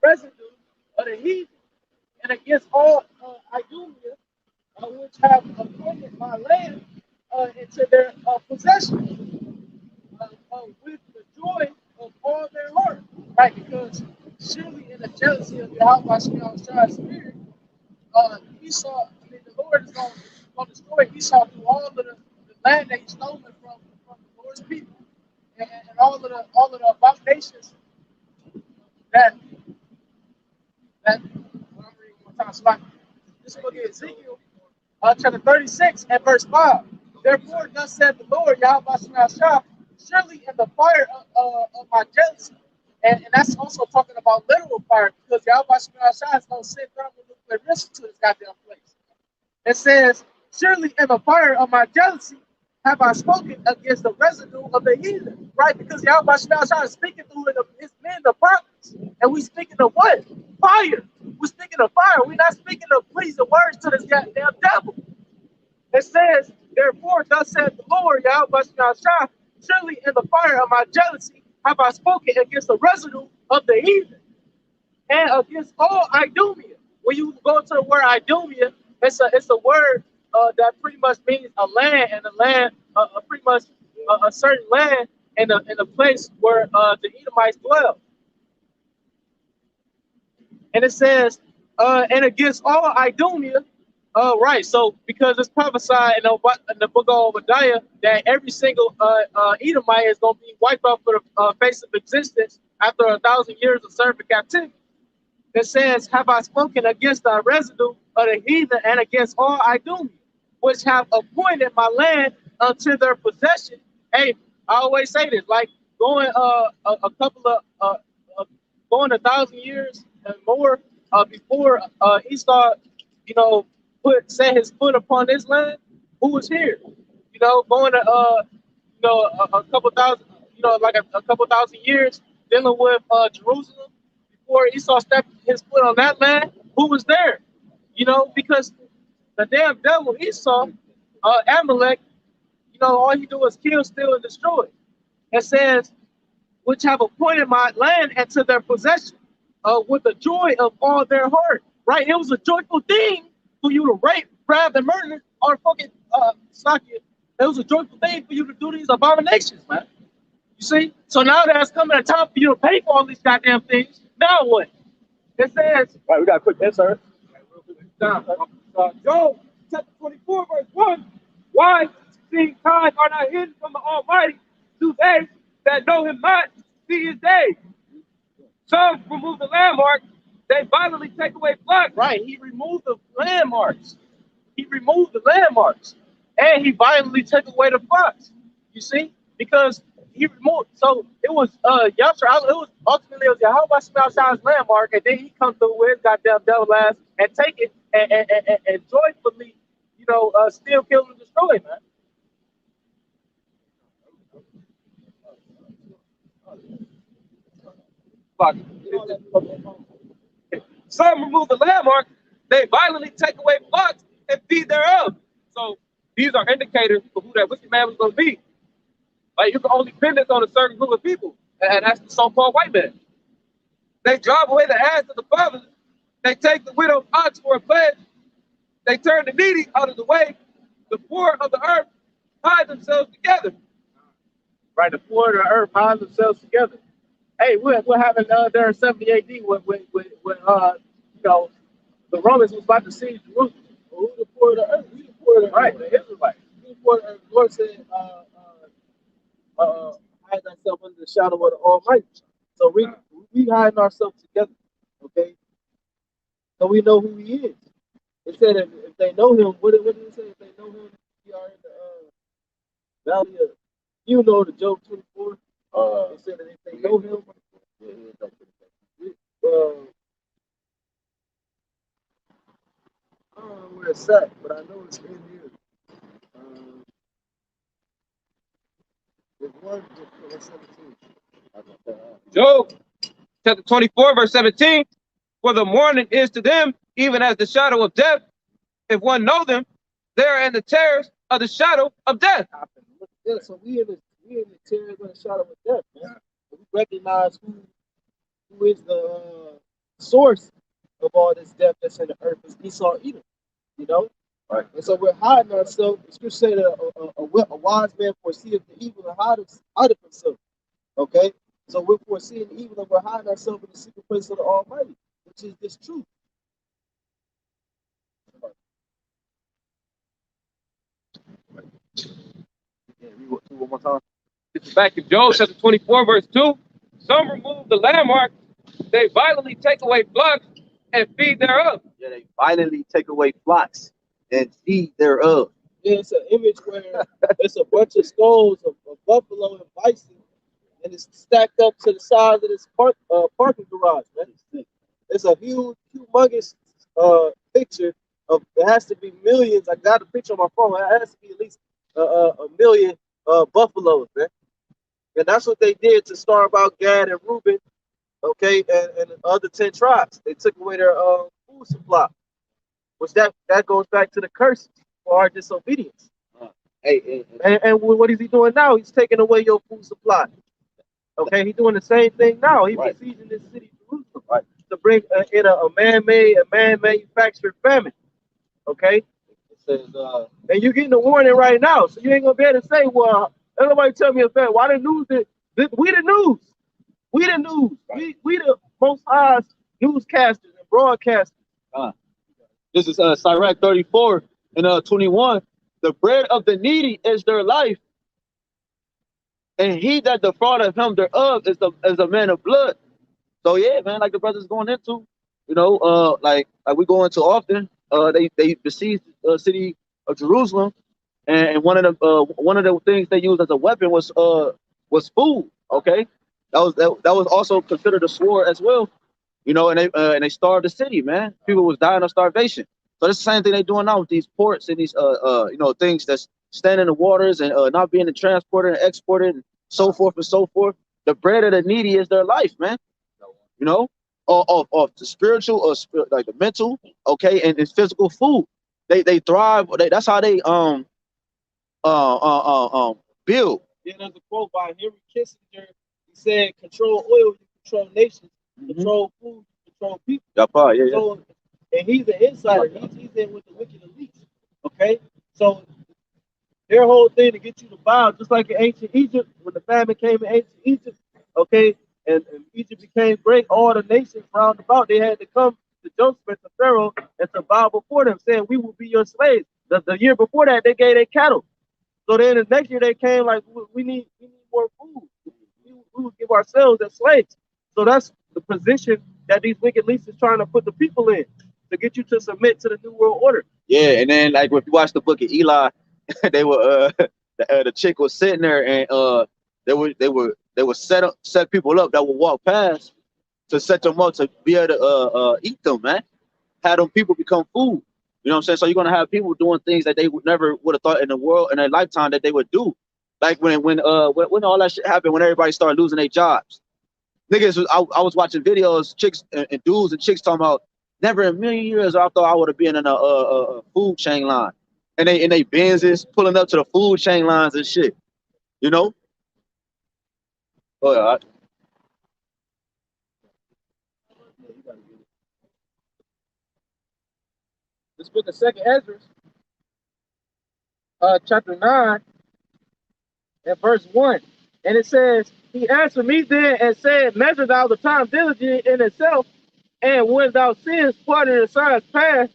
residue of the heathen, and against all Idumea, which have appointed my land into their possession, with the joy of all their heart. Right, because surely in the jealousy of Yahweh Shai spirit, Esau, I mean, the Lord is going to destroy Esau through all of the land that he stolen from the Lord's people, and all of the abominations that I'm reading one time. So like, this book is Ezekiel, chapter 36 and verse 5. Therefore, thus said the Lord, Yahweh Shai, surely in the fire of my jealousy, and that's also talking about literal fire, because Yahweh Shai is going to send thermonuclear missiles to this goddamn place. It says, surely in the fire of my jealousy have I spoken against the residue of the heathen, right? Because Yahweh Shai is speaking through his men, the prophets, and we speaking of what? Fire. We're speaking of fire. We're not speaking of pleasing words to this goddamn devil. It says, therefore, thus said the Lord, Yahweh Shai, surely in the fire of my jealousy have I spoken against the residue of the heathen and against all Idumea. When you go to the word Idumea, it's a word that pretty much means a land, and a land, pretty much a certain land in a place where the Edomites dwell. And it says, and against all Idumea, right, so because it's prophesied in the book of Obadiah that every single Edomite is going to be wiped off for the face of existence after 1,000 years of serving captivity. It says, have I spoken against the residue of the heathen and against all Idumea, which have appointed my land unto their possession. Hey, I always say this, like going a couple of going 1,000 years and more before Esau, set his foot upon this land. Who was here? Going to a couple thousand, like a couple thousand years dealing with Jerusalem before Esau stepped his foot on that land. Who was there? Because the damn devil Esau, Amalek, all he do is kill, steal, and destroy. It says, which have appointed my land into their possession, with the joy of all their heart. Right? It was a joyful thing for you to rape, grab, and murder, or fucking stock it. It was a joyful thing for you to do these abominations, man. You see? So now that's coming a time for you to pay for all these goddamn things. Now what? It says, all right, we got a quick answer. Job chapter 24, verse 1. Why, seeing times are not hidden from the Almighty, do they that know him not see his day? Some remove the landmarks, they violently take away flocks. Right, he removed the landmarks. He removed the landmarks. And he violently took away the flocks. You see? Because he removed, so it was ultimately Yahweh Shai's landmark, and then he comes through with his goddamn devil ass and take it and joyfully, still kill and destroy, man. Some remove the landmark, they violently take away flocks and feed thereof. So these are indicators for who that wicked man was going to be. Like, you can only pin this on a certain group of people, and that's the so-called white man. They drive away the ass of the fatherless. They take the widow's ox for a pledge. They turn the needy out of the way. The poor of the earth hide themselves together. Right, the poor of the earth hide themselves together. Hey, what happened there in 70 AD when the Romans was about to siege Jerusalem? Well, who the poor of the earth? We the poor of the earth. Right, the Israelites. We the poor of the earth. The Lord said, hide thyself under the shadow of the Almighty. So we hiding ourselves together, okay? So we know who He is. It said if they know Him, what did it say? If they know Him, we are in the valley of, the Job 24. It said that if they know Him, I don't know where it's at, but I know it's in here. There's one, 17. Job chapter 24, verse 17. For the morning is to them even as the shadow of death. If one know them, they are in the terrors of the shadow of death. Yeah, so we in the terrors of the shadow of death, man. We recognize who is the source of all this death that's in the earth is Esau Edom, you know? Right. And so we're hiding ourselves. The scripture said a wise man foreseeth the evil and hideth himself. Okay? So we're foreseeing the evil and we're hiding ourselves in the secret place of the Almighty, which is this truth. Yeah, read one more time. This is back in Job chapter 24, verse 2. Some remove the landmark, they violently take away flocks and feed thereof. Yeah, they violently take away flocks and feed thereof. Yeah, it's an image where it's a bunch of skulls of buffalo and bison, and it's stacked up to the size of this parking garage, man. It's a huge, humongous picture of, it has to be millions. I got a picture on my phone. It has to be at least a million buffaloes, man. And that's what they did to starve out Gad and Reuben, okay, and the other 10 tribes. They took away their food supply, which that goes back to the curses for our disobedience. And what is he doing now? He's taking away your food supply. Okay, he's doing the same thing now. He's besieging this city, Jerusalem, to bring in a man-manufactured famine. Okay, it says, and you're getting a warning right now, so you ain't gonna be able to say, "Well, nobody tell me a fact." Why the news? We the news. We the news. We the most highest newscasters and broadcasters. This is Sirach 34 and 21. The bread of the needy is their life, and he that defraudeth him thereof is a man of blood. So yeah, man, like the brothers going into, you know, like we go into often. They besieged the city of Jerusalem, and one of the things they used as a weapon was food. Okay, that was also considered a sword as well. You know, and they starved the city, man. People was dying of starvation. So that's the same thing they're doing now with these ports and these you know, things that's standing in the waters and not being transported and exported and so forth and so forth. The bread of the needy is their life, man. You know, of the spiritual or like the mental, okay, and it's physical food. They thrive. That's how they build. Yeah, there's a quote by Henry Kissinger. He said, "Control oil, you control nations. Control food, you control people." So, and he's an insider. He's in with the wicked elites. Okay, so their whole thing to get you to bow, just like in ancient Egypt, when the famine came in ancient Egypt. Okay, and Egypt became great. All the nations round about, they had to come to Joseph and to Pharaoh and to bow before them, saying, "We will be your slaves." The year before that, they gave their cattle. So then the next year they came like, we need more food. We will give ourselves as slaves. So that's the position that these wicked elites is trying to put the people in, to get you to submit to the new world order. Yeah, and then like if you watch the book of Eli, they were the chick was sitting there and they would set people up that would walk past to set them up to be able to eat them, man. Have them people become food. You know what I'm saying? So you're gonna have people doing things that they would never would have thought in the world in their lifetime that they would do. Like when all that shit happened, when everybody started losing their jobs. Niggas, I was watching videos, chicks and dudes and chicks talking about, never in a million years I thought I would have been in a food chain line. And they Benzes pulling up to the food chain lines and shit. You know? Oh yeah. This book of Second Ezra, chapter 9 and verse 1. And it says, "He answered me then and said, Measure thou the time diligently in itself, and when thou seest part of the signs past,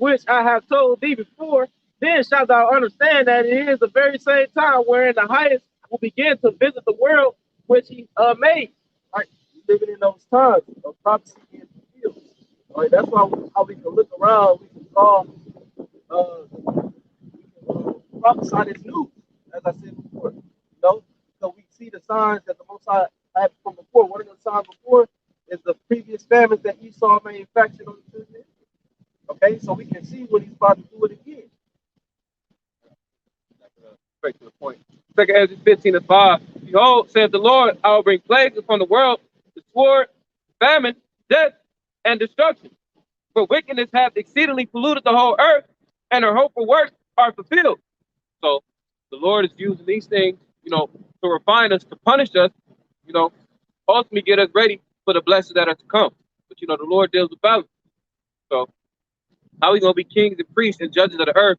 which I have told thee before, then shalt thou understand that it is the very same time wherein the highest will begin to visit the world which he made." All right, living in those times of prophecy being fulfilled. All right, that's why how we can look around, we can call, prophesy this news, as I said before. You know, so we see the signs that the Most High had from before. One of the signs before is the previous famines that Esau manufactured on the children. Okay, so we can see what he's about to do it again. Straight to the point. Second Ezra 15 and 5. "Behold, saith the Lord, I will bring plagues upon the world, the sword, famine, death, and destruction. For wickedness hath exceedingly polluted the whole earth, and her hopeful works are fulfilled." So the Lord is using these things, you know, to refine us, to punish us, you know, ultimately get us ready for the blessings that are to come. But you know, the Lord deals with balance. So how we gonna be kings and priests and judges of the earth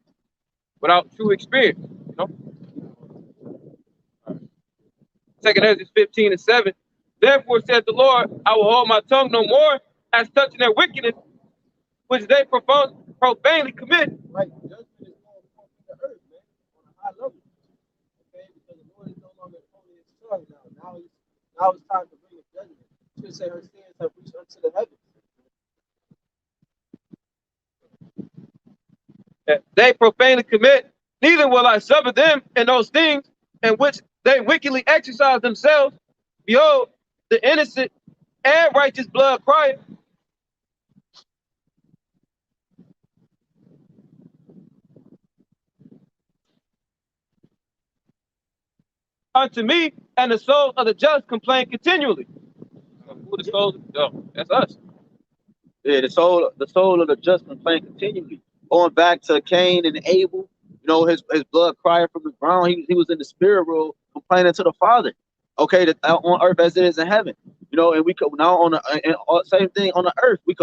without true experience? You know. 2 Ezra 15:7. Therefore said the Lord, I will hold my tongue no more as touching their wickedness, which they profanely commit. Right, judgment is going on the earth, man, on a high level. Okay, because the Lord is no longer holding his tongue now. Now it's time to bring a judgment. It should say her sins have reached unto the heavens. That they profanely commit, neither will I suffer them in those things in which they wickedly exercise themselves. Behold, the innocent and righteous blood crieth. Unto me, and the souls of the just complain continually. Who the souls? Oh, that's us. Yeah, the soul of the just complain continually. Going back to Cain and Abel, you know, his blood crying from the ground. He was in the spirit world complaining to the Father. Okay, that on earth as it is in heaven. You know, and we could now on the same thing on the earth. We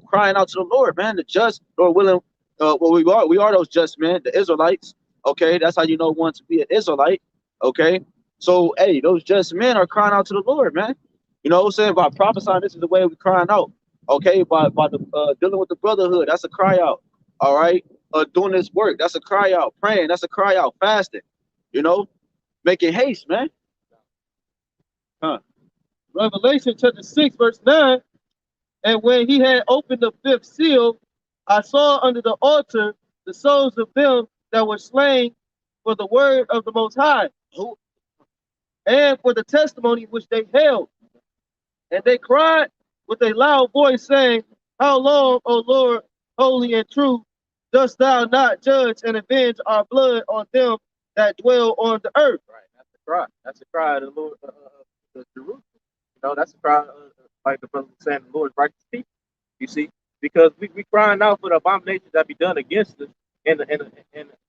crying out to the Lord, man. The just, Lord willing. Well, we are those just men, the Israelites. Okay, that's how you know one to be an Israelite. Okay, so hey, those just men are crying out to the Lord, man. You know what I'm saying? By prophesying, this is the way we're crying out. Okay, by the dealing with the brotherhood, that's a cry out. All right, doing this work, that's a cry out. Praying, that's a cry out. Fasting, you know, making haste, man. Huh. Revelation chapter 6, verse 9. And when he had opened the fifth seal, I saw under the altar the souls of them that were slain for the word of the Most High, and for the testimony which they held. And they cried with a loud voice, saying, How long, O Lord, holy and true, dost thou not judge and avenge our blood on them that dwell on the earth? Right, that's the cry. That's the cry of the Lord, the Jerusalem. You know, that's the cry, like the brother was saying, the Lord's righteous people. You see, because we crying out for the abominations that be done against us, and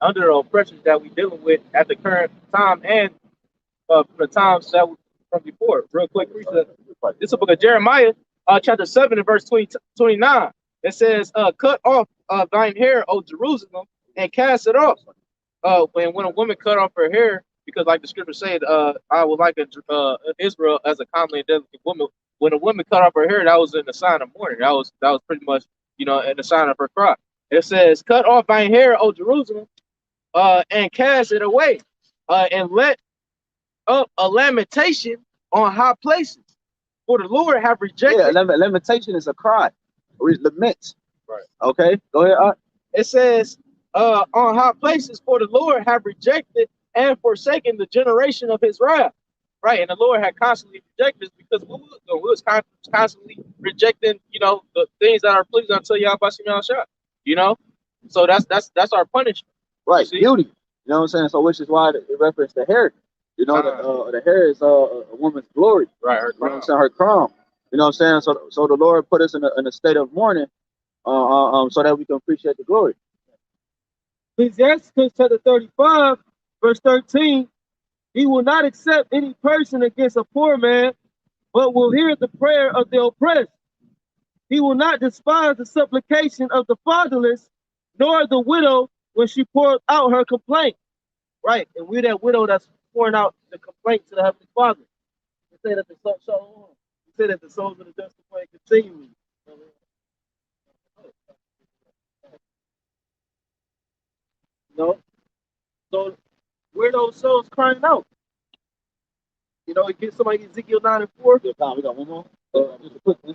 under the oppressions that we dealing with at the current time, and the times that from before. Real quick, this is the book of Jeremiah, chapter 7 and verse 29. It says, cut off thine hair, O Jerusalem, and cast it off. When a woman cut off her hair, because like the scripture said, I would like Israel as a comely and delicate woman. When a woman cut off her hair, that was in the sign of mourning. That was pretty much, you know, in the sign of her cry. It says, cut off thine hair, O Jerusalem, and cast it away, and let up a lamentation on high places. For the Lord have rejected. Yeah, lamentation is a cry. Lament. Right. Okay, go ahead. It says, on high places, for the Lord have rejected and forsaken the generation of his wrath. Right, and the Lord had constantly rejected us because we was constantly rejecting, you know, the things that are pleasing unto YAHWASHI. You know, so that's our punishment. Right, beauty. You know what I'm saying? So which is why it referenced the hair. You know, the hair is a woman's glory. Right, her crown. You know what I'm saying? Her crown. You know what I'm saying? So the Lord put us in a state of mourning, so that we can appreciate the glory. Ecclesiastes chapter 35, verse 13. He will not accept any person against a poor man, but will hear the prayer of the oppressed. He will not despise the supplication of the fatherless, nor the widow when she pours out her complaint. Right, and we're that widow that's pouring out the complaint to the Heavenly Father. We say that the souls of the just complain continually. No, so where those souls crying out? You know, it gets somebody Ezekiel 9 and 4. We got one more. Just a quick one.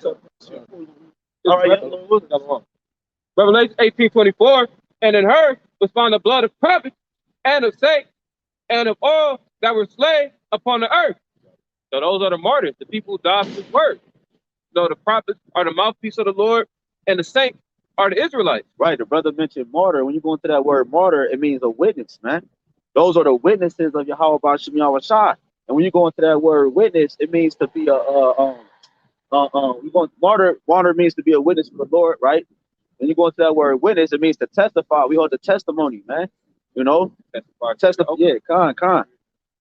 All right, yeah. Revelation 18:24, and in her was found the blood of prophets and of saints and of all that were slain upon the earth. So those are the martyrs, the people who died for his word. So the prophets are the mouthpiece of the Lord, and the saints are the Israelites. Right, the brother mentioned martyr. When you go into that word martyr, it means a witness, man. Those are the witnesses of YAHWASHI. And when you go into that word witness, it means to be martyr means to be a witness for the Lord, right? When you go into that word witness, it means to testify. We hold the testimony, man. You know, testify. Yeah, con.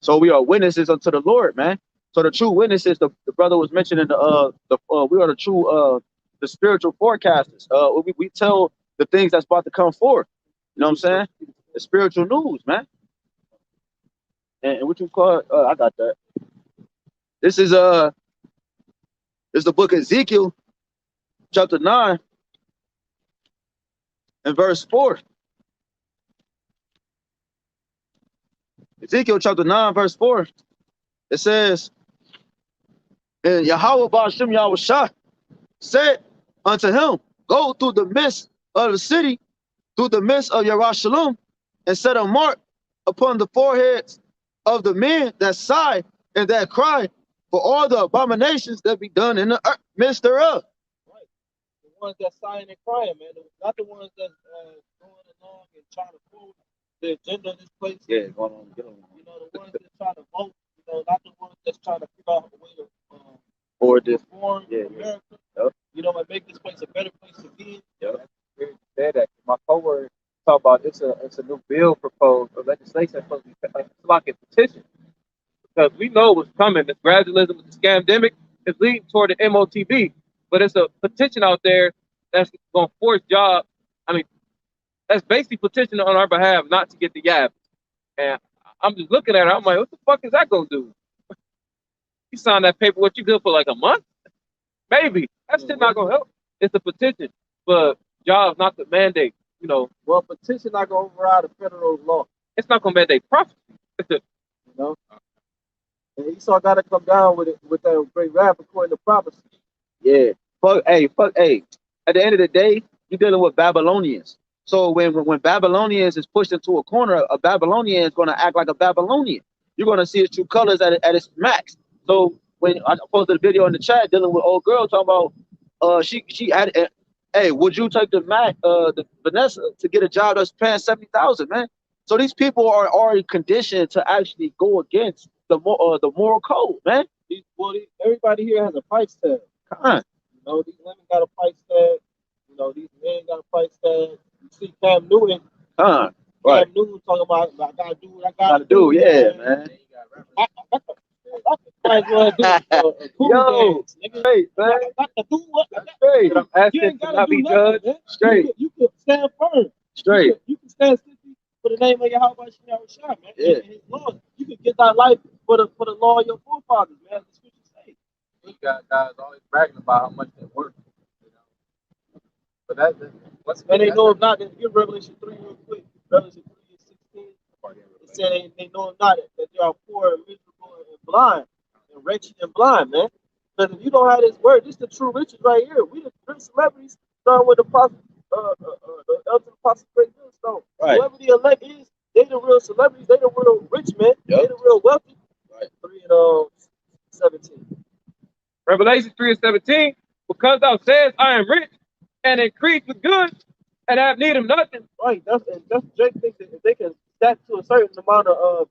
So we are witnesses unto the Lord, man. So the true witnesses, the brother was mentioning we are the true the spiritual forecasters. We tell the things that's about to come forth. You know what I'm saying? The spiritual news, man. And what you call it? I got that. This is the book of Ezekiel, chapter 9, and verse 4. Ezekiel chapter 9, verse 4. It says, and Yahawah BAHASHAM YAHAWASHI said unto him, go through the midst of the city, through the midst of Jerusalem, and set a mark upon the foreheads of the men that sigh and that cry for all the abominations that be done in the midst thereof. Right. The ones that sighing and crying, man. Not the ones that's going along and trying to prove the agenda of this place. Yeah, going on. You know, the ones that trying to vote. You know, not the ones that's trying to figure out a way to or this reform America. Yep. You know, and make this place a better place to be. Yep. Said that my coworker talk about it's a new bill proposed or legislation that's supposed to be like a petition because we know what's coming. The gradualism, the scamdemic is leading toward the MOTB, but it's a petition out there that's going to force jobs. I mean, that's basically petitioning on our behalf not to get the YAB. And I'm just looking at it. I'm like, what the fuck is that going to do? You sign that paper, what you good for like a month? Maybe. That shit not going to help. It's a petition for jobs, not the mandate. You know, well, petition not gonna override the federal law. It's not gonna mandate prophecy. You know, and Esau got to come down with it with that great wrath according to prophecy. Yeah. Fuck. Hey. At the end of the day, you're dealing with Babylonians. So when Babylonians is pushed into a corner, a Babylonian is gonna act like a Babylonian. You're gonna see its true colors at its max. So when I posted a video in the chat dealing with old girl talking about she had. Hey, would you take the Vanessa to get a job that's paying 70,000, man? So these people are already conditioned to actually go against the moral code, man. Everybody here has a price tag. Come. You know, these women got a price tag. You know, these men got a price tag. You see Cam Newton. Right. Cam Newton talking about I gotta do what I gotta do. Yeah, man. Might as well do a cool dance, nigga. Straight, man. I got to do what straight. I'm asking to not be judged. Straight. You can stand firm. Straight. You can stand stiffly for the name of YAHWASHI, man. Yeah. And his laws. You can get that life for the law of your forefathers, man. That's what you say. You got guys always bragging about how much they work. You know? But and they know if not, then give Revelation 3 real quick. Revelation 3 and 16. It said they know if not that they are poor and miserable and blind. And wretched and blind, man. Because if you don't have this word, this is the true riches right here. We the real celebrities, starting with the prophet, the elder apostle Great Millstone. Right. Whoever the elect is, they the real celebrities, they the real rich men, Yep. they the real wealthy. Right. 3 and 17. Revelation 3 and 17, because thou sayest I am rich and increased with goods and have need of nothing. Right. That's Drake thinks that if they can stack to a certain amount of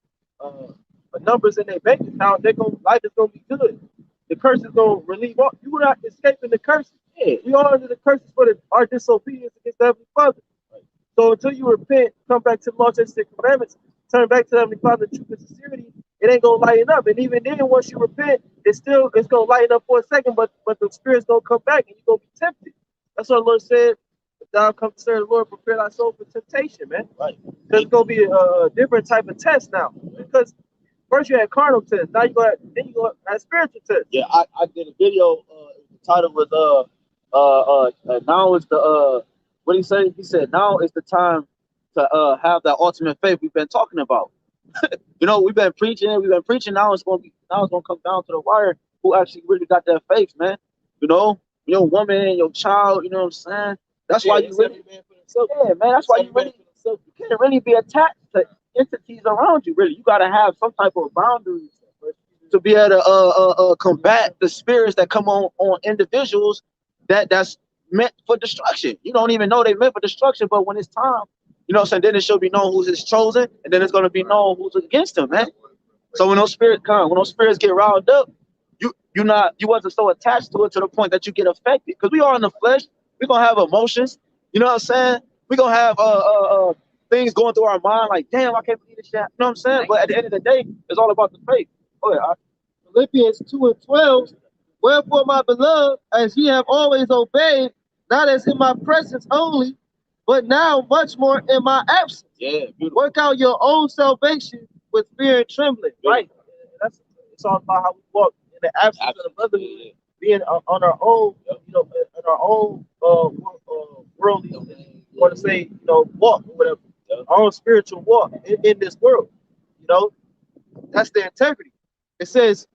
numbers in their bank account, life is gonna be good. The curse is gonna relieve all. You're not escaping the curses. Yeah, we are under the curses for our disobedience against the Heavenly Father. Right. So until you repent, come back to the law, statutes, and commandments, turn back to the Heavenly Father, truth and sincerity, it ain't gonna lighten up. And even then, once you repent, it's gonna lighten up for a second, but the spirit's gonna come back and you're gonna be tempted. That's what the Lord said. If thou come to serve the Lord, prepare thy soul for temptation, man. Right. There's gonna be a different type of test now. Because first you had carnal test, now you have spiritual test. Yeah, I did a video. The title was now is the what he say? He said now is the time to have that ultimate faith we've been talking about. You know, we've been preaching. Now it's gonna come down to the wire. Who actually really got that faith, man? You know, your woman, your child. You know what I'm saying? That's why you really, yeah, man. That's why you can't really be attached to entities around you. Really, you gotta have some type of boundaries to be able to combat the spirits that come on individuals that's meant for destruction. You don't even know they meant for destruction, but when it's time, you know what I'm saying, then it should be known who's his chosen, and then it's going to be known who's against him, man. So when those spirits come, when those spirits get riled up, you wasn't so attached to it to the point that you get affected. Because we are in the flesh, we're gonna have emotions, you know what I'm saying? We're gonna have things going through our mind like, damn, I can't believe this shit. You know what I'm saying? But at the end of the day, it's all about the faith. Go ahead. Philippians 2 and 12 Wherefore, my beloved, as ye have always obeyed, not as in my presence only, but now much more in my absence. Yeah, beautiful. Work out your own salvation with fear and trembling. Beautiful. Right. That's it's all about how we walk in the absence of the brotherhood, being on our own, you know, in our own worldly, you want to say, you know, walk or whatever, our own spiritual walk in this world. You know, that's the integrity. It says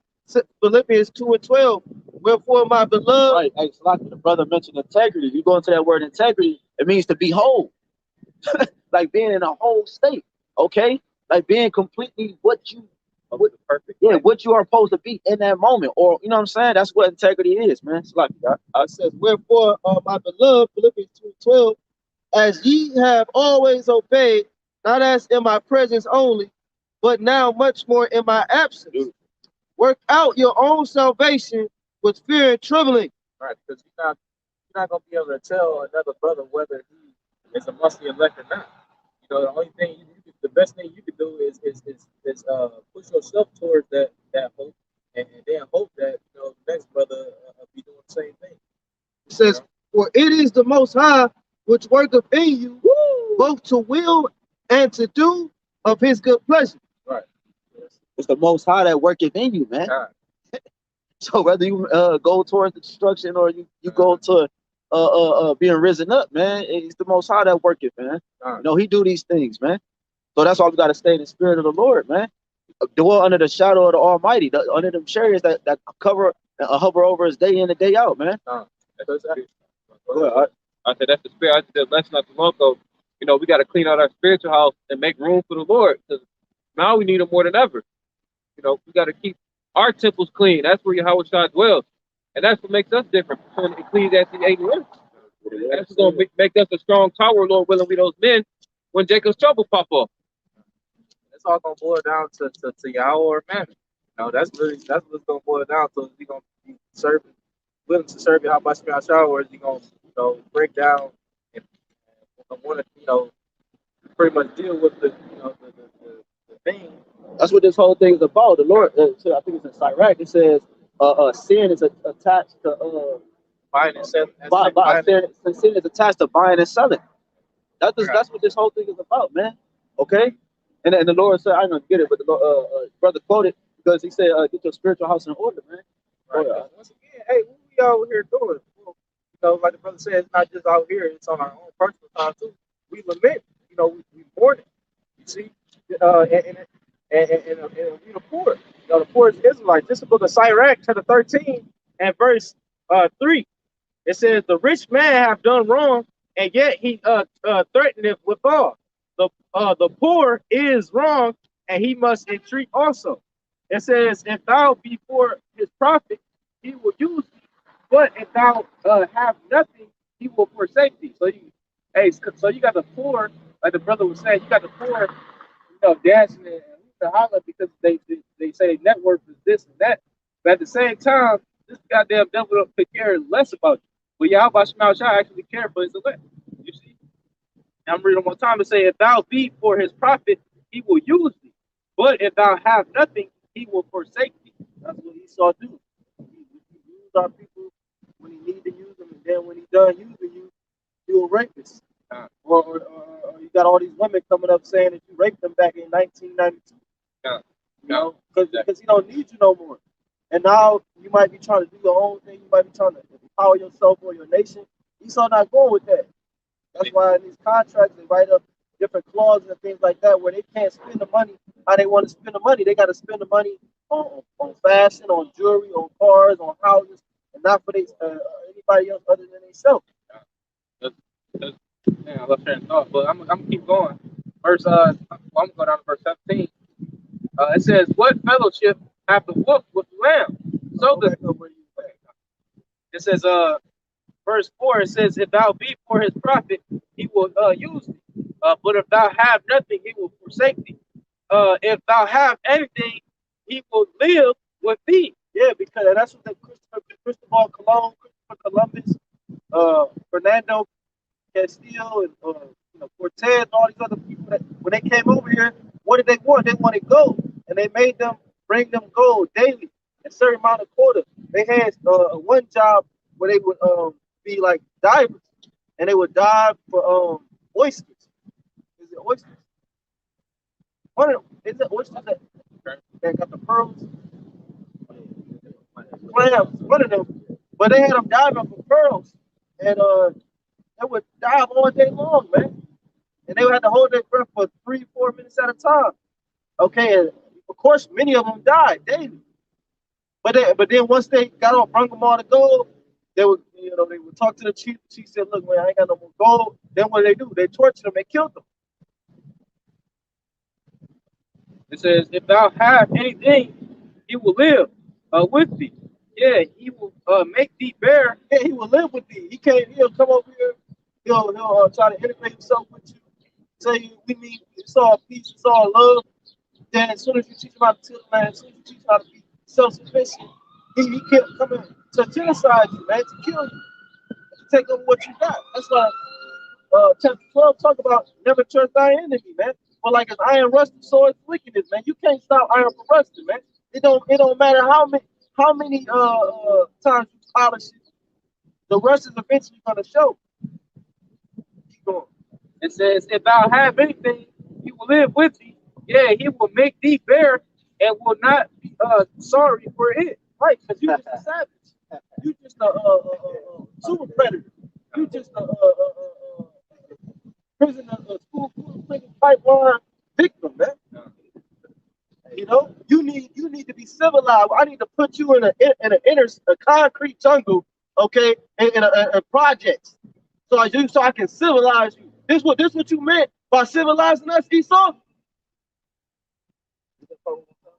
Philippians 2:12. Wherefore, my beloved. Right. Hey, like the brother mentioned integrity. You go into that word integrity, it means to be whole. Like being in a whole state. Okay? Like being completely what you perfect. Yeah, what you are supposed to be in that moment. Or you know what I'm saying? That's what integrity is, man. It's like it says, wherefore, my beloved, Philippians 2:12, as ye have always obeyed, not as in my presence only, but now much more in my absence. Beautiful. Work out your own salvation with fear and trembling. Right, because you're not gonna be able to tell another brother whether he is amongst the elect or not. You know, the only thing the best thing you can do is push yourself towards that hope, and then hope that the next brother be doing the same thing. It says, for it is the Most High which worketh in you, both to will and to do of his good pleasure. Right. Yes. It's the Most High that worketh in you, man. Right. So whether you go towards the destruction or you go to being risen up, man, it's the Most High that worketh, man. You know, he do these things, man. So that's why we got to stay in the spirit of the Lord, man. Dwell under the shadow of the Almighty, under them chariots that cover and hover over us day in and day out, man. I said that's the spirit. I said the lesson not too long ago. You know, we got to clean out our spiritual house and make room for the Lord, because now we need him more than ever. You know, we got to keep our temples clean. That's where YAHWASHI dwells, and that's what makes us different from Ecclesiastes 8:1. That's going to make us a strong tower, Lord willing, we those men when Jacob's trouble pop up. It's all going to boil down to Yahweh or Mammon. You know, that's what's going to boil down to. Is he going to be willing to serve you how much or is he going to break down and want to pretty much deal with the thing. That's what this whole thing is about. The Lord, I think it's in Sirach. It says, sin is attached to buying and selling. Sin is attached to buying and selling. That's what this whole thing is about, man. Okay, and the Lord said, I don't get it, but the brother quoted because he said, "Get your spiritual house in order, man." Right. Once again, hey, what we out here doing? Like the brother said, it's not just out here; it's on our own personal time too. We lament, we mourn it. You see, and we the poor. The poor is Israelite. This is the book of Sirach, chapter 13 and verse 3. It says, "The rich man have done wrong, and yet he threateneth withal. The poor is wrong, and he must entreat also." It says, "If thou be for his profit, he will use thee. But if thou have nothing, he will forsake thee." So you got the poor, like the brother was saying, you got the poor, dancing and holler because they say net worth is this and that. But at the same time, this goddamn devil could care less about you. But YAHWASHI actually care for his elect. You see? And I'm reading one time to say, "If thou be for his profit, he will use thee. But if thou have nothing, he will forsake thee." That's what Esau do. He use our people when he need to use them, and then when he done using you, you're a rapist. Or you got all these women coming up saying that you raped them back in 1992. Because he don't need you no more. And now you might be trying to do your own thing. You might be trying to empower yourself or your nation. Esau not going with that. That's why in these contracts they write up different clauses and things like that where they can't spend the money how they want to spend the money. They got to spend the money on fashion, on jewelry, on cars, on houses, and not for anybody else other than themselves. Man, I love sharing thought, but I'm gonna keep going. I'm gonna go down to verse 17. It says, "What fellowship hath the wolf with the lamb?" So it says, verse 4, it says, "If thou be for his profit, he will use thee. But if thou have nothing, he will forsake thee. If thou have anything, he will live with thee." Yeah, because that's what Christopher Columbus, Fernando Castillo, and Cortez, and all these other people that when they came over here, what did they want? They wanted gold, and they made them bring them gold daily, a certain amount of quota. they had one job where they would be like divers, and they would dive for oysters. Is it oysters? Is it oysters that got the pearls? Clams, one of them. But they had them diving for pearls, and they would dive all day long, man. And they would have to hold their breath for 3-4 minutes at a time. Okay, and of course, many of them died daily. But then once they got off, brung them all to gold, they would, they would talk to the chief. The chief said, "Look, man, I ain't got no more gold." Then what do? They tortured them. They killed them. It says, if thou have anything, he will live with thee. Yeah, he will make thee bear. Yeah, he will live with thee. He'll come over here. He'll try to integrate himself with you. Say it's all peace, it's all love. Then as soon as you teach him how to till the land, as soon as you teach him how to be self-sufficient, he can't come in to genocide you, man, to kill you, to take over what you got. That's why chapter 12 talk about never trust thy enemy, man. But like as iron rusted, so it's wickedness, man. You can't stop iron from rusting, man. It don't matter how many times you polish it, the rust is eventually gonna show. Keep going. It says, if thou have anything, he will live with thee. Yeah, he will make thee bear and will not be sorry for it. Right, because you just a savage. You just a super predator. You just a prisoner, school prison pipeline victim, man. You need to be civilized. I need to put you in a concrete jungle, okay, in a project, so I can civilize you. This what you meant by civilizing us, Esau?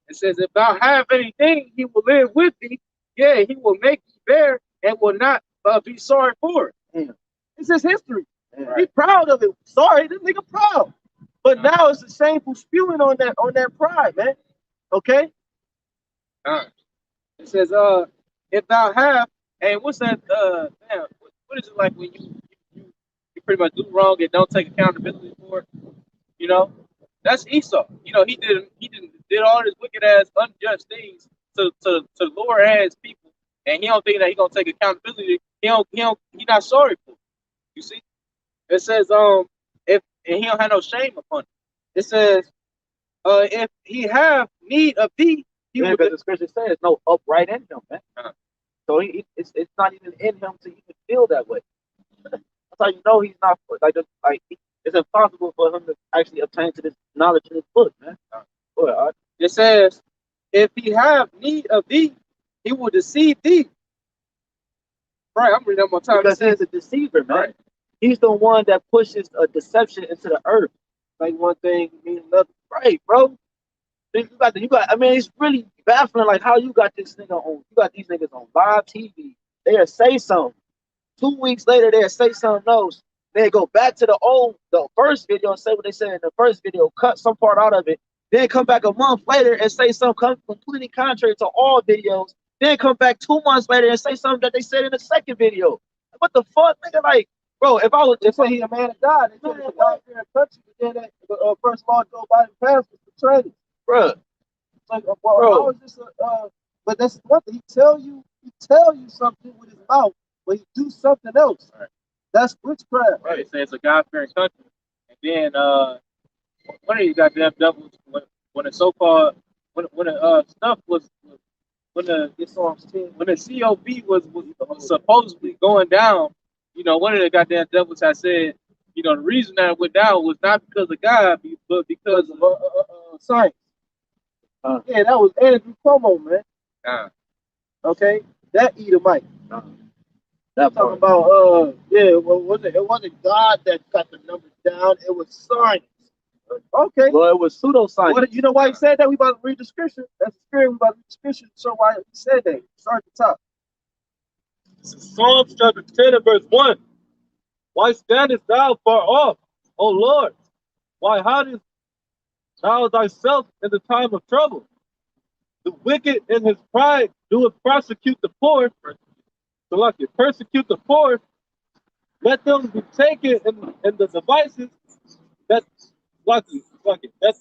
It says, if thou have anything, he will live with thee. Yeah, he will make thee bear and will not be sorry for it. Damn. It's his history. Yeah. Be proud of it. Sorry, this nigga proud. But now it's a shameful spewing on that pride, man. Okay? It says, if thou have, and what's that? What is it like when you pretty much do wrong and don't take accountability for it? That's Esau. He did all this wicked ass unjust things to lower ass people, and he don't think that he gonna take accountability. He not sorry for it. You see? It says and he don't have no shame upon it. It says if he have need of thee, because the scripture says no upright in him, man. So it's not even in him to even feel that way. That's how you know he's not it's impossible for him to actually obtain to this knowledge in this book, man. It says, if he have need of thee, he will deceive thee. Right, I'm reading that one time. Because he's a deceiver, man. Right. He's the one that pushes a deception into the earth. Like one thing means another. Right, bro. I mean, it's really baffling, like how you got these niggas on live TV. They'll say something. 2 weeks later, they'll say something else. They go back to the first video and say what they said in the first video, cut some part out of it, then come back a month later and say something completely contrary to all videos, then come back 2 months later and say something that they said in the second video. What the fuck, nigga? Like, bro, if I was, they say he a man of God, they say he's a God-fearing country, but then first law Joe Biden passed was the training. Bro. Like, how is this but that's one thing. He tell you something with his mouth, but he do something else. Right. That's witchcraft. Right. It says it's a God-fearing country. And then one of these goddamn devils, when the so-called when the stuff was when the COP was supposedly going down, one of the goddamn devils had said, the reason that it went down was not because of God, but because of science. Yeah, that was Andrew Cuomo, man. Okay, that Edomite. That talking about it wasn't God that got the numbers down, it was science. Okay. Well, it was pseudoscience. You know why he said that? We about to read the scripture. That's the spirit. We about to read the scripture to show why he said that. Start at the top. Psalms chapter 10 and verse 1. Why standest thou far off, O Lord? Why hidest thou thyself in the time of trouble? The wicked in his pride doeth persecute the poor. Persecute the poor. Let them be taken in the devices that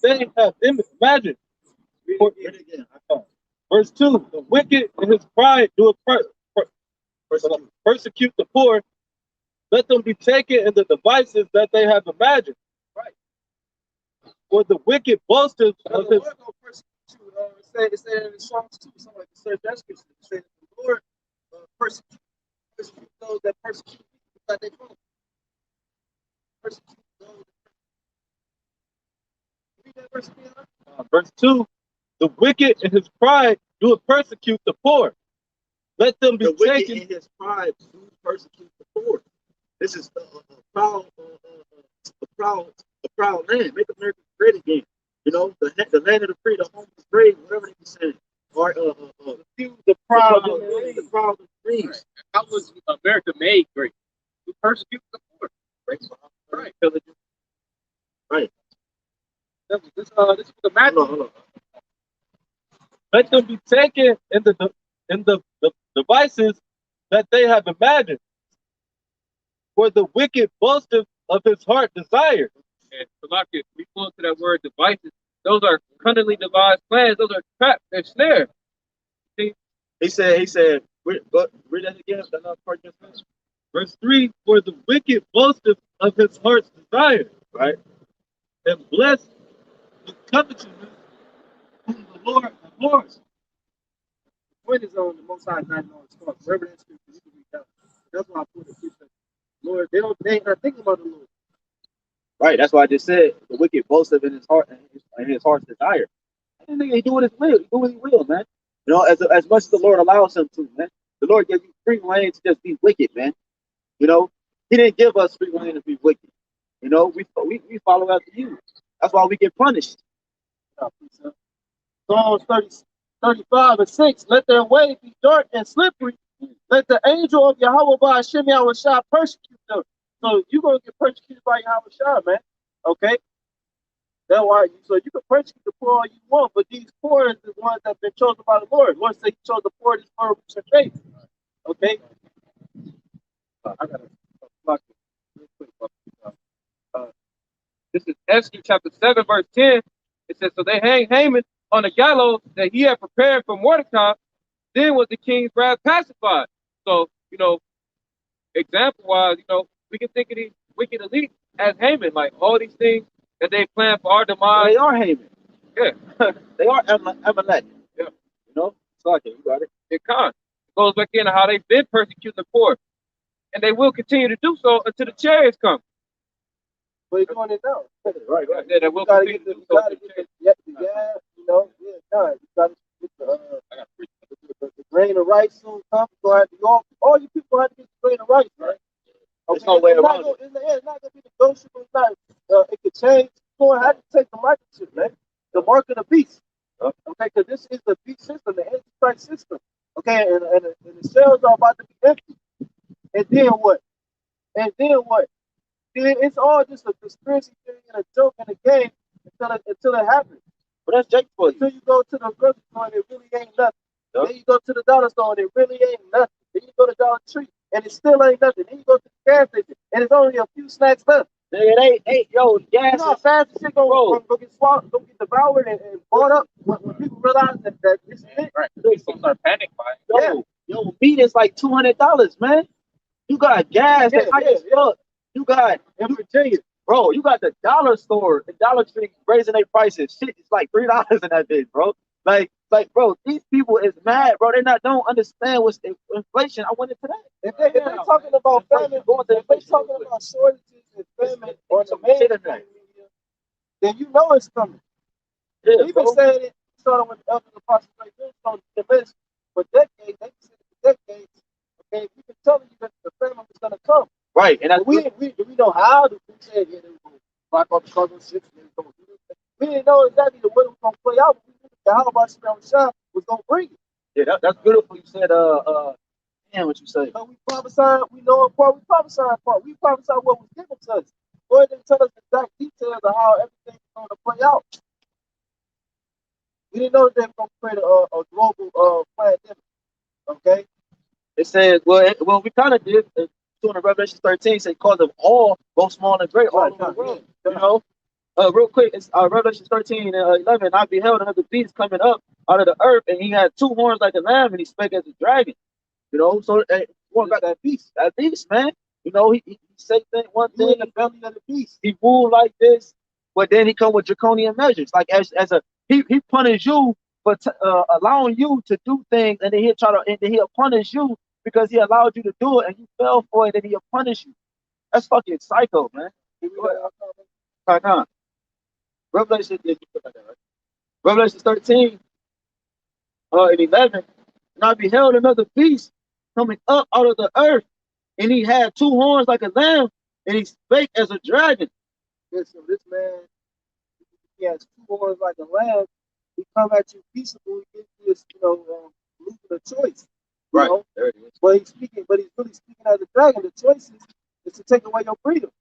they have imagined. Read it again. Verse 2, the wicked in his pride do persecute the poor. Let them be taken in the devices that they have imagined. Right. For the wicked boasters of his... It said in the Psalms too, something like the that's it said the Lord persecute those that persecute people that they follow. Persecute those. Read that verse again. Verse 2, the wicked in his pride do persecute the poor. Let them be the wicked taken in his pride do persecute the poor. This is a proud land. Make America great again. You know, the land of the free, the home of the brave, whatever they be saying. Or the proud and free. Right. How was America made great? We persecute the poor. Right. Right. Right. This is the matter. Hold on. Let them be taken in the devices that they have imagined. For the wicked boasteth of his heart desire. And Salaki, we go into that word devices. Those are cunningly devised plans. Those are traps. They're snares. See? He said, read that again. Verse 3, for the wicked boasteth of his heart's desire. Right? And bless the covetousness whom the Lord abhors. The point is on the Most High not knowing his thoughts. Wherever that scripture, you can read that. That's why I put it. Lord, they ain't not thinking about the Lord. Right, that's why I just said the wicked boasteth in his heart and his heart's desire. And he do what his will. He do what he will, man. You know, as much as the Lord allows him to, man. The Lord gives you free reign to just be wicked, man. You know, he didn't give us free reign to be wicked. You know, we follow after you. That's why we get punished. Psalms 35 and 6. Let their way be dark and slippery. Let the angel of Yahawah BAHASHAM YAHAWASHI persecute them. So you're going to get persecuted by Yahawah, man. Okay? That's why so you can persecute the poor all you want, but these poor is the ones that have been chosen by the Lord. Lord said he chose the poor this for reach of faith. Okay? I got to block it real quick. This is Esther chapter 7, verse 10. It says, so they hang Haman on the gallows that he had prepared for Mordecai. Then was the king's wrath pacified. So, you know, example-wise, you know, we can think of these wicked elites as Haman, like all these things that they plan for our demise. They are Haman. Yeah. They are Amalek. Yeah. You know? So okay, you got it. It goes back into how they've been persecuting the poor. And they will continue to do so until the chariots come. But you're doing it now. Right. Yeah, they will continue to do so. You know, God. You got to get the grain of rice soon come. All you people have to get the grain of rice, right? There's no way around it. It's not going to be negotiable. It's not, it could change. You're going to have to take the microchip, man. The mark of the beast. Okay, because this is the beast system, the antichrist system. Okay, and the cells are about to be empty. And then what? It's all just a conspiracy theory and a joke and a game until it happens. But that's Jake for you. Until you go to the grocery store and it really ain't nothing. Then you go to the dollar store and it really ain't nothing. Then you go to Dollar Tree and it still ain't nothing. Then you go to the gas station and it's only a few snacks left. It ain't, yo, gas. You know how fast the shit go get swallowed, go get devoured and bought up when people realize that this is it. Right. People start panic buying. Yo, meat is like $200, man. You got gas. You got in Virginia, bro. You got the dollar store, the Dollar Tree raising their prices. Shit, it's like $3 in that bitch, bro. Like, bro, these people is mad, bro. Don't understand what's inflation. I went into that. If they talking about famine, if they talking about shortages and famine or the mainstream, then you know it's coming. Yeah, we've been saying it, starting with the elders of Apostles, on the list for decades. They said for decades. Okay, we've been telling you that the famine was going to come. Right, and we know how. We said they were going to block off the struggle ships. We didn't know exactly the way it was going to play out. We knew that HALALYAM was going to bring it. Yeah, that's beautiful. You said, damn, what you say? But we prophesied. We know in part. We prophesied in part. We prophesied what was given to us. Lord didn't tell us the exact details of how everything was going to play out. We didn't know that they were going to create a global pandemic. Okay. It says, well, we kind of did. In Revelation 13, say, cause of all, both small and great, all over the world. You know, real quick, it's Revelation 13 and 11. I beheld another beast coming up out of the earth, and he had 2 horns like a lamb, and he spake as a dragon. You know, so going back that beast, man. You know, he say one thing in the belly of the beast. He ruled like this, but then he come with draconian measures. Like as a he punish you for allowing you to do things, and then he'll punish you because he allowed you to do it, and you fell for it, and he'll punish you. That's fucking psycho, man. Revelation, Revelation 13 and 11. And I beheld another beast coming up out of the earth, and he had 2 horns like a lamb, and he spake as a dragon. Yeah, so this man, he has 2 horns like a lamb. He come at you peaceable. He gives you this, losing a choice. Right. There it is. But he's really speaking as a dragon. The choice is to take away your freedom.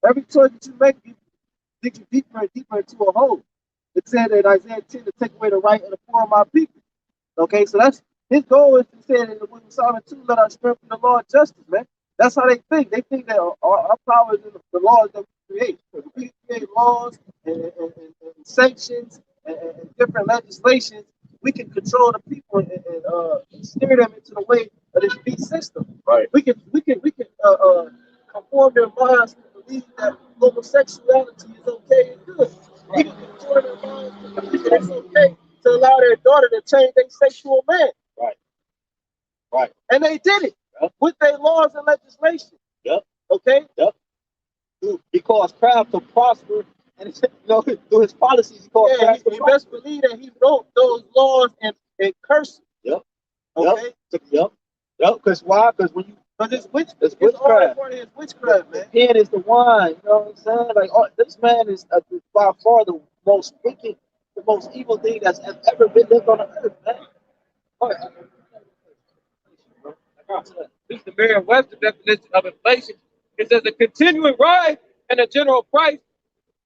Every choice that you make digs you deeper and deeper into a hole. It said in Isaiah 10 to take away the right and the poor of my people. Okay, so that's his goal. Is to say in the book of Psalm 2, let our strength in the Lord justice, man. That's how they think. They think that our power is in the laws that we create. So we create laws and sanctions and different legislations. We can control the people and steer them into the way of this beast system. Right. We can conform their minds to believe that homosexuality is okay and good. We can conform their minds to believe that it's okay to allow their daughter to change their sexual man. Right. Right. And they did it with their laws and legislation. Yep. Okay? Yep. He caused crowd to prosper, and through his policies, he caused crowd to prosper. You best believe that he wrote those laws and curses. Yep. Okay? Yep. Because why? Because when you it's witchcraft. Part of his witchcraft, man. The pen is the wine. You know what I'm saying? Like, this man is by far the most wicked, the most evil thing that's ever been lived on the earth, man. This is the Merriam-Webster definition of inflation. It says a continuing rise in the general price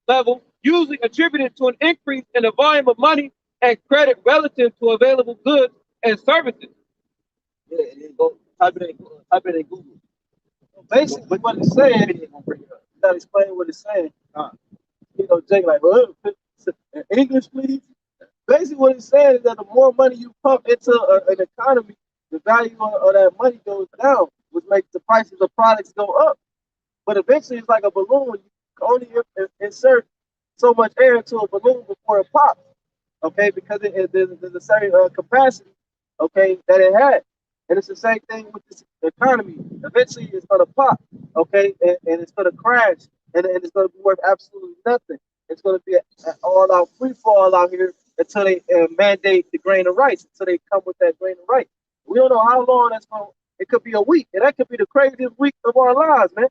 level, usually attributed to an increase in the volume of money and credit relative to available goods and services. Yeah, and then go type it in Google. Basically, what it's saying, you gotta explain what it's saying. Jake, like, well, English, please. Basically, what it's saying is that the more money you pump into an economy, the value of that money goes down, which makes the prices of products go up. But eventually, it's like a balloon. You only insert so much air into a balloon before it pops. Okay, because there's a certain capacity, okay, that it has. And it's the same thing with this economy. Eventually, it's going to pop, okay, and it's going to crash, and it's going to be worth absolutely nothing. It's going to be an all-out free-fall out here until they mandate the grain of rice, until they come with that grain of rice. We don't know how long that's going to, it could be a week, and that could be the craziest week of our lives, man.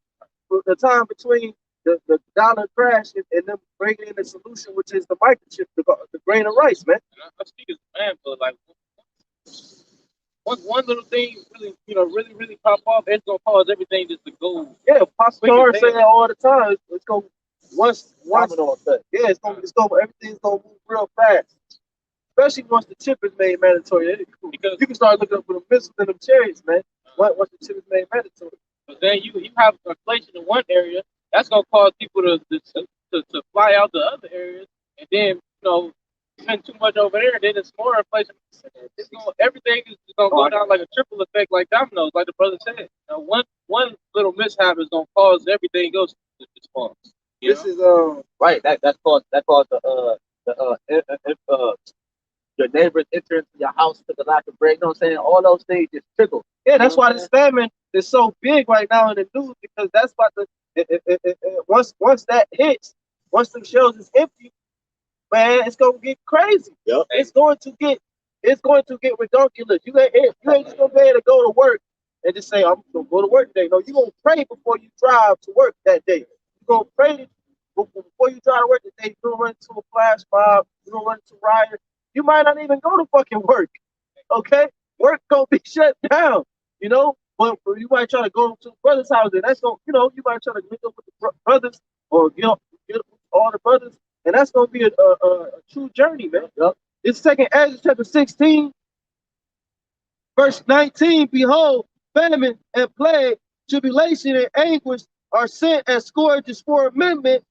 The time between the dollar crash and them bringing in the solution, which is the microchip, the grain of rice, man. I speak as a man, but like, one little thing really pop off, it's gonna cause everything just to go. Yeah, Pastor say that all the time. It's gonna once effect. Yeah, it's gonna everything's gonna move real fast. Especially once the chip is made mandatory. Because you can start looking up for the missiles and them chariots, man. Once the chip is made mandatory. But then you have inflation in one area, that's gonna cause people to fly out to other areas, and then spend too much over there, then it's more inflation. Everything is gonna go down like a triple effect, like dominoes, like the brother said. One little mishap is gonna cause everything else to just fall. This is right. That's called your neighbors enter into your house to the lack of bread. You know what I'm saying? All those things just trickle. Yeah, that's why this famine is so big right now in the news, because that's about to once that hits, once them shelves is empty, man, it's gonna get crazy. Yep. It's going to get ridiculous. You ain't just gonna be able to go to work and just say, I'm gonna go to work today. No, you're gonna pray before you drive to work that day. You're gonna pray before you drive to work that day. You're gonna run into a flash mob, you're gonna run into riot. You might not even go to fucking work. Okay? Work gonna be shut down, but you might try to go to the brother's house, and that's gonna, you might try to link up with the brothers, or get all the brothers, and that's gonna be a true journey, man. Yep. It's 2 Ezra chapter 16, verse 19. Behold, famine and plague, tribulation and anguish are sent as scourges for amendment,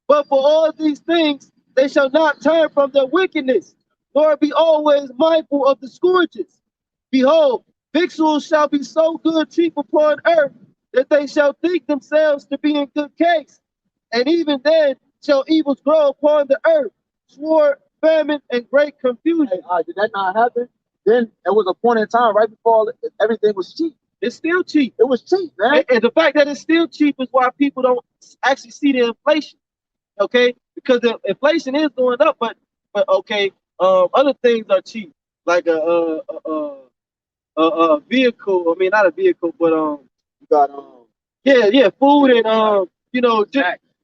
but for all these things they shall not turn from their wickedness, nor be always mindful of the scourges. Behold, victuals shall be so good cheap upon earth that they shall think themselves to be in good case. And even then shall evils grow upon the earth, sword, famine, and great confusion. Did that not happen? Then there was a point in time right before everything was cheap. It's still cheap. It was cheap, man. And the fact that it's still cheap is why people don't actually see the inflation. Okay, because the inflation is going up, but okay, other things are cheap, like a vehicle. I mean, not a vehicle, but you got yeah, food and you know,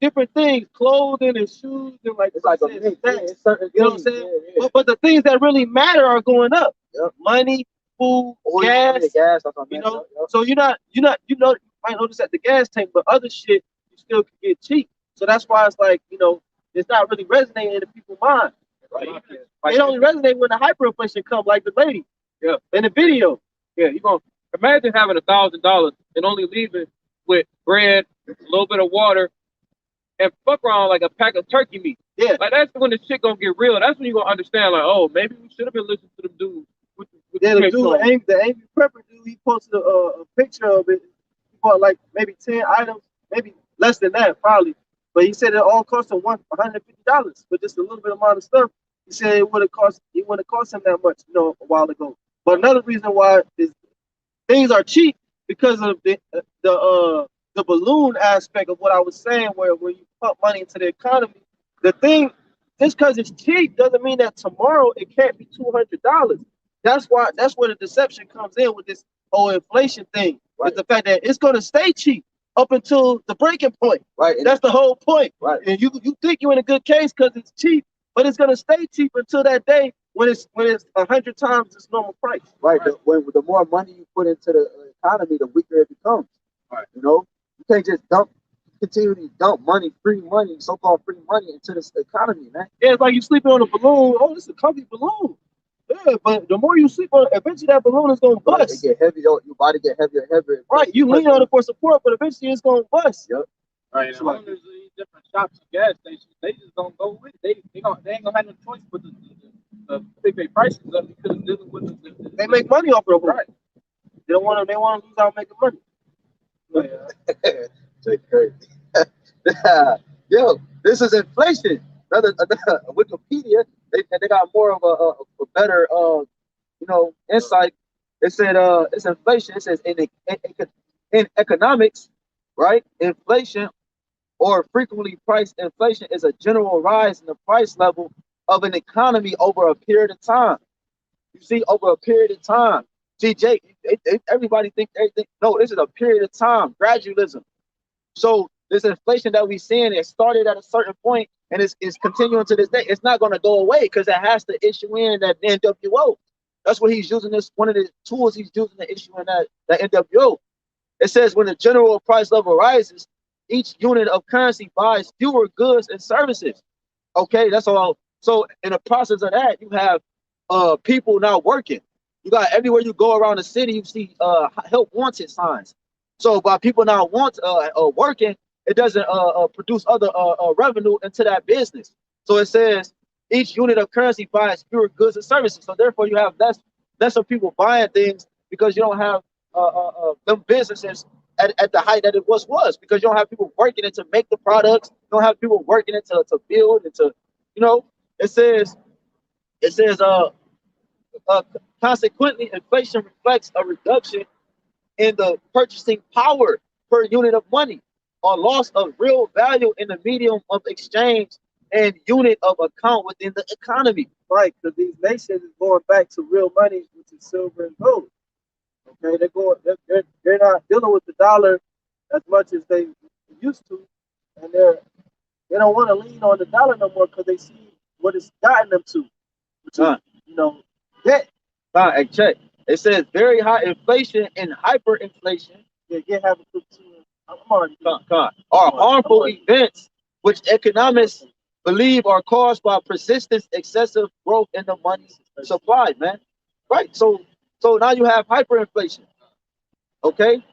different things, clothing and shoes and like it's like a mix, certain you know what I'm saying? But the things that really matter are going up. Yep. Money, food, oil, gas. You know, so you know, you might notice at the gas tank, but other shit you still can get cheap. So that's why it's like, you know, it's not really resonating in the people's mind. Right? It only resonates when the hyperinflation comes, like the lady, in the video. Yeah, you gonna imagine having $1,000 and only leaving with bread, a little bit of water, and fuck around like a pack of turkey meat. Yeah, like that's when the shit gonna get real. That's when you gonna understand, like, oh, maybe we should have been listening to them dudes. The angry prepper dude, he posted a picture of it. He bought like maybe 10 items, maybe less than that, probably. But he said it all cost him $150 for just a little bit amount of stuff. He said it wouldn't cost him that much, you know, a while ago. But another reason why is things are cheap because of the balloon aspect of what I was saying, where when you pump money into the economy, the thing just because it's cheap doesn't mean that tomorrow it can't be $200. That's where the deception comes in with this whole inflation thing. Right. With the fact that it's going to stay cheap up until the breaking point. Right. And that's the whole point. Right. And you think you're in a good case because it's cheap, but it's going to stay cheap until that day when it's 100 times its normal price. Right. The more money you put into the economy, the weaker it becomes. Right. You know, you can't just continually dump money, so-called free money into this economy, man. Yeah, it's like you sleeping on a balloon. Oh, this is a comfy balloon. Yeah, but the more you sleep on it, eventually that balloon is gonna bust. It get heavy, your body get heavier and heavier. Right, you lean on it for support, but eventually it's gonna bust. Yep. Right. So owners of these different shops and gas stations, they just don't go with it. They ain't gonna have no choice but to pick their prices up because dealing with they make money off of it. Right. They want to lose out making money. Yeah. Crazy. Yo, this is inflation. Another Wikipedia, they got more of a better insight. It said it's inflation. It says in economics, right? Inflation, or frequently priced inflation, is a general rise in the price level of an economy over a period of time. You see, over a period of time. See, Jake, everybody think no, this is a period of time, gradualism. So this inflation that we're seeing, it started at a certain point and it's continuing to this day. It's not going to go away because it has to issue in that NWO. That's what he's using. This one of the tools he's using to issue in that NWO. It says when the general price level rises, each unit of currency buys fewer goods and services. Okay, that's all. So in the process of that, you have people not working. You got everywhere you go around the city, you see help wanted signs. So by people not working, it doesn't produce other revenue into that business. So it says each unit of currency buys fewer goods and services. So therefore, you have lesser people buying things because you don't have them businesses at the height that it was because you don't have people working it to make the products. You don't have people working it to build and to, you know. It says consequently, inflation reflects a reduction in the purchasing power per unit of money, or loss of real value in the medium of exchange and unit of account within the economy. Right, because these nations is going back to real money, which is silver and gold. Okay, they're not dealing with the dollar as much as they used to, and they don't want to lean on the dollar no more because they see what it's gotten them to, which is, debt. Hey, check. It says very high inflation and hyperinflation are harmful events which economists believe are caused by persistent excessive growth in the money supply, man. Right. So now you have hyperinflation. Okay.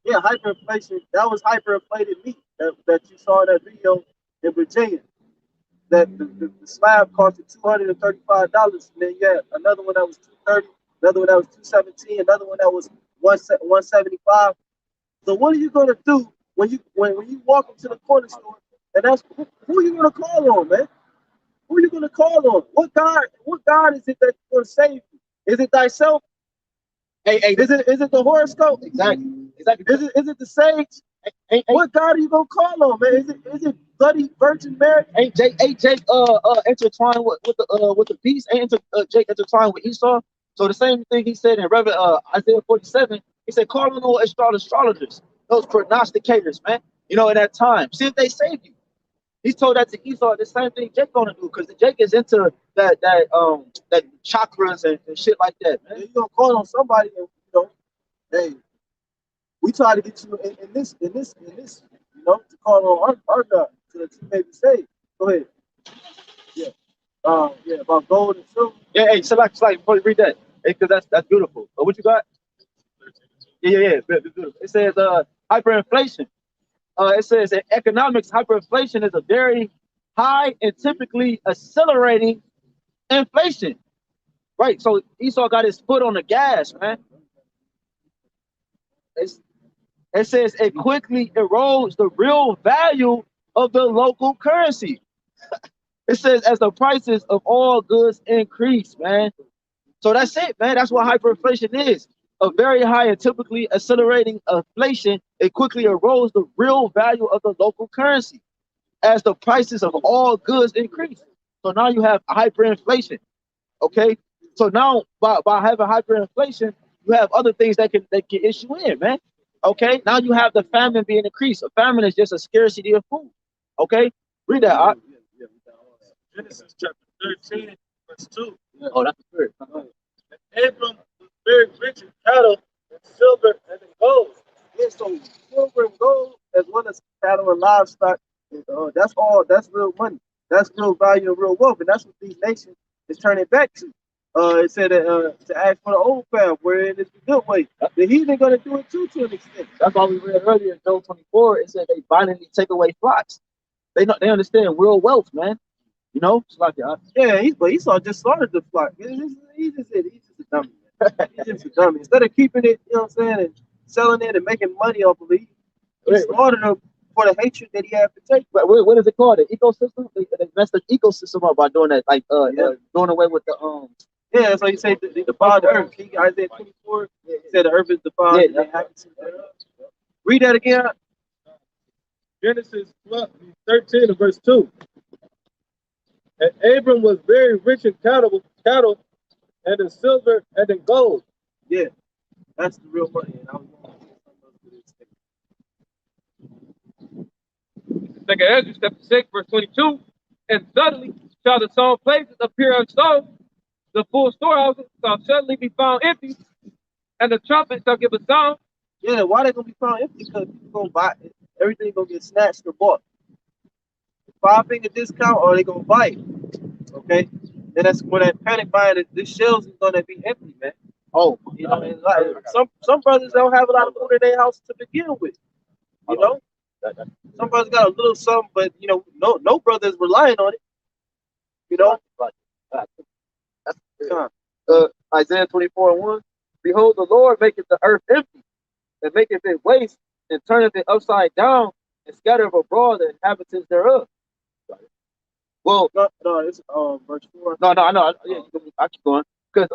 Yeah, hyperinflation. That was hyperinflated meat that you saw in that video in Virginia. that the slab costed $235, and then you had another one that was $230, another one that was $217, another one that was 175. So what are you gonna do when you walk into the corner store and that's who are you gonna call on, man? Who are you gonna call on? What God is it that's gonna save you? Is it thyself? Hey, Is it the horoscope? exactly. Is it the sage? What God are you gonna call on, man? Is it bloody Virgin Mary? Ain't Jake intertwined with the beast? Ain't Jake intertwined with Esau? So the same thing he said in Isaiah 47, he said, call on all astrologers, those prognosticators, man. You know, in that time, see if they save you. He told that to Esau. The same thing Jake gonna do, because Jake is into that chakras and shit like that, man. You gonna call on somebody, and hey, we try to get you in this, to call on our God so that you may be saved. Go ahead. Yeah. Yeah, about gold and silver. Yeah, hey, select, before you read that, because that's beautiful. What you got? Yeah, beautiful. It says hyperinflation. It says that economics hyperinflation is a very high and typically accelerating inflation. Right. So Esau got his foot on the gas, man. It says it quickly erodes the real value of the local currency. It says as the prices of all goods increase, man. So that's it, man. That's what hyperinflation is. A very high and typically accelerating inflation. It quickly erodes the real value of the local currency as the prices of all goods increase. So now you have hyperinflation. Okay. So now by having hyperinflation, you have other things that can issue in, man. Okay. Now you have the famine being increased. A famine is just a scarcity of food. Okay. Read that. Genesis chapter 13, verse 2. Oh, that's the third. Abram was very rich in cattle and silver and in gold. Yeah, so silver and gold, as well as cattle and livestock, that's real money. That's real value and real wealth. And that's what these nations is turning back to. It said to ask for the old path, where it is the good way. The heathen gonna do it too, to an extent. That's why we read earlier in Job 24. It said they violently take away flocks. They understand real wealth, man. You know, it's like but Esau just slaughtered the flock. He's just a dummy. He's just a dummy. Instead of keeping it, you know what I'm saying, and selling it and making money off of it, he slaughtered them for the hatred that he had to take. But what is it called? The ecosystem? They messed the ecosystem up by doing that, like doing away with the Yeah, so he said they defiled the earth. Isaiah 24 said the earth is defiled. Yeah, read that again. Genesis 13 and verse 2. And Abram was very rich in cattle and in silver and in gold. Yeah, that's the real money. And I was going to Second Ezra chapter 6, verse 22. And suddenly shall the sown places appear unsown, the full storehouses shall suddenly be found empty, and the trumpet shall give a sound. Yeah, why they gonna be found empty? Because people gonna buy it. Everything gonna get snatched or bought. 5-finger discount, or they gonna buy it. Okay, then that's when that panic buying. The shelves is gonna be empty, man. Oh, you know, and like, some brothers don't have a lot of food in their house to begin with. You know, some brothers got a little something, but you know, no brothers relying on it. You know, Isaiah 24:1. Behold, the Lord maketh the earth empty, and maketh it waste, and turneth it upside down, and scattereth abroad the inhabitants thereof. Well, no, it's verse 4. No, yeah, I keep going. Because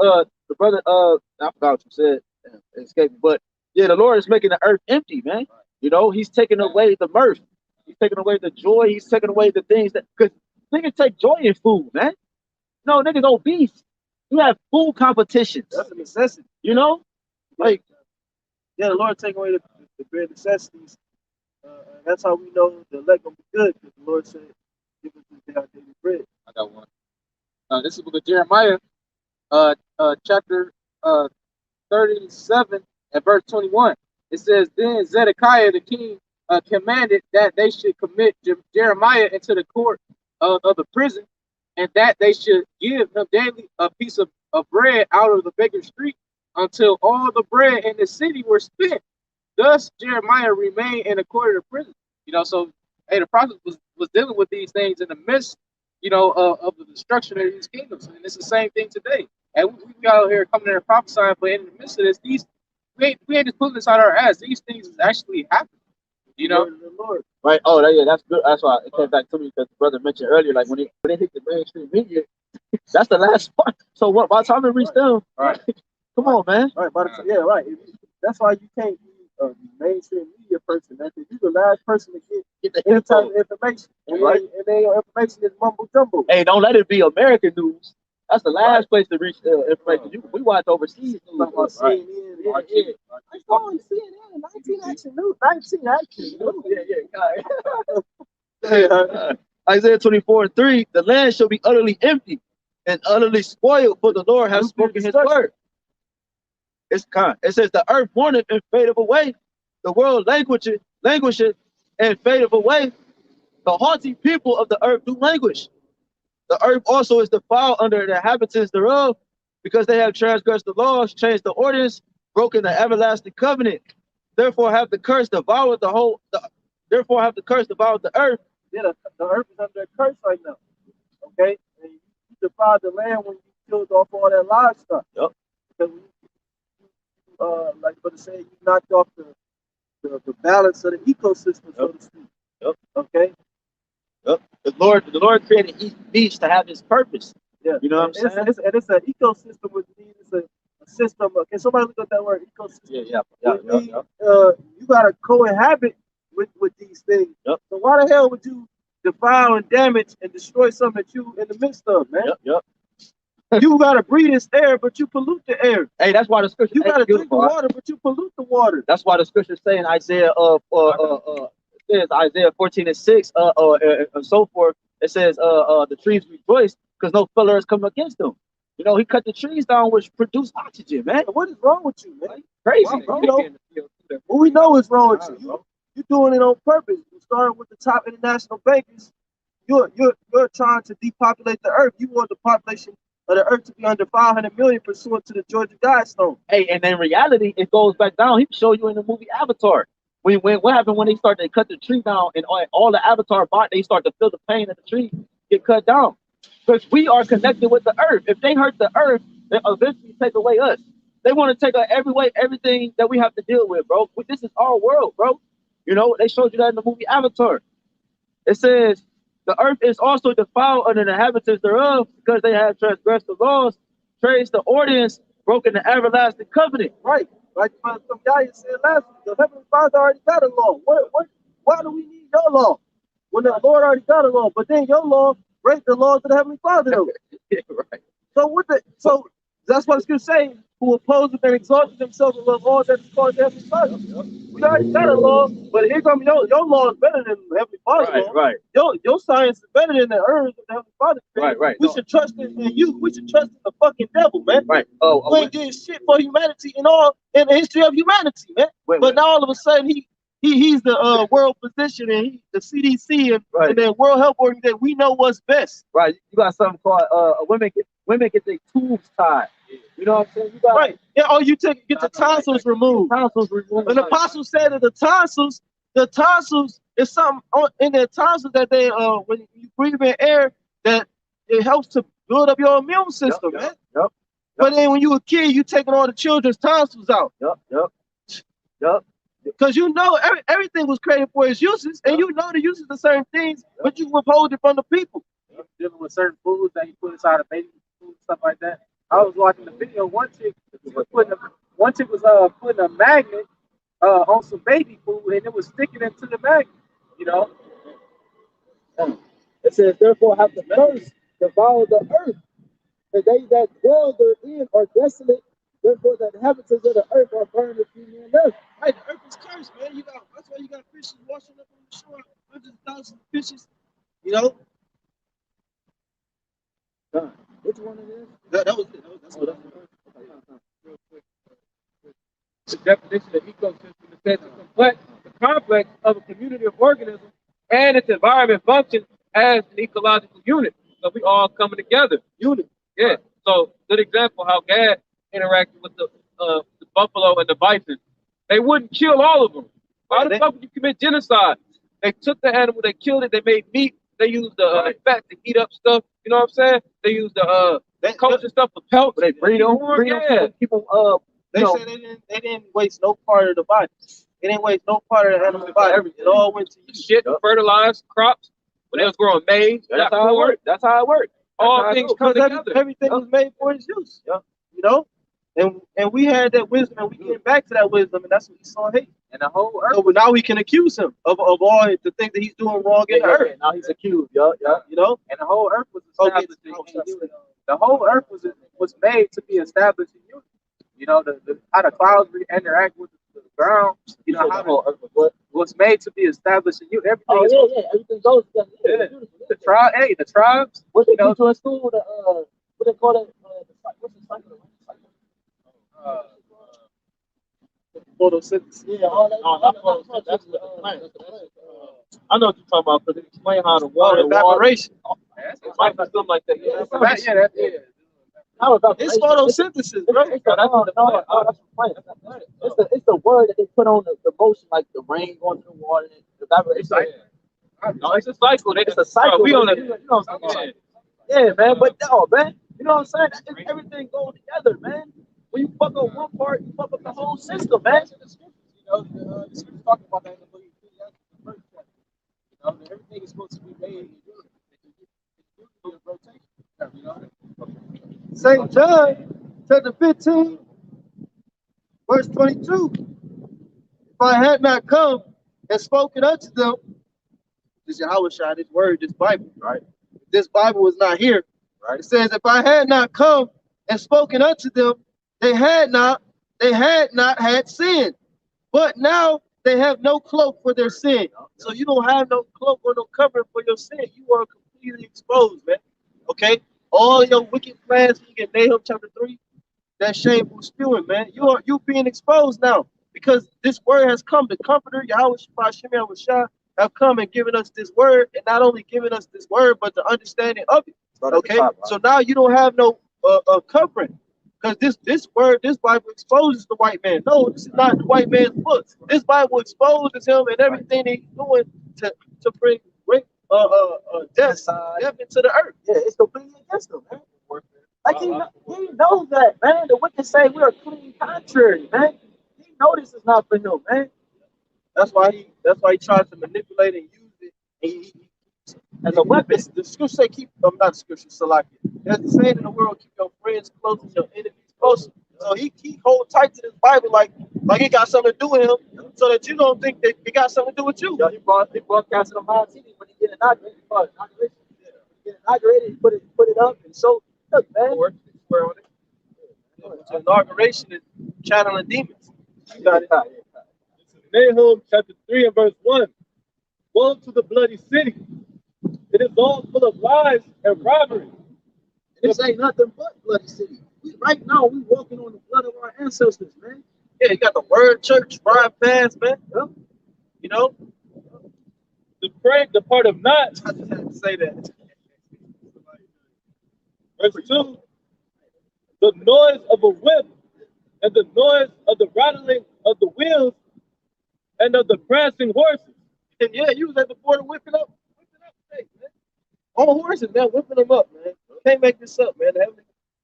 the brother, I forgot what you said, it escaped me. But yeah, the Lord is making the earth empty, man. You know, he's taking away the mirth, he's taking away the joy, he's taking away the things that, because niggas take joy in food, man. No, niggas obese. You have food competitions. That's a necessity. You know? Like, yeah, the Lord take away the bare necessities. And that's how we know the elect gonna be good, because the Lord said, give us this day our daily bread. I got one. This is the book of Jeremiah, chapter 37 and verse 21. It says, then Zedekiah the king commanded that they should commit Jeremiah into the court of the prison, and that they should give him daily a piece of bread out of the baker's street until all the bread in the city were spent. Thus Jeremiah remained in the court of the prison. You know, so hey, the prophet was dealing with these things in the midst of the destruction of these kingdoms. And it's the same thing today. And we out here coming in and prophesying, but in the midst of this, we ain't just putting this out our ass. These things is actually happening. You know? Lord. Right. Oh, yeah, that's good. That's why it came back to me because the brother mentioned earlier, like when they hit the mainstream media, that's the last part. So what? By the time it reached them, right? Come on, man. Right, but yeah, right. That's why you can't be a mainstream media person. That you're the last person to get the any type of information, and right? And their information is mumbo jumbo. Hey, don't let it be American news. That's the last place to reach information. We watch overseas news. CNN, I saw on CNN, 19 action news. Yeah. Isaiah 24:3, the land shall be utterly empty and utterly spoiled, for the Lord has spoken his word. It's kind. It says the earth mourneth and fadeth away, the world languisheth and fadeth away. The haughty people of the earth do languish. The earth also is defiled under the inhabitants thereof, because they have transgressed the laws, changed the ordinance, broken the everlasting covenant. Therefore have the curse devoured the earth. Yeah, the earth is under a curse right now. Okay? And you defiled the land when you killed off all that livestock. Yep. Because like what say, you knocked off the balance of the ecosystem, so to speak. Yep. Okay? Yep. The Lord created each beach to have his purpose. Yeah. You know what I'm saying? It's an ecosystem with these. It's a system. Can somebody look at that word, ecosystem? Yeah. You gotta cohabit with these things. Yep. So why the hell would you defile and damage and destroy something that you in the midst of, man? Yep. You gotta breathe this air, but you pollute the air. Hey, that's why the scripture. You gotta drink the water, but you pollute the water. That's why the scripture say in Isaiah says Isaiah 14:6 and so forth. It says the trees rejoice because no fella has come against them. You know, he cut the trees down, which produce oxygen, man. What is wrong with you, man? Crazy, bro. What we know is wrong with you. You're doing it on purpose. You starting with the top international bankers. You're trying to depopulate the earth. You want the population of the earth to be under 500 million pursuant to the Georgia Guidestone. Hey, and in reality, it goes back down. He showed you in the movie Avatar. What happened when they started to cut the tree down and all the Avatar they start to feel the pain of the tree get cut down. Because we are connected with the earth. If they hurt the earth, they eventually take away us. They want to take away everything that we have to deal with, bro. This is our world, bro. You know, they showed you that in the movie Avatar. It says, the earth is also defiled under the inhabitants thereof, because they have transgressed the laws, traced the ordinance, broken the everlasting covenant. Right. Like some guy said last week, the Heavenly Father already got a law. Why do we need your law? When the Lord already got a law, but then your law break the laws of the Heavenly Father. Right. So that's what the scripture saying, who opposes and exalted themselves above all that is called the Heavenly Father. We already got a law, but here comes your law is better than the Heavenly Father's law. Right. Your science is better than the earth of the Heavenly Father. Right. We should trust in you. We should trust in the fucking devil, man. Right. We ain't doing shit for humanity in the history of humanity, man. But now all of a sudden he's the world physician and the CDC and the World Health Organization. We know what's best. Right. You got something called women get their tubes tied. You know what I'm saying? Right. Yeah. Oh, you get the tonsils removed. And the apostle said that the tonsils is something in their tonsils that they when you breathe in air that it helps to build up your immune system, man. Yep. But then when you a kid, you taking all the children's tonsils out. Yep. Because you know everything was created for its uses, and you know the uses of certain things, but you withhold it from the people. Dealing with certain foods that you put inside of baby food, stuff like that. I was watching the video. One chick was putting a magnet on some baby food, and it was sticking into the magnet. You know. It says, therefore have the curse devour the earth, and they that dwell therein are desolate. Therefore the inhabitants of the earth are burned with human earth. Right, the earth is cursed, man. That's why you got fishes washing up on the shore, hundreds of thousands of fishes. You know. Which one it is? That was it. That's what The definition of ecosystem is that the complex of a community of organisms and its environment function as an ecological unit. So we all coming together. unit. Yeah. So good example how Gad interacted with the buffalo and the bison. They wouldn't kill all of them. Why the fuck would you commit genocide? They took the animal, they killed it, they made meat, They use the fat to heat up stuff. You know what I'm saying? They use the coats and stuff for pelts. They breed them. Yeah. Keep them. They say they didn't waste no part of the body. They didn't waste no part of the animal body. It all went to shit, fertilized crops. When they was growing maize, that's how it worked. That's how it worked. All things come together. Everything was made for its use. You know? And we had that wisdom, and we came back to that wisdom, and that's what Esau hates. And the whole earth. So now we can accuse him of all the things that he's doing wrong in the earth. Now he's accused. You know? And the whole earth was established in unity. The whole earth was made to be established in unity. You know, how the clouds interact with the ground. You know, how the whole earth was made to be established in unity. Everything everything goes together. The tribes. What they do to in school? What they call it? What's the cycle? Photosynthesis. Yeah, all that. That's the plant. I know what you're talking about, but explain how the water evaporation. It's like something like that. It's photosynthesis, bro. It's the word that they put on the motion, like the rain going to the water. No, it's a cycle. It's a cycle. We on it. You know what I'm saying? Yeah, man. But no, man. You know what I'm saying? Everything goes together, man. When you fuck up one part, you fuck up the whole system, man. You know, the scripture talking about that in the book of Ecclesiastes, you know, everything is supposed to be made in rotation. You know? St. John, chapter 15, verse 22. If I had not come and spoken unto them, this YAHWASHI, this word, this Bible, right? If this Bible was not here, right? It says, if I had not come and spoken unto them, they had not had sin. But now they have no cloak for their sin. So you don't have no cloak or no covering for your sin. You are completely exposed, man. Okay? All your wicked plans, you get Nahum chapter 3, that shameful spewing, man. You being exposed now. Because this word has come. The comforter, YAHWASHI, have come and given us this word, and not only given us this word, but the understanding of it. Okay? So now you don't have no covering. Because this word, this Bible exposes the white man. No, this is not the white man's book. This Bible exposes him and everything that he's doing to bring death into the earth. Yeah, it's completely against him, man. Like he knows that, man. The wicked say we are clean contrary, man. He knows this is not for him, man. That's why he tries to manipulate and use it. He as a weapon. The scripture say keep not the scripture, Salaki. There's the saying in the world, keep your friends close and your enemies closer. So he hold tight to this Bible like it got something to do with him, so that you don't think that it got something to do with you. He broadcasted on live TV when he get inaugurated. He put it up, and so look, man. Inauguration is channeling demons. You got it. Nahum chapter 3 and verse 1. Woe to the bloody city. It is all full of lies and robbery. This ain't nothing but bloody city. Right now, we walking on the blood of our ancestors, man. Yeah, you got the word church, ride fast, man. Yeah. You know? The prey departed not. I just had to say that. Verse 2. The noise of a whip and the noise of the rattling of the wheels and of the prancing horses. And yeah, you was at the border whipping up today, man. On horses, man, whipping them up, man. You can't make this up, man.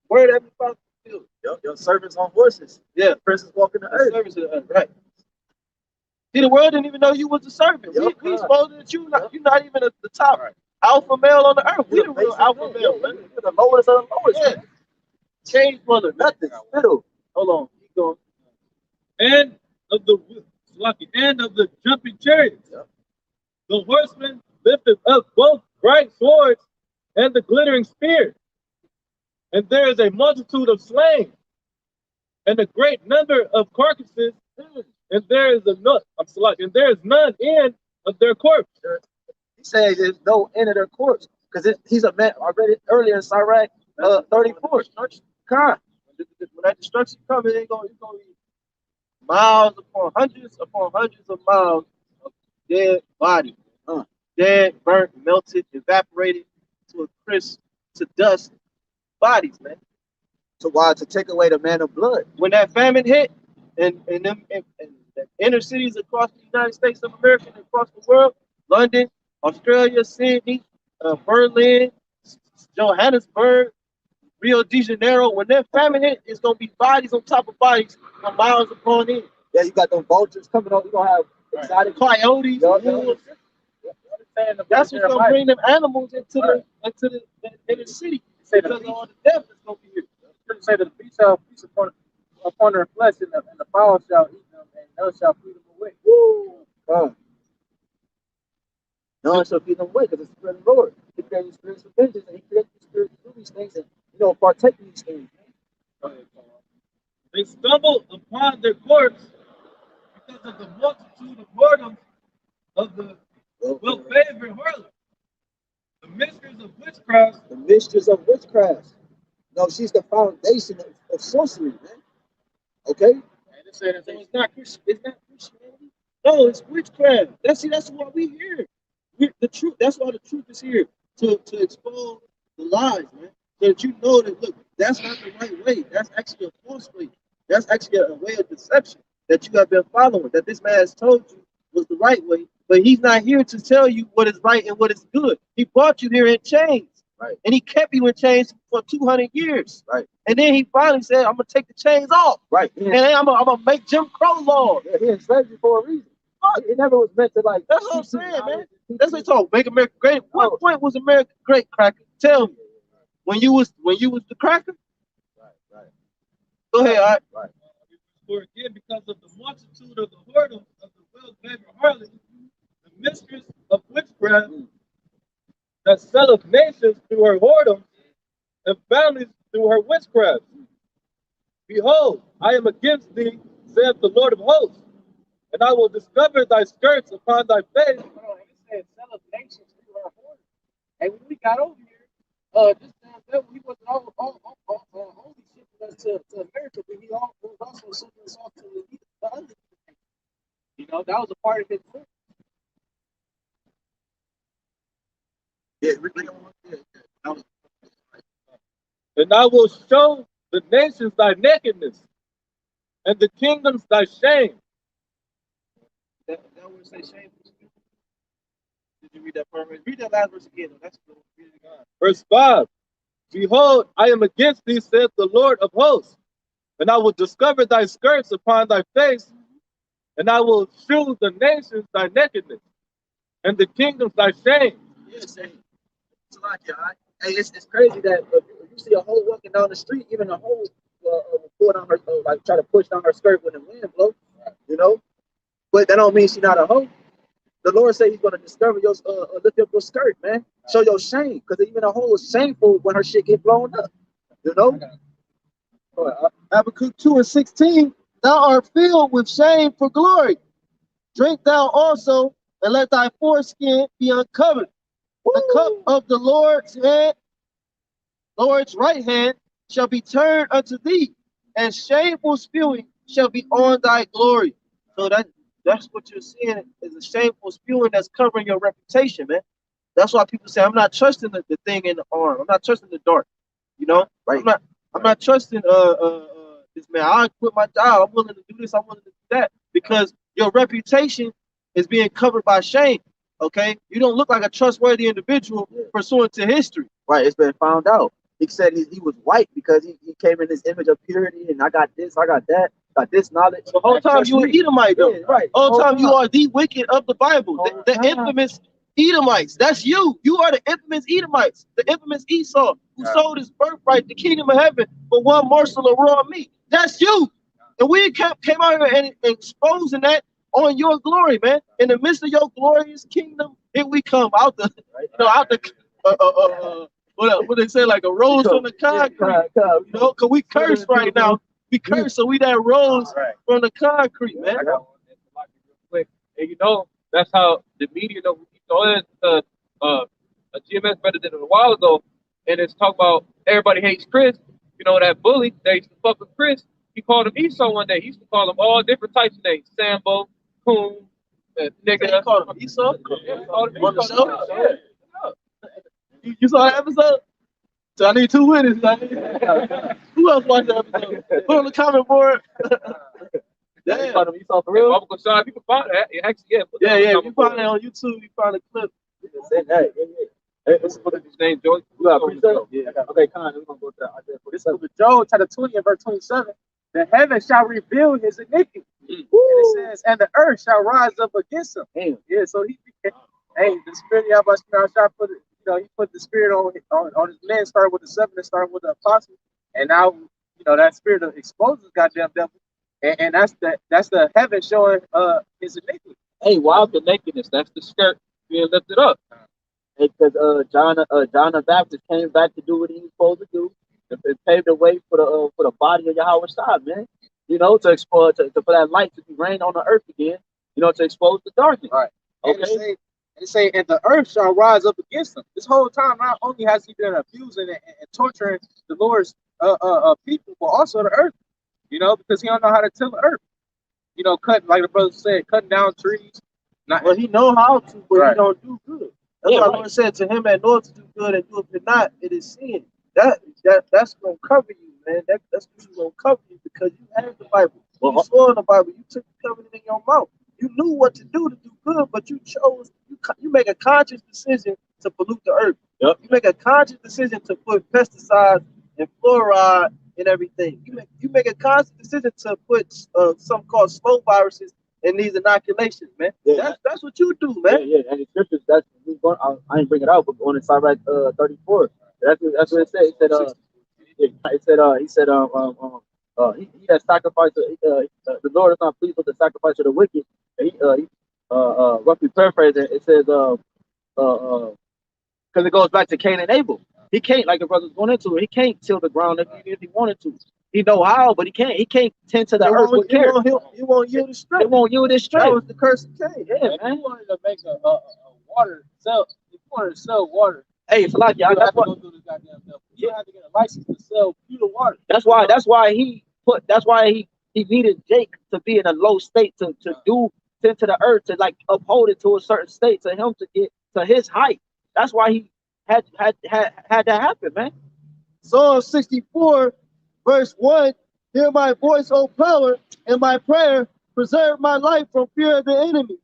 Word every Father fulfilled. Your servants on horses. Yeah, princes walking the earth. Servants of the earth, right. See, the world didn't even know you was a servant. We supposed that you're not even the top alpha male on the earth. We the real alpha male, man. You're the lowest of the lowest. Yeah. Change mother, nothing. Middle. Hold on, keep going. And of the jumping chariots. Yep. The horsemen lifted up both bright swords and the glittering spear. And there is a multitude of slain, and a great number of carcasses, and there is none end of their corpse. He says there's no end of their corpse, because he's a man. I read it earlier in Sirach 34. When that destruction comes, it's going to be miles upon hundreds of miles of dead bodies. Dead, burnt, melted, evaporated to a crisp, to dust bodies, man. So why? To take away the man of blood. When that famine hit, and the inner cities across the United States of America and across the world, London, Australia, Sydney, Berlin, Johannesburg, Rio de Janeiro. When that famine hit, it's gonna be bodies on top of bodies for miles upon end. Yeah, you got them vultures coming out. You gonna have exotic Coyotes, wolves. That's what's gonna bring them animals into the city. Because of all the death that's gonna be here. Scripture say that the beast shall feast upon their flesh, and the fowl shall eat them, and none shall feed them away. Woo! No one shall feed them away, because it's the Spirit of the Lord. He created spirits of vengeance, and He created the Spirit to do these things, and partake in these things. They stumbled upon their corpse because of the multitude of whoredoms of the well-favored harlot, the mistress of witchcraft. The mistress of witchcraft. No, she's the foundation of sorcery, man. Okay? And it said so it's not Christianity. No, it's witchcraft. That's why we here. The truth. That's why the truth is here to expose the lies, man. So that you know that look, that's not the right way. That's actually a false way. That's actually a way of deception that you have been following. That this man has told you was the right way, but he's not here to tell you what is right and what is good. He brought you here in chains, right? And he kept you in chains for 200 years, right? And then he finally said, "I'm gonna take the chains off, right? And then I'm gonna make Jim Crow laws." Yeah, he enslaved you for a reason. It never was meant to like. That's what I'm saying, man. That's what they talk. Make America great. What point was America great, Cracker? Tell me. When you was the Cracker? Right. Go ahead, all right. Right. For again, because of the multitude of the whoredoms of the well-favored harlot, the mistress of witchcraft, that selleth nations through her whoredoms, and families through her witchcraft. Behold, I am against thee, saith the Lord of hosts, and I will discover thy skirts upon thy face. It said selleth nations through her whoredoms. And when we got over here, this damn devil, he wasn't only shipping us to America, but he was also shipping us off to the other. That was a part of his work. And I will show the nations thy nakedness, and the kingdoms thy shame. That would say shame. Did you read that part? Read that last verse again. That's good. Verse 5. Behold, I am against thee, saith the Lord of hosts, and I will discover thy skirts upon thy face, and I will shew the nations thy nakedness, and the kingdoms thy shame. Yes, hey, it's crazy that if you see a hoe walking down the street, even a hoe will pull down her, like try to push down her skirt when the wind blows, But that don't mean she's not a hoe. The Lord said He's going to discover your, lift up your skirt, man. Show your shame, because even a hoe is shameful when her shit get blown up, Habakkuk 2:16. Thou art filled with shame for glory. Drink thou also, and let thy foreskin be uncovered. The cup of the Lord's right hand shall be turned unto thee, and shameful spewing shall be on thy glory. So that's what you're seeing is a shameful spewing that's covering your reputation, man. That's why people say, I'm not trusting the thing in the arm. I'm not trusting the dart. Right? I'm not trusting this man. I quit my job. I'm willing to do this. I'm willing to do that, because your reputation is being covered by shame. Okay, you don't look like a trustworthy individual pursuant to history. Right, it's been found out. He said he was white because he came in this image of purity, and I got this, I got that, got this knowledge. The whole time you an Edomite, though. Yeah, right. The whole time you are the wicked of the Bible, the infamous Edomites. That's you. You are the infamous Edomites, the infamous Esau, who sold his birthright, the kingdom of heaven, for one morsel of raw meat. That's you. And we came out here and exposing that on your glory, man. In the midst of your glorious kingdom, here we come out the, what they say, like a rose from the concrete. Because we curse right now. We curse, so we that rose from the concrete, man. I got one that's like real quick. And that's how the media, a GMS better than a while ago, and it's talking about everybody hates Chris. That bully that used to fuck with Chris, he called him Esau one day. He used to call him all different types of names. Sambo, Coon, nigga. He called him Esau? Yeah, he called him On the Esau. show? Yeah. You saw that episode? So I need 2 witnesses. Who else watched that episode? Put on the comment board. Damn. You called him Esau for real? You can find that. Actually, yeah. If you find it on YouTube, you find a clip. It's what is his name, Joey? You got precept? Yeah. Okay, come on. We're going to go to that. This is the book of Joel, chapter 20 and verse 27. The heaven shall reveal his iniquity. And it says, and the earth shall rise up against him. Damn. Yeah, so he became, hey, the spirit of Yahweh shall put it, you know, he put the spirit on his men, started with the seven, and started with the apostles. And now, you know, that spirit of exposes goddamn devil. And that's the heaven showing his iniquity. Hey, why the nakedness? That's the skirt being lifted up. Because John the Baptist came back to do what he was supposed to do. It paved the way for the body of YAHWASHI, man. You know, to expose for that light to be rained on the earth again. You know, to expose the darkness. Right. Okay. And it say, and the earth shall rise up against them. This whole time, not only has he been abusing and torturing the Lord's people, but also the earth. You know, because he don't know how to tell the earth. You know, cutting, like the brother said, cutting down trees. Well, he know how to, but Right. he don't do good. That's why Lord said to him that knows to do good and do it not, it is sin. That's gonna cover you, man. That's gonna cover you because you have the Bible. You saw in the Bible. You took the covenant in your mouth. You knew what to do good, but you chose. You make a conscious decision to pollute the earth. Yep. You make a conscious decision to put pesticides and fluoride and everything. You make a conscious decision to put something called slow viruses in these inoculations, man. Yeah. That's what you do, man. Yeah, and the scriptures, I ain't bring it out, but on the Sirach 34, that's what it said. It said, he that sacrificed, the Lord is not pleased with the sacrifice of the wicked. And he roughly paraphrasing, it says, because it goes back to Cain and Abel. He can't, like the brother's going into it, he can't till the ground if he wanted to. He know how, but he can't. He can't tend to the earth with care. He won't yield his strength. It won't yield his strength. That was the curse of Cain. Yeah, If man. you wanted to make a water sell, if you wanted to sell water, Hey, it's like you have that's to go through this goddamn stuff. You have to get a license to sell pure water. That's why he needed Jake to be in a low state to tend to the earth, to like uphold it to a certain state, to him to get to his height. That's why he had to happen, man. Psalm 64, verse 1, hear my voice, O power, and my prayer, preserve my life from fear of the enemy.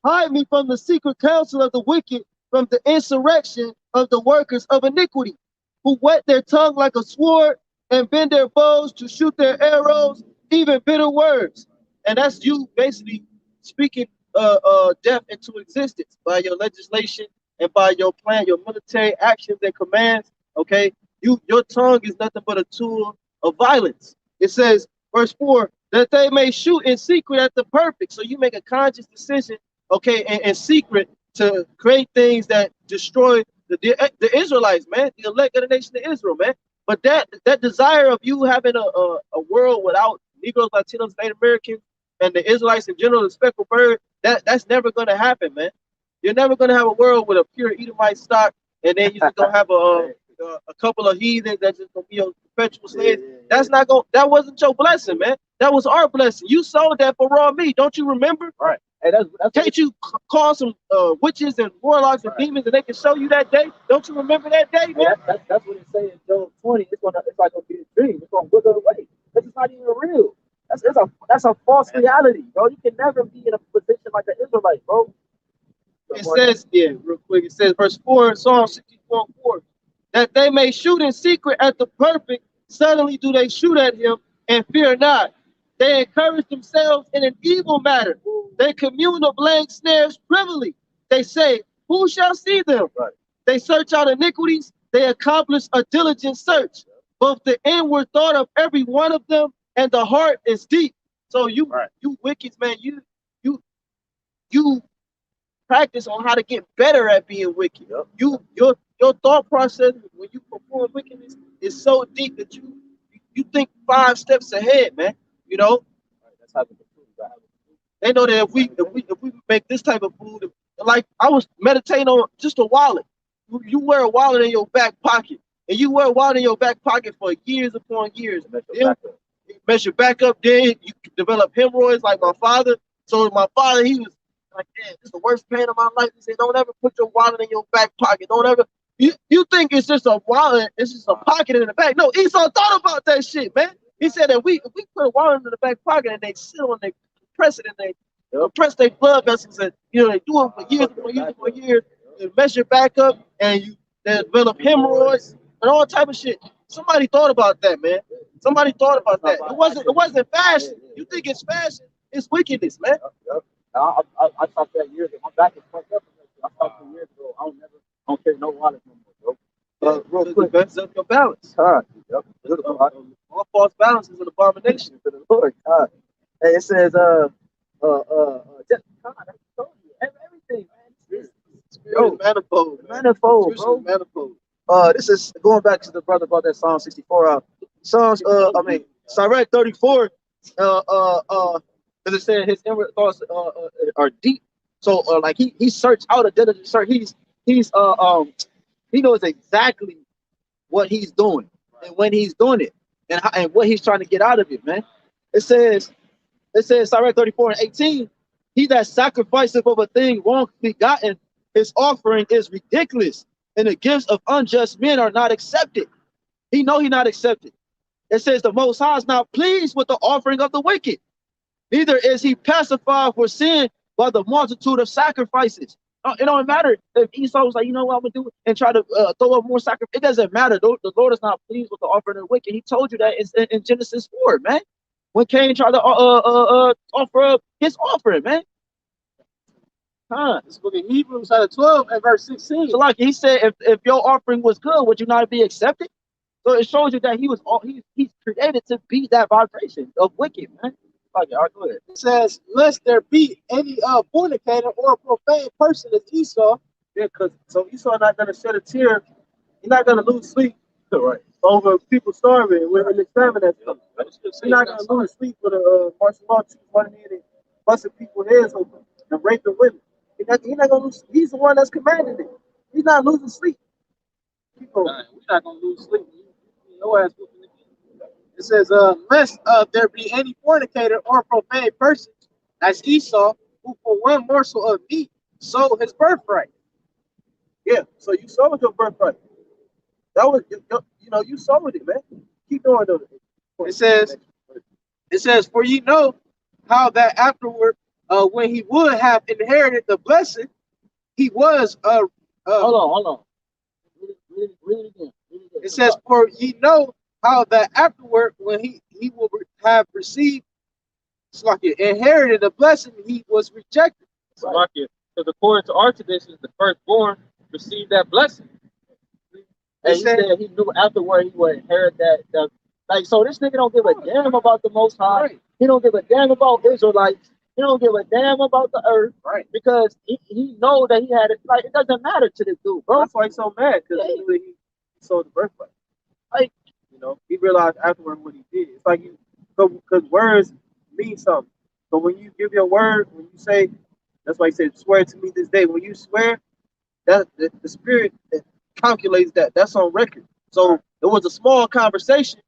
Hide me from the secret counsel of the wicked, from the insurrection of the workers of iniquity, who whet their tongue like a sword and bend their bows to shoot their arrows, even bitter words. And that's you basically speaking death into existence by your legislation and by your plan, your military actions and commands. Okay, your tongue is nothing but a tool of violence. It says, verse 4, that they may shoot in secret at the perfect. So you make a conscious decision, okay, in secret to create things that destroy the Israelites, man, the elect of the nation of Israel, man. But that desire of you having a world without Negroes, Latinos, Native Americans, and the Israelites in general, the speckled bird, that's never going to happen, man. You're never going to have a world with a pure Edomite stock, and then you're just going to have a couple of heathens that's just going to be on perpetual slaves. That's not going. That wasn't your blessing, man. That was our blessing. You sold that for raw meat. Don't you remember? Right. Hey, that's Can't you call some witches and warlocks and demons, and they can show you that day? Don't you remember that day, man? That's what it says in Job 20. It's like gonna be a dream. It's gonna wither away. This is not even real. That's a false reality, bro. You can never be in a position like the Israelite, bro. It says, real quick, it says, verse 4 in Psalm 64:4, that they may shoot in secret at the perfect, suddenly do they shoot at him and fear not. They encourage themselves in an evil matter. They commune of laying snares privily. They say, who shall see them? Right. They search out iniquities. They accomplish a diligent search. Both the inward thought of every one of them and the heart is deep. So you wicked, man, you practice on how to get better at being wicked. Yep. Your thought process when you perform wickedness is so deep that you think 5 steps ahead, man. You know, that's how they know that if we make this type of food, like I was meditating on just a wallet. You wear a wallet in your back pocket, and you wear a wallet in your back pocket for years upon years. Mess your back up, then you develop hemorrhoids like my father. So my father, he was like, damn, this is the worst pain of my life. He said, don't ever put your wallet in your back pocket. Don't ever. You think it's just a wallet, it's just a pocket in the back. No, Esau thought about that shit, man. He said that if we put a wallet in the back pocket and they sit on, they compress it, and they compress their blood vessels, and they do it for years and years and years, you mess your back up, and that develop hemorrhoids and all type of shit. Somebody thought about that, man. Somebody thought about that. It wasn't fashion. You think it's fashion? It's wickedness, man. I stopped that years ago. My back is fucked up. I stopped 2 years ago. I don't carry no wallet no more, bro. Real quick, mess up your balance. All false balance is an abomination to the Lord. Hey, it says, just God, I told you everything, man. Spirit is manifold, man. Manifold, Spirit bro. is manifold. This is going back to the brother about that Psalm 64. Sirach 34. Because it said his inward thoughts are deep. So like he searched out a diligent search. He knows exactly what he's doing and when he's doing it and what he's trying to get out of it, man. It says Sirach 34:18, he that sacrificeth of a thing wrongfully begotten, his offering is ridiculous, and the gifts of unjust men are not accepted. He know he not accepted. It says the Most High is not pleased with the offering of the wicked, neither is he pacified for sin by the multitude of sacrifices. It don't matter if Esau was like, you know what I'm gonna do, and try to throw up more sacrifice. It doesn't matter. The Lord is not pleased with the offering of the wicked. He told you that in Genesis 4, man. When Cain tried to offer up his offering, man. This book of Hebrews chapter 12 and verse 16. So like he said, if your offering was good, would you not be accepted? So it shows you that he's created to be that vibration of wicked, man. Like, all right, go ahead. It says, lest there be any fornicator or profane person as Esau. Yeah, because so Esau not gonna shed a tear. He's not gonna lose sleep over people starving when in the famine and stuff. He's not gonna lose sleep with a martial law team running in and busting people's heads open and raping women. He's not gonna lose. He's the one that's commanding it. He's not losing sleep. We're not gonna lose sleep. No ass whooping again. It says, lest there be any fornicator or profane person, as Esau, who for one morsel of meat sold his birthright. Yeah, so you sold your birthright. That was, you sold it, man. Keep going on it. It says, for you know how that afterward, when he would have inherited the blessing, he was hold on. Read it again. It says, for ye know how that afterward, when he will have received, inherited the blessing, he was rejected. Because according to our traditions, the firstborn received that blessing. And he said he knew afterward he would inherit that. Like, so this nigga don't give a damn about the Most High. Right. He don't give a damn about Israelites. He don't give a damn about the earth. Right. Because he know that he had it. Like, it doesn't matter to this dude, bro. That's why he's so mad, because he sold the birthright. Like, he realized afterward what he did. It's like because words mean something. So when you give your word, when you say, that's why he said, swear to me this day. When you swear, that the spirit that calculates that. That's on record. So it was a small conversation.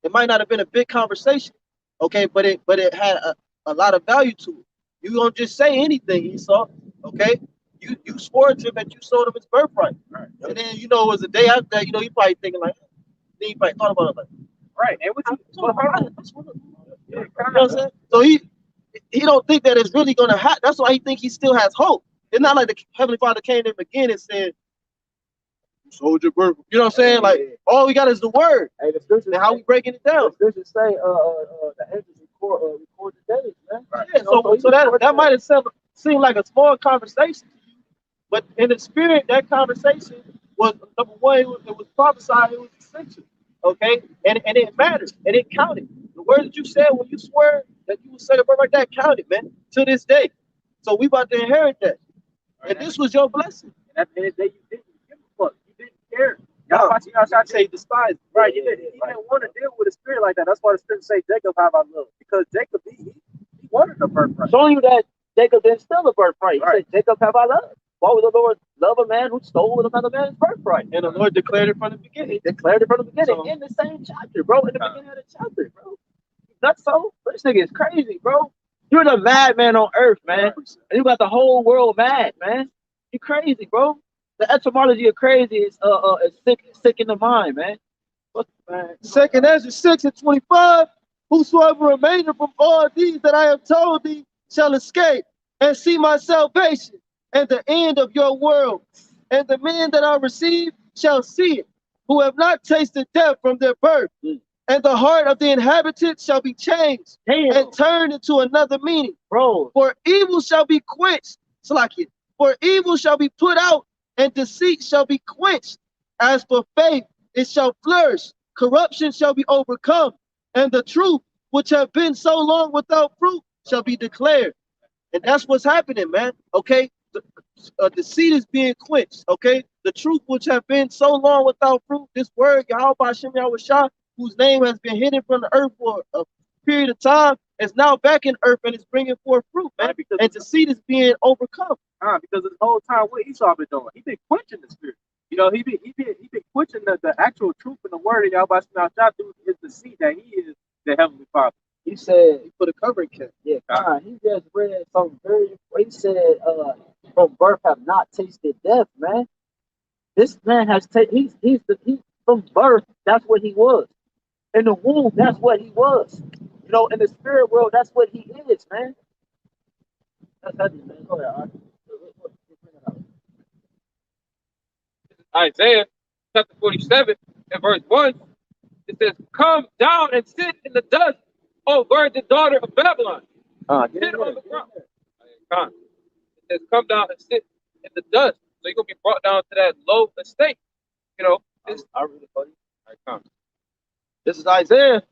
It might not have been a big conversation, okay, but it had a lot of value to it. You don't just say anything, Esau, okay? You swore to him that you sold him his birthright. Right. And then, it was a day after that, he probably thinking like, then he probably thought about it like, right. And what you know what I'm saying? So he don't think that it's really gonna happen. That's why he think he still has hope. It's not like the Heavenly Father came to him again and said, you sold your birthright. You know what I'm saying? Like, all we got is the word. Hey, the scriptures, and how we breaking it down. The scriptures say the angels record the days, man. Right. Yeah, so that might have seemed like a small conversation, but in the spirit, that conversation was, number one, it was prophesied, it was essential. Okay, and it mattered, and it counted. The word that you said when you swear that you would say the word like that counted, man, to this day. So we about to inherit that, right. And this was your blessing. And at the end of the day, you didn't give a fuck. You didn't care. Y'all trying to say despise, right? You didn't want to deal with a spirit like that. That's why the scripture say Jacob have I love, because Jacob he wanted the birthright. Showing you that Jacob didn't steal the birthright. Right. He said, Jacob have I love. Why would the Lord love a man who stole another man's birthright? And the Lord declared it from the beginning. He declared it from the beginning, in the same chapter, bro. In the beginning of the chapter, bro. That's so. This nigga is crazy, bro. You're the madman on earth, man. And you got the whole world mad, man. You crazy, bro. The etymology of crazy is sick in the mind, man. Second Ezra 6:25. Whosoever remaineth from all these that I have told thee shall escape and see my salvation and the end of your world. And the men that are received shall see it, who have not tasted death from their birth. And the heart of the inhabitants shall be changed and turned into another meaning. Bro, For evil shall be quenched. Slack it. For evil shall be put out, and deceit shall be quenched. As for faith, it shall flourish. Corruption shall be overcome, and the truth, which have been so long without fruit, shall be declared. And that's what's happening, man. Okay, the seed is being quenched. Okay, the truth which have been so long without fruit, this word YAHWASHI, YAHWASHI, whose name has been hidden from the earth for a period of time, is now back in earth and is bringing forth fruit, man. Because and the seed is being overcome. Because the whole time what Esau been doing, he been quenching the spirit. You know, he been quenching the actual truth and the word of Yahweh through is the seed that he is the heavenly Father. he said, He put a covering cap. yeah, he just read something very, he said, from birth have not tasted death, man. This man has taken, he from birth, that's what he was. In the womb, that's what he was. You know, in the spirit world, that's what he is, man. That's heavy, man. Go ahead, Art. Isaiah chapter 47 and verse 1, it says, "Come down and sit in the dust, O virgin daughter of Babylon." Sit on the ground. It says, "Come down and sit in the dust." So you're gonna be brought down to that low estate. You know, this I read it, buddy. This is Isaiah.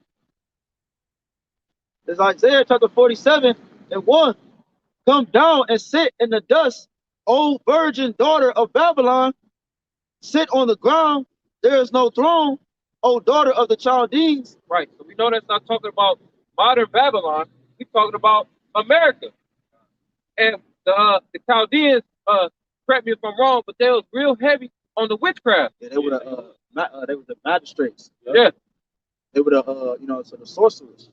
This is Isaiah chapter 47 and 1. Come down and sit in the dust, O virgin daughter of Babylon. Sit on the ground. There is no throne, O daughter of the Chaldeans. right. So we know that's not talking about modern Babylon. We're talking about America. And the Chaldeans, correct me if I'm wrong, but they was real heavy on the witchcraft. Yeah, they were the magistrates. Yeah. They were the so the sorcerers,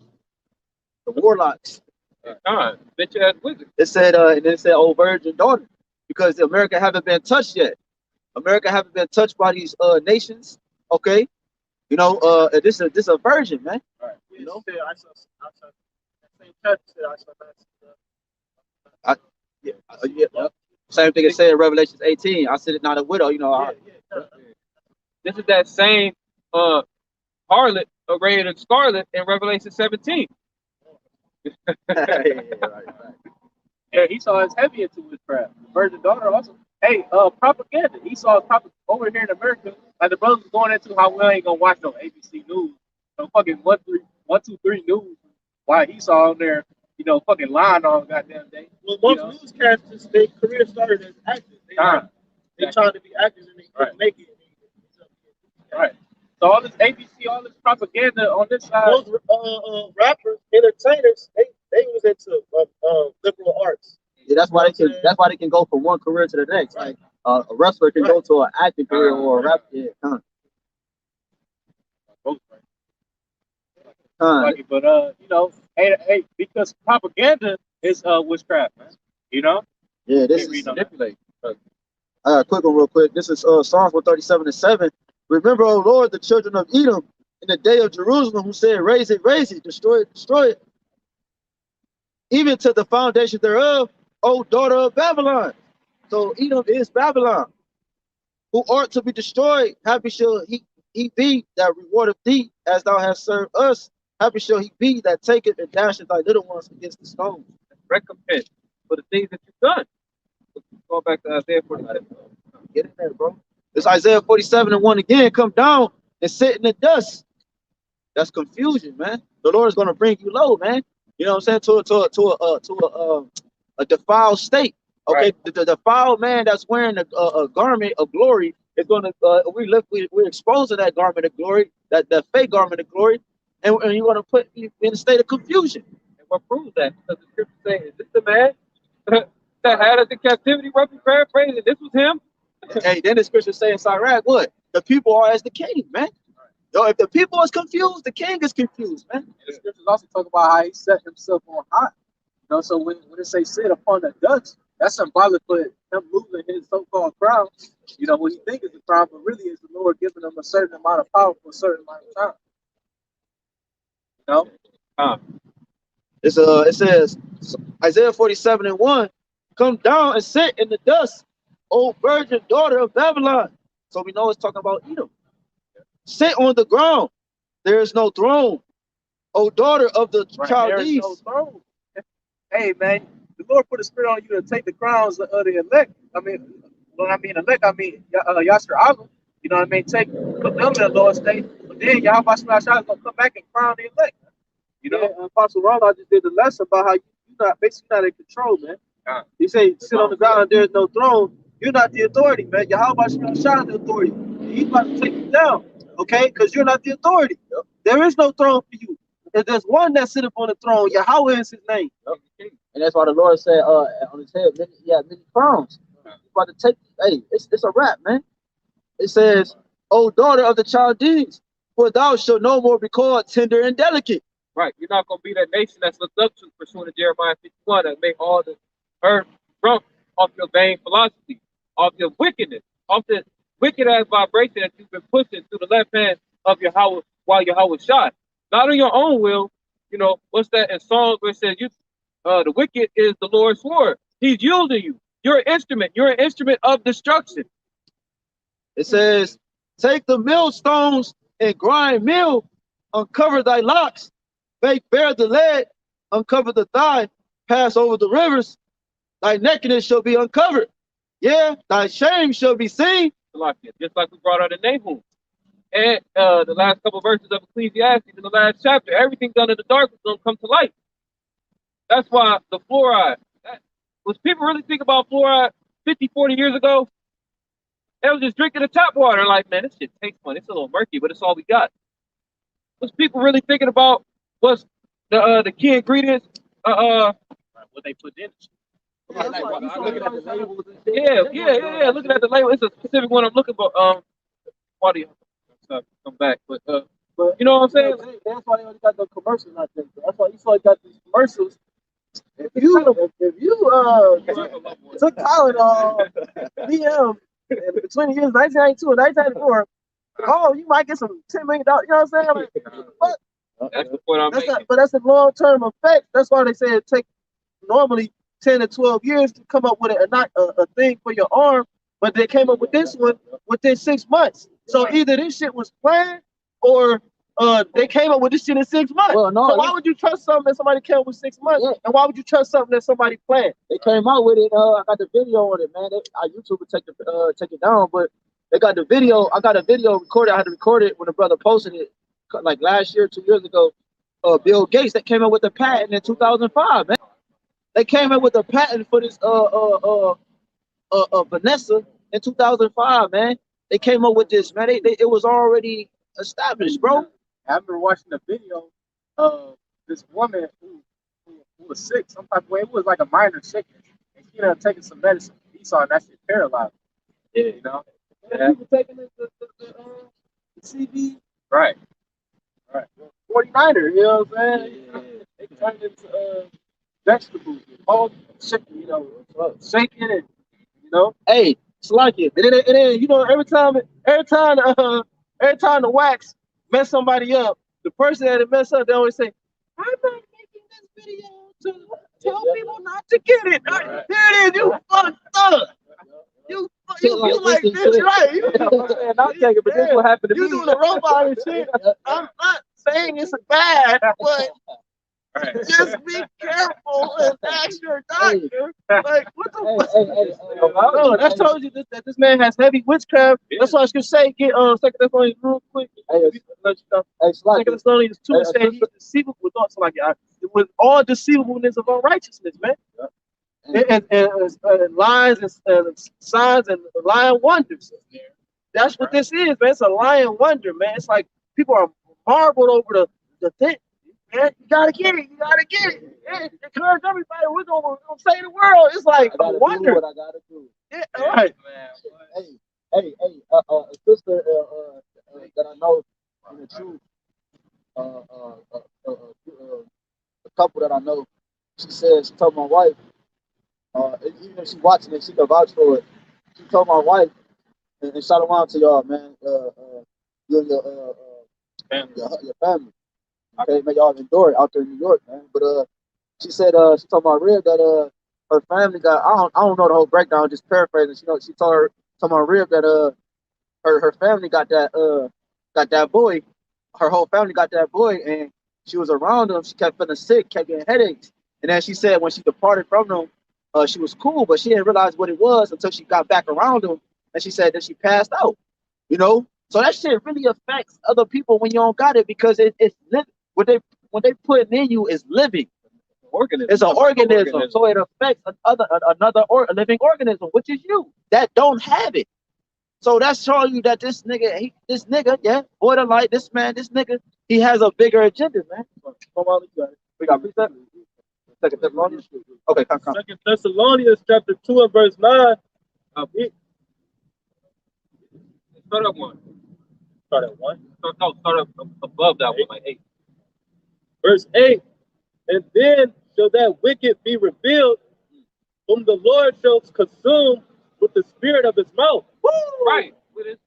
the warlocks. Bitch ass wizard. It said, and then it said, "Oh, virgin daughter," because America haven't been touched yet. America haven't been touched by these nations. Okay, you know, this is a virgin, man. Right. You know, I saw same church said I saw yeah. Same thing it said in Revelation 18. I said it not a widow. You know, This is that same harlot arrayed in scarlet in Revelation 17. right. Yeah, Esau is heavy into witchcraft. The virgin daughter also. Hey, propaganda. Esau is over here in America. Like the brothers going into how we ain't gonna watch no ABC News, no fucking 123 News. Why Esau on there, fucking lying all goddamn day. Well, most newscasters, their career started as actors. They trying to be actors and they couldn't make it. Right. So all this ABC, all this propaganda on this side. Those rappers, entertainers, they was into liberal arts. Yeah, that's why they can go from one career to the next. Like a wrestler can go to an acting career or a rap. Yeah, But because propaganda is witchcraft, man. Yeah, this is manipulate. Quick one, real quick. This is Psalms 137 and 7. Remember, O Lord, the children of Edom in the day of Jerusalem, who said, "Raise it, destroy it, destroy it, even to the foundation thereof, O daughter of Babylon." So Edom is Babylon, who art to be destroyed. Happy shall he be that rewardeth thee, as thou hast served us. Happy shall he be that taketh and dasheth thy little ones against the stones. Recompense for the things that you've done. Go back to Isaiah 47. Get in there, bro. It's Isaiah 47 and 1 again. Come down and sit in the dust. That's confusion, man. The Lord is going to bring you low, man. You know what I'm saying? To a defiled state. Okay, right. The defiled man that's wearing a garment of glory is going to we're exposed to that garment of glory, that fake garment of glory, and you're going to put you in a state of confusion. And what proves that? Because the scripture saying, "Is this the man that had us in captivity?" Roughly paraphrasing, this was him. Hey, then the scripture saying, "Sirach, what? The people are as the king, man." Yo, if the people is confused, the king is confused, man. The scriptures also talk about how he set himself on high. So when it say sit upon the dust, that's symbolic for him losing his so-called crown. What he thinks is the crown, but really is the Lord giving him a certain amount of power for a certain amount of time. It says Isaiah 47 and 1, "Come down and sit in the dust, O virgin daughter of Babylon." So we know it's talking about Edom. Sit on the ground. There is no throne. O daughter of the There is Chaldees. no throne. Hey, man, the Lord put a spirit on you to take the crowns of the elect. When I mean elect, I mean Yasser Allah. You know what I mean? Put them in the lower state. But then Yahweh is going to come back and crown the elect. You know, Apostle Ronald just did the lesson about how you're not basically not in control, man. He say, sit on the ground and there's no throne. You're not the authority, man. Yahweh is the authority. He's about to take you down, okay? Because you're not the authority. There is no throne for you. There's one that sitteth on the throne. Yahweh is his name. And that's why the Lord said, on his head, many crowns. He's about to take, hey, it's a wrap, man. It says, O daughter of the Chaldees, for thou shalt no more be called tender and delicate. Right. You're not going to be that nation that's looked up to, pursuant to Jeremiah 51, that make all the earth drunk off your vain philosophy, off your wickedness, off the wicked ass vibration that you've been pushing through the left hand of Yahweh while Yahweh shot. Not on your own will. You know, what's that in Psalms where it says, the wicked is the Lord's sword. He's using you. You're an instrument. You're an instrument of destruction. It says, take the millstones and grind meal, uncover thy locks, make bare the lead, uncover the thigh, pass over the rivers, thy nakedness shall be uncovered. Yeah, thy shame shall be seen. Just like we brought out in Nahum. And the last couple of verses of Ecclesiastes in the last chapter, everything done in the dark is going to come to light. That's why the fluoride, was people really think about fluoride 50, 40 years ago? They was just drinking the tap water like, man, this shit tastes fun. It's a little murky, but it's all we got. Was people really thinking about what's the key ingredients? What they put in it. Yeah, looking at the label. It's a specific one I'm looking for. Why do you come back? But you know what I'm saying? That's why they only got the commercials, I think. That's why you saw got these commercials. If you took Tylenol, BM, between the years 1992 and 1994, oh, you might get some $10 million. You know what I'm saying? Like, that's the point I'm making. But that's a long-term effect. That's why they say it takes normally 10 to 12 years to come up with a thing for your arm, but they came up with this one within 6 months. So either this shit was planned or they came up with this shit in 6 months. Well, no, so why would you trust something that somebody came up with 6 months? Yeah. And why would you trust something that somebody planned? They came out with it. I got the video on it, man. Our YouTube would take it down, but they got the video. I got a video recorded. I had to record it when the brother posted it, like last year, 2 years ago. Bill Gates, that came up with the patent in 2005, man. They came up with a patent for this Vanessa in 2005, man. They came up with this, man. It was already established, bro. I remember watching a video of this woman who was sick, some type of way. It was like a minor sickness, and she ended up taking some medicine. He saw that shit paralyzed. Yeah, you know. Yeah. People taking the CB. Right. 49er, you know what I'm saying? Yeah. They turned into vegetables, all shaking, you know, shaking it, you know. Hey, it's like it. And then you know, every time the wax mess somebody up, the person that it messed up, they always say, "I'm not making this video to tell people not to get it." Right. Here it is, you fucked up. You like this, right? I'll take it, but this what happened to me. You doing the robot and shit. I'm not saying it's bad, but just be careful and ask your doctor. Like, what the fuck? That tells you that this man has heavy witchcraft. Yeah. That's what I was gonna say. Get Second Thessalonians real quick. Second Thessalonians 2 saying he's deceivable with thoughts like with all deceivableness of unrighteousness, man. And lies and signs and lying wonders. That's what this is, man. It's a lying wonder, man. It's like people are marveled over the thing. Man, you gotta get it. You gotta get it. Yeah, encourage everybody. We're gonna save the world. It's like a wonder. Do what I gotta do. Yeah, all right. Hey, a sister that I know in the truth, a couple that I know, she said, she told my wife, even if she's watching it, she can vouch for it. She told my wife, and shout out to y'all, man, you and your family. Okay, may y'all endure it out there in New York, man. But she said she told my rib that her family got, I don't know the whole breakdown, just paraphrasing. She told my rib that her family got that boy. Her whole family got that boy, and she was around him. She kept feeling sick, kept getting headaches. And then she said when she departed from them, she was cool, but she didn't realize what it was until she got back around him. And she said that she passed out. You know, so that shit really affects other people when you don't got it, because it's living. What they put in you is living. Organism. It's an organism, so it affects a living organism, which is you that don't have it. So that's showing you that this nigga, yeah, boy, the light, this nigga, he has a bigger agenda, man. We got precept. Second Thessalonians. Okay, come. Second Thessalonians chapter 2 and verse 9. Start up one. Start at 1. Start up above that 1, like 8. Verse 8. And then shall that wicked be revealed, whom the Lord shall consume with the spirit of his mouth. Woo! Right. With his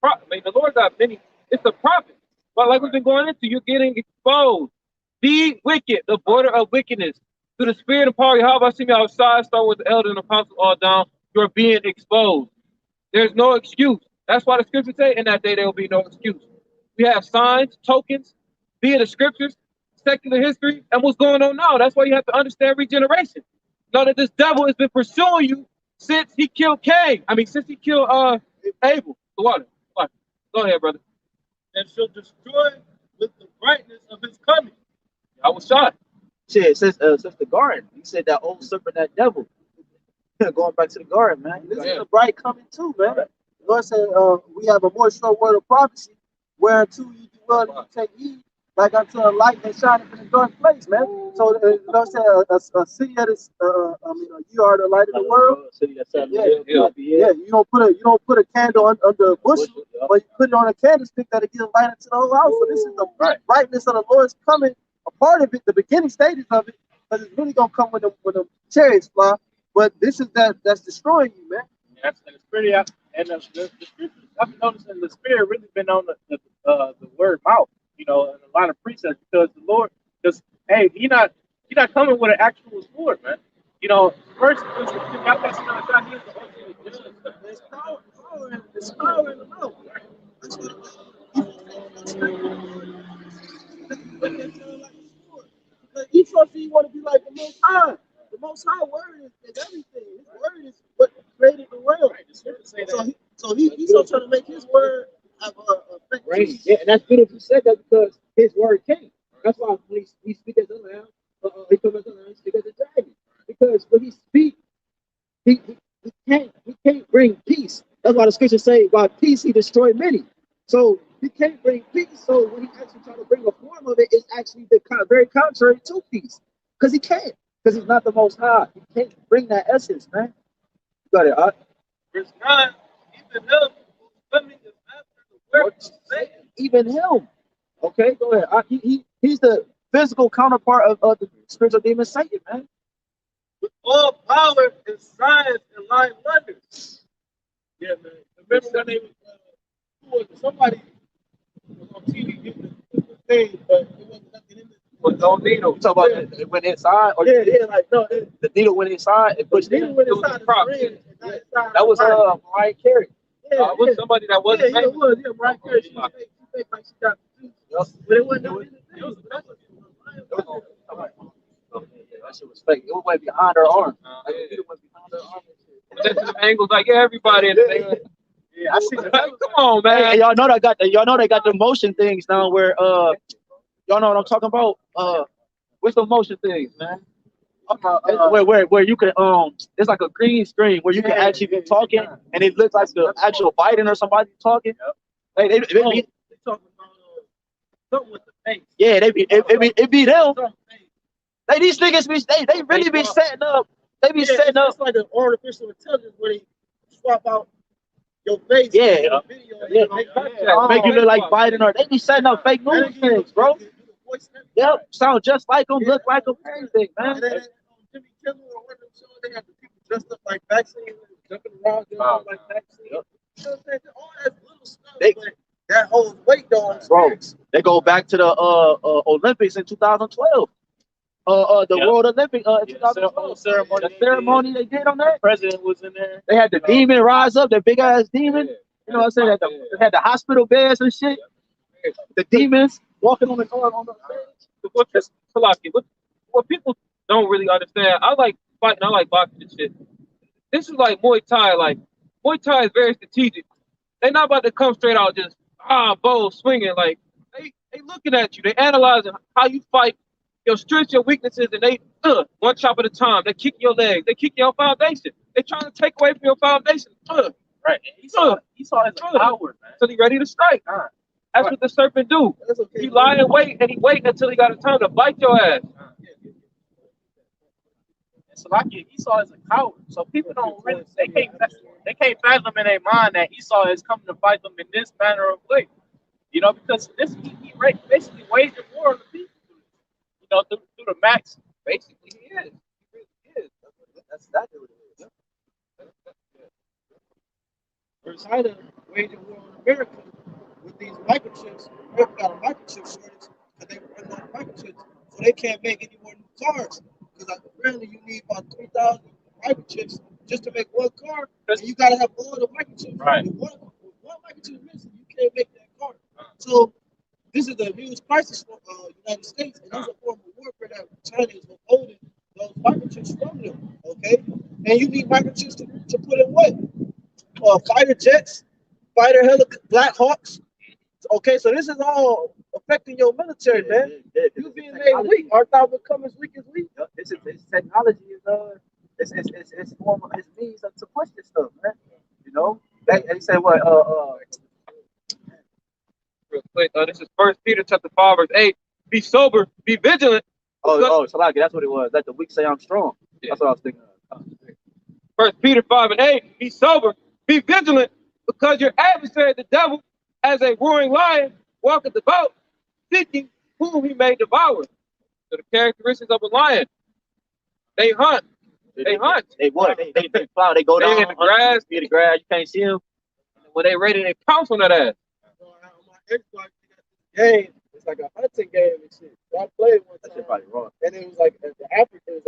the Lord got many. It's the prophet. But like we've been going into, you're getting exposed. Be wicked, the border of wickedness. To the spirit and power, YAHWASHI outside, start with the elder and apostles all down. You're being exposed. There's no excuse. That's why the scriptures say in that day there will be no excuse. We have signs, tokens, be it the scriptures, secular history, and what's going on now. That's why you have to understand regeneration. Know that this devil has been pursuing you since he killed Cain. Since he killed Abel. The water. Go ahead, brother. And shall destroy with the brightness of his coming. I was shot. Shit, since the garden, he said that old serpent, that devil. Going back to the garden, man. This is the bright coming too, man. The Lord said, we have a more sure word of prophecy, whereunto you do well to take heed, like unto a light that shineth in a dark place, man. So the Lord said, a city that is, you are the light of the world. Yeah. You don't put a candle under a bushel, but you put it on a candlestick that'll give light into the whole house. So this is the brightness of the Lord's coming. A part of it, the beginning stages of it, but it's really gonna come when the chariots fly. But this is that's destroying you, man. That's the spirit, and the scriptures. I've been noticing the spirit really been on the word mouth, and a lot of precepts, because the Lord, because hey, he not coming with an actual sword, man. First, there's power in the mouth. Each one of you want to be like the Most High. The Most High word is everything. His word is what created the world. So he's so trying to make his word have a right. Yeah, and that's good if you said that, because his word came. That's why when he speaks as a lamb, he comes as a lamb, speak as a dragon. Because when he speaks, he can't bring peace. That's why the scriptures say, by peace he destroyed many. So he can't bring peace. So when he actually tries to bring a form of it, it's actually very contrary to peace. Because he can't. Because he's not the Most High. He can't bring that essence, man. You got it, huh? Verse 9, even him coming is after the work of Satan. Even him. Okay, go ahead. He's the physical counterpart of the spiritual demon Satan, man. With all power and signs and lying wonders. Yeah, man. Remember when they was somebody was on TV getting the thing, but it wasn't nothing in it. With no needle. Talk about it went inside, or the needle went inside and pushed in. That was Mariah Carey. Was somebody that wasn't famous. It was. Yeah, Mariah Carey. She faked like she got the juice. But it wasn't nothing in it. That shit was fake. It went behind her arm. It went behind her arm. That's the angles like everybody in the Yeah, I see. Come on, man. Hey, y'all know they got the motion things now where y'all know what I'm talking about? What's the motion things, man? Where you can it's like a green screen where you can actually be talking and it looks like the actual Biden or somebody talking. They be talking about something with the face. Yeah, it be them. Like these niggas they really be setting up. They be setting up. It's like an artificial intelligence where they swap out your face. Yeah, video, make you look like Biden, or they be setting up fake news things, bro. Yep, sound just like them, look like them, everything, man. Jimmy Kimmel or one of them shows, they have the people dressed up like vaccines, jumping around, like vaccines. You know what I'm saying? All that little stuff, but that holds weight though. Bro, they go back to the Olympics in 2012. The World Olympic 2012 ceremony. The ceremony they did on that. The president was in there. They had the demon rise up, the big ass demon. You know what I'm saying? They had the hospital beds and shit. The demons walking on the car on the stage. What people don't really understand, I like fighting, I like boxing and shit. This is like Muay Thai. Like Muay Thai is very strategic. They're not about to come straight out just bow swinging. Like they looking at you. They analyzing how you fight, your strengths, your weaknesses, and they one chop at a time. They kick your legs. They kick your foundation. They trying to take away from your foundation. Right. He saw his power, man. Till he ready to strike. That's what the serpent do. He lie and wait, and he wait until he got a time to bite your ass. So like Esau is a coward. So people don't really they can't fathom in their mind that Esau is coming to fight them in this manner of way. You know, because he basically waged a war on the people. You know, through the max. Basically, he is. He really is. That's exactly what it is. Whereas China waged a war on America with these microchips. America got a microchip shortage because they run out of microchips, so they can't make any more new cars. Because apparently you need about 3,000 microchips just to make one car, and you gotta have all the microchips. Right. If one microchip missing, you can't make that car. So this is a huge crisis for the United States, and there's a form of warfare that China is withholding those microchips from them. Okay, and you need microchips to put in what? Fighter jets, Black Hawks. Okay, so this is all affecting your military, man. You being made weak. Art thou become as weak as we? It's technology is it's form of it's means to push this stuff, man. You know, they say what Real quick, this is 1 Peter chapter 5 verse 8. Be sober, be vigilant. So like that's what it was. Let the weak say I'm strong. Yeah. That's what I was thinking of. 1 Peter 5 and 8. Be sober, be vigilant, because your adversary, the devil, as a roaring lion, walketh about, seeking whom he may devour. So the characteristics of a lion, they hunt. They hunt. They what? They fly. They go down in the grass. Be the grass. You can't see them. When they ready, they pounce on that ass. On my Xbox, game. It's like a hunting game and shit. So I played one time. That shit probably wrong. And it was like the African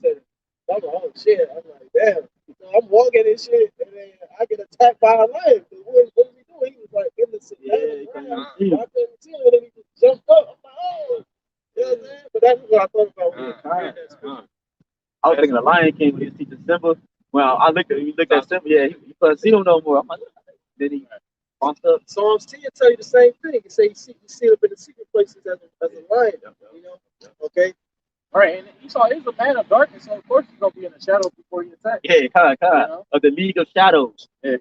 setting. So I'm like, oh shit. I'm like, damn. So I'm walking and shit, and then I get attacked by a lion. What was he doing? He was like in the city. I couldn't see him, and then he just jumped up. I'm like, oh. You know what I'm saying? But that's what I thought about when I was thinking the Lion King when he was teaching Simba. Well, I looked at Simba. Yeah, he couldn't see him no more. I'm like, then he bumped up. Psalms 10 tell you the same thing. It say you see up in the secret places as a lion. You know? Okay. All right, and Esau is a man of darkness, so of course he's gonna be in the shadows before he attacks. Yeah, kind of. Of the League of Shadows. Yeah.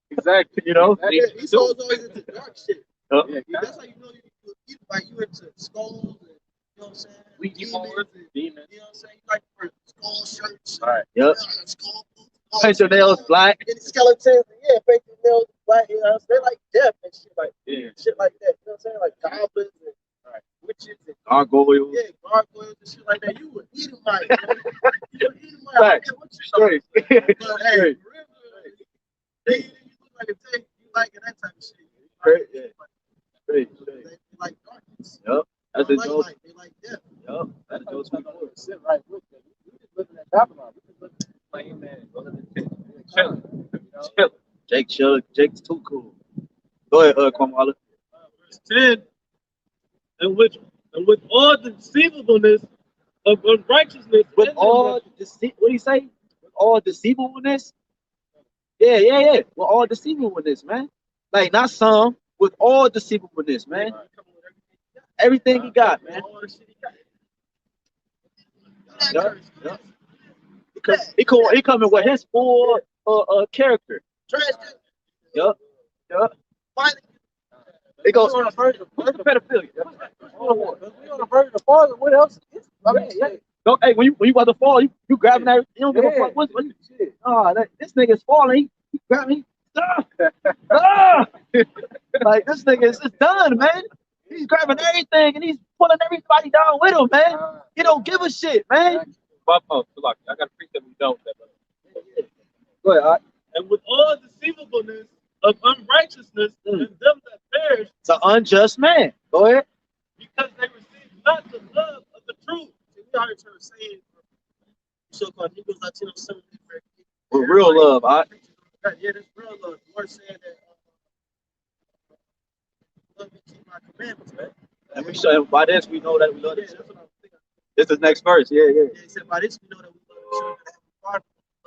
Exactly. You know? Esau's always into dark shit. Yeah, that's how you know you into skulls and, you know what I'm saying? Demons. You know what I'm saying? You like for skull shirts. All right. Yep. Skull boots. Paint your nails black. And skeletons. Yeah, paint your nails black. You know what I'm saying? They like death and shit like that. You know what I'm saying? Like goblins and witches and gargoyles. Yeah, gargoyles and shit like that. You would eat them like, man. You would eat them like. I don't care what you talking about. But hey, you look like a tank. You like that type of shit. They like darkness. Yep. That's the joke. They like death. Yep. That's the joke. Sit right with them. We just living at Babylon. We just living like, man, go to the tent. Chilling. Jake's too cool. Go ahead, Kwamala. Verse 10. And with all the deceivableness of unrighteousness, with all what do you say? With all deceivableness? Yeah. With all deceivableness, man. Like not some, with all deceivableness, man. Everything he got, man. Yep. He coming with his full character. Yep. It goes on the verge of pedophilia. We on the verge of falling. What else? I mean, no, hey, when you about to fall, you grabbing everything. You don't give a fuck. What shit? This nigga is falling. He grabbing. Like this nigga is just done, man. He's grabbing everything and he's pulling everybody down with him, man. He don't give a shit, man. I got to preach that we don't. Go ahead, and with all deceivableness of unrighteousness and them that perish. It's an unjust man. Go ahead. Because they receive not the love of the truth. We out here trying to say it. So-called Negroes, Latinos, some with real love, Yeah, that's real love. The Lord said that commandments, man. And we show by this we know that we love the children. This is the next verse. Yeah. He said, by this we know that we love the children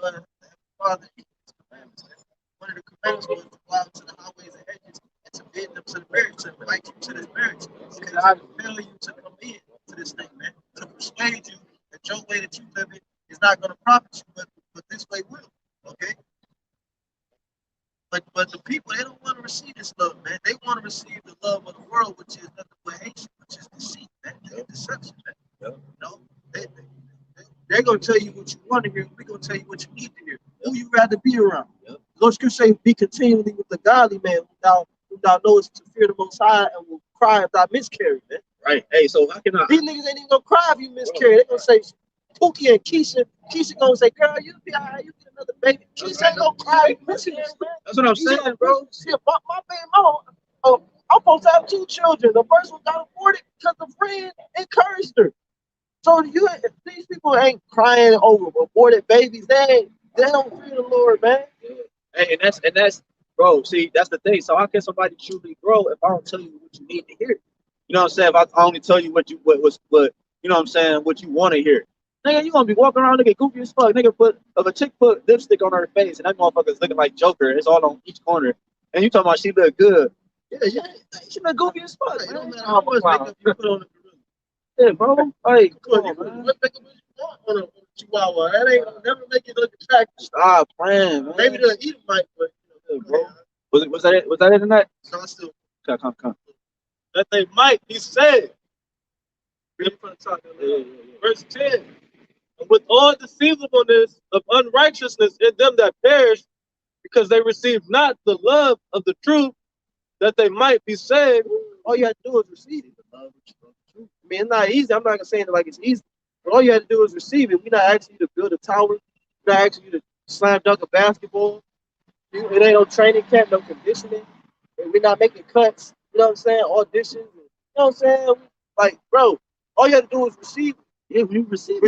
that have the Father and his commandments. Man. One of the commandments was to go out to the highways and hedges and to bid them to the marriage, to invite you to this marriage. Because I compel you to come in to this thing, man. To persuade you that your way that you live in is not going to profit you, but this way will. Okay? But the people, they don't want to receive this love, man. They want to receive the love of the world, which is nothing but hatred, which is deceit, man. Deception, man. You know, they're going to tell you what you want to hear. We're going to tell you what you need to hear. Who you rather be around. Lord Scripture say, be continually with the godly man who thou knowest to fear the Most High and will cry if thou miscarry, man. Right. Hey, so how can I? These niggas ain't even going to cry if you miscarry. They're going to say, Pookie and Keisha gonna say, girl, you be all right, you get another baby. Keisha ain't gonna cry. That's what I'm saying, bro. Shit, my baby mama, I'm supposed to have 2 children. The first one got aborted because a friend encouraged her. So these people ain't crying over aborted babies. They don't fear the Lord, man. Hey, and that's bro. See, that's the thing. So how can somebody truly grow if I don't tell you what you need to hear? You know what I'm saying? If I only tell you what you know what I'm saying, what you want to hear. Nigga, you gonna be walking around looking goofy as fuck. Nigga, if a chick put lipstick on her face and that motherfucker's looking like Joker, it's all on each corner. And you talking about she look good. Yeah, she look goofy as fuck. It don't matter how much makeup you put on the gorilla. Yeah, bro. Like, come on, man. What makeup you want on a chihuahua? That ain't never make it look attractive. Stop playing, man. Maybe the eater might, but bro. Was that it? Was that it tonight? No, still. Come. That they might, he said. Verse 10. With all deceivableness of unrighteousness in them that perish, because they receive not the love of the truth, that they might be saved. All you have to do is receive it. The love of the truth. I mean, it's not easy. I'm not saying it like it's easy, but all you have to do is receive it. We're not asking you to build a tower. We're not asking you to slam dunk a basketball. It ain't no training camp, no conditioning. And we're not making cuts. You know what I'm saying? Auditions. You know what I'm saying? Like, bro, all you have to do is receive it. Yeah, when you receive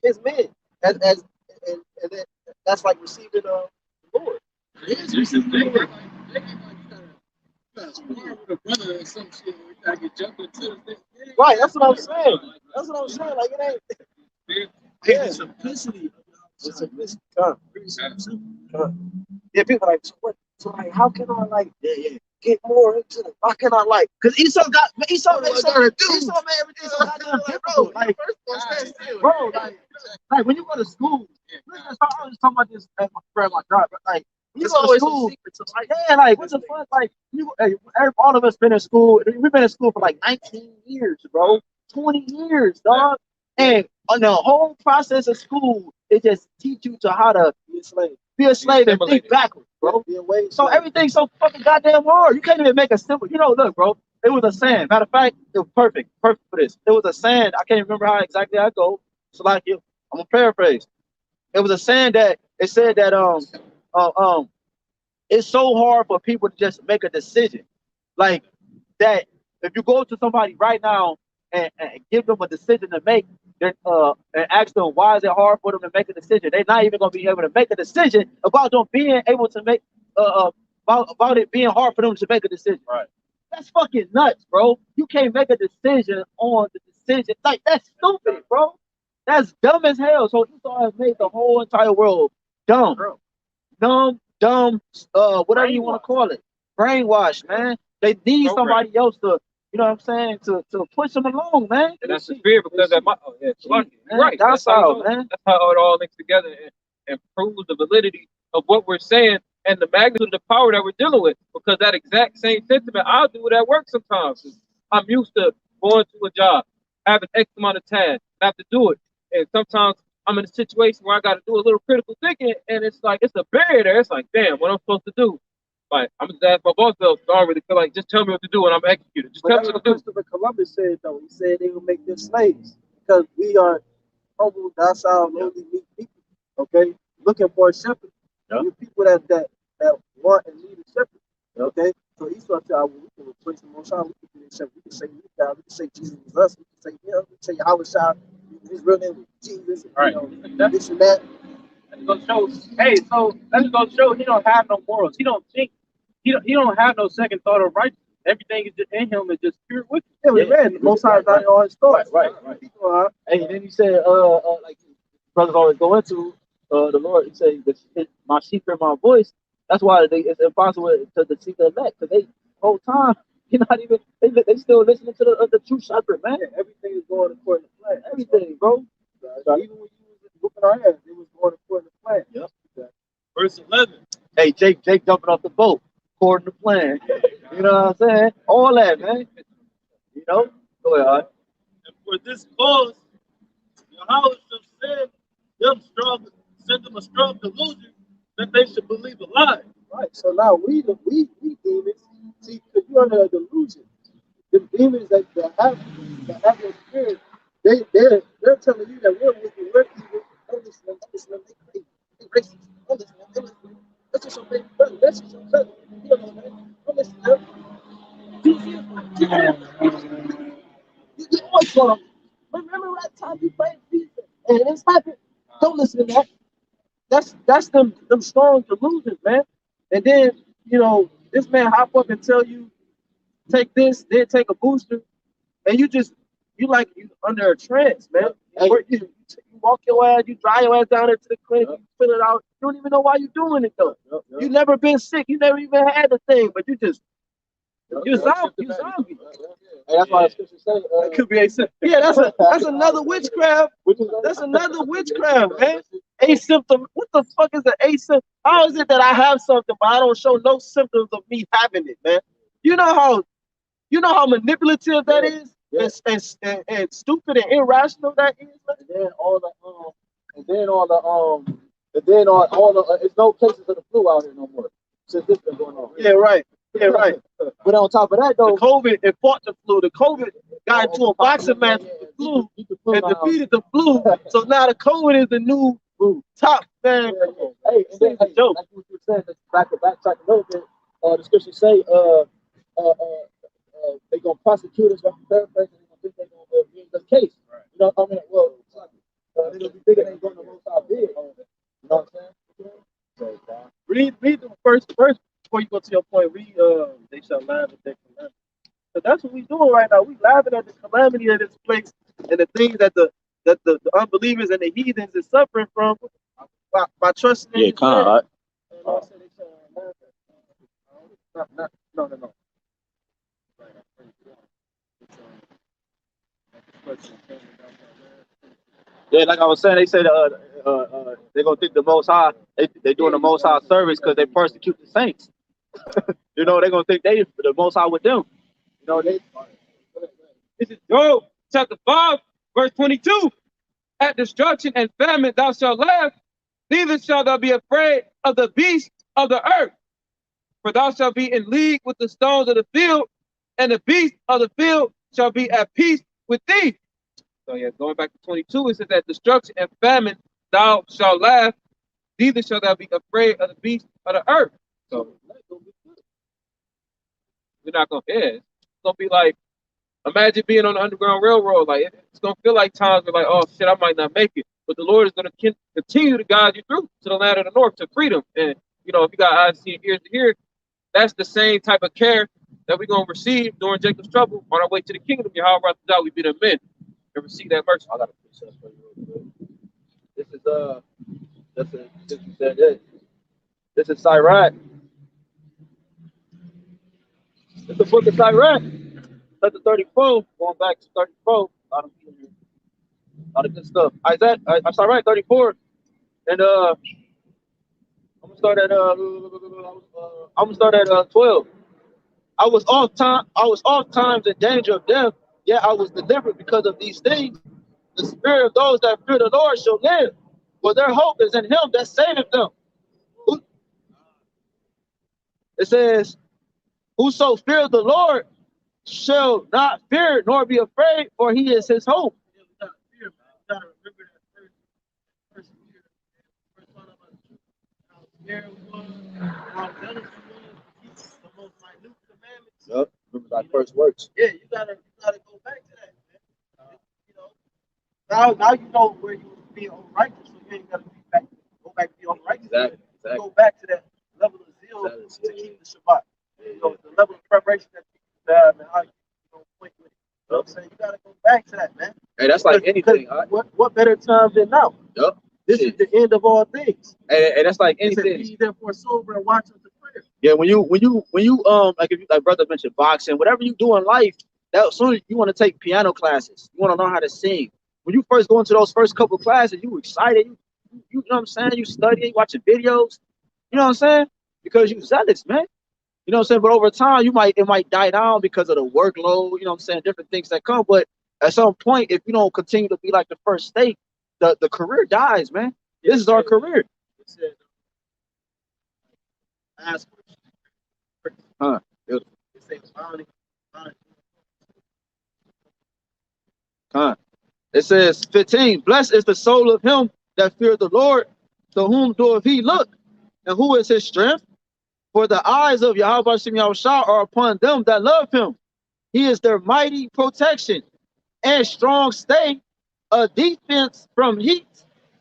his men, and that's like receiving the Lord. Right, that's what I'm saying. That's what I'm saying. Like it ain't. Yeah, simplicity. Yeah, people are like, so what? So like, how can I like get more into the? How can I like? Because Esau made everything so goddamn difficult. Like, bro, like when you go to school, I was talking about this at my friend, my God, but like when you go to school, like, yeah, like what the fuck, like all of us been in school. We've been in school for like 19 years, bro, 20 years, dog, and on the whole process of school, it just teach you to how to be a slave and think backwards, bro. So everything's so fucking goddamn hard. You can't even make a simple. You know, look, bro. It was a saying. Matter of fact, it was perfect for this. It was a saying. I can't remember how exactly I go. So like, I'm gonna paraphrase. It was a saying that it said that it's so hard for people to just make a decision, like that. If you go to somebody right now and give them a decision to make, and ask them why is it hard for them to make a decision, they're not even gonna be able to make a decision about them being able to make about it being hard for them to make a decision. Right. That's fucking nuts, bro. You can't make a decision on the decision. Like, that's stupid, bro. That's dumb as hell. So Esau has made the whole entire world dumb. Dumb, whatever you want to call it. Brainwash, man. They need somebody else to, you know what I'm saying, to push them along, man. And that's the fear, because that right. That's how, man. That's how it all links together and proves the validity of what we're saying and the magnitude of the power that we're dealing with. Because that exact same sentiment, I'll do it at work sometimes. I'm used to going to a job, having X amount of tasks, have to do it. And sometimes I'm in a situation where I got to do a little critical thinking, and it's like, it's a barrier there. It's like, damn, what I'm supposed to do? Like, I'm just asking my boss, though, so I don't really feel like, just tell me what to do and I'm executing. Just tell me what to do. Christopher Columbus said, though. He said they will make them slaves because we are humble, docile, lowly, meek people. Okay, looking for a shepherd. We're people that want and need a shepherd. Okay, so Esau said, well, we can replace the Most High. We can be a shepherd. We can say God. We can say Jesus is us. We can say him. We can say YAHAWASHI. His real name was Jesus. All right. This and that. That's gonna show. Hey, so that's gonna show he don't have no morals. He don't think. He don't have no second thought of righteousness. everything is just in him is just pure wickedness. Yeah, we read the Most High is not in all his thoughts. Right. Hey, then he said, like brothers always go into the Lord. He said, "My sheep hear my voice." That's why it's impossible to see the elect, because they whole time you're not even they still listening to the true shepherd, man. Yeah, everything is going according to plan. Everything, bro. So even when you was whooping our ass, it was going according to plan. Yep. Verse 11. Hey, Jake jumping off the boat according to plan. You know what I'm saying? All that, man. You know. Go ahead. And for this cause, Yahawashi send them a strong delusion that they should believe a lie. Right. So now we demons, see, because you're under a delusion. The demons that have your spirit, they're telling you that we're wicked, we're evil. Don't listen to them, they crazy, they racist. Don't listen to them, That's just your favorite brother. That's just your cousin. You don't know that. Don't listen to them. You always going on. Remember that time you played FIFA and this happened? Don't listen to that. That's them strong delusions, man. And then, this man hop up and tell you, take this, then take a booster, and you under a trance, man. Hey. You walk your ass, you drive your ass down there to the clinic, you fill it out. You don't even know why you're doing it though. You never been sick, you never even had the thing, but you're zombie. Hey, that's why the scripture say, It could be asymptomatic. Yeah, that's another witchcraft. That's another witchcraft, man. Asymptom. What the fuck is an asymptom? How is it that I have something but I don't show no symptoms of me having it, man? You know how manipulative that is, and stupid and irrational that is. Man? and then all the it's no cases of the flu out here no more since this been going on. Yeah, right. Yeah, right. But on top of that, though, The COVID, it fought the flu. The COVID got into a boxing match with the flu and defeated the flu. So now the COVID is the new top man. Hey, and then, hey, joke. like what you said, backtrack a little bit. The scripture say, they gonna prosecute us, paraphrase, and they think they gonna win the case. You know what I mean? Well, they gonna be thinking they going to most out big. You know what I'm saying? Read the first before you go to your point. Read they shall laugh at their calamity. So that's what we doing right now. We laughing at the calamity of this place and the things that the unbelievers and the heathens is suffering from by trusting in His word. No. Yeah, like I was saying, they said they're gonna think the Most High. They doing the Most High service because they persecute the saints. You know, they're gonna think they the Most High with them. You know, This is Job chapter 5, verse 22. At destruction and famine thou shalt laugh, neither shalt thou be afraid of the beasts of the earth. For thou shalt be in league with the stones of the field, and the beasts of the field shall be at peace with thee. So yeah, going back to 22, it says that destruction and famine thou shalt laugh, neither shalt thou be afraid of the beasts of the earth. So we're not gonna it's gonna be like, imagine being on the Underground Railroad. Like it's gonna feel like times where like, oh shit, I might not make it. But the Lord is gonna continue to guide you through to the land of the north, to freedom. And you know, if you got eyes to see and ears to hear, that's the same type of care that we're gonna receive during Jacob's trouble on our way to the kingdom. Yahawah, we be the men and receive that mercy. I gotta put this for you. This is Sirach. It's the book of Sirach. Chapter 34, going back to 34. A lot of good stuff. I'm Sirach 34, and I'm gonna start at 12. I was oft times in danger of death, yet I was delivered because of these things. The spirit of those that fear the Lord shall live, for their hope is in Him that saveth them. It says, whoso fears the Lord shall not fear nor be afraid, for He is his hope. Yep. Remember thy first words. Yeah, you gotta go back to that, man. You know, now you know where you was being unrighteous, so you ain't gotta go back to be unrighteous. Exactly. Go back to that level of zeal to keep the Shabbat. You know, the level of preparation that bad, man. How you know, quick with it. You know what I'm saying? You gotta go back to that, man. Hey, that's like anything. What better time than now? Yup. This is the end of all things. And that's like He said, anything. be therefore sober and watch unto prayer. Yeah, when you like, if you, like brother mentioned, boxing, whatever you do in life, that as soon as you want to take piano classes, you want to learn how to sing. When you first go into those first couple classes, you excited, you know what I'm saying, you studying, you watching videos, you know what I'm saying, because you zealous, man. You know what I'm saying? But over time, it might die down because of the workload, you know what I'm saying, different things that come. But at some point, if you don't continue to be like the first state, the career dies, man. This is our career. Ask Huh. it says, Huh. It says 15, blessed is the soul of him that feareth the Lord, to whom doeth he look, and who is his strength? For the eyes of YAHWASHI are upon them that love him. He is their mighty protection and strong stay, a defense from heat,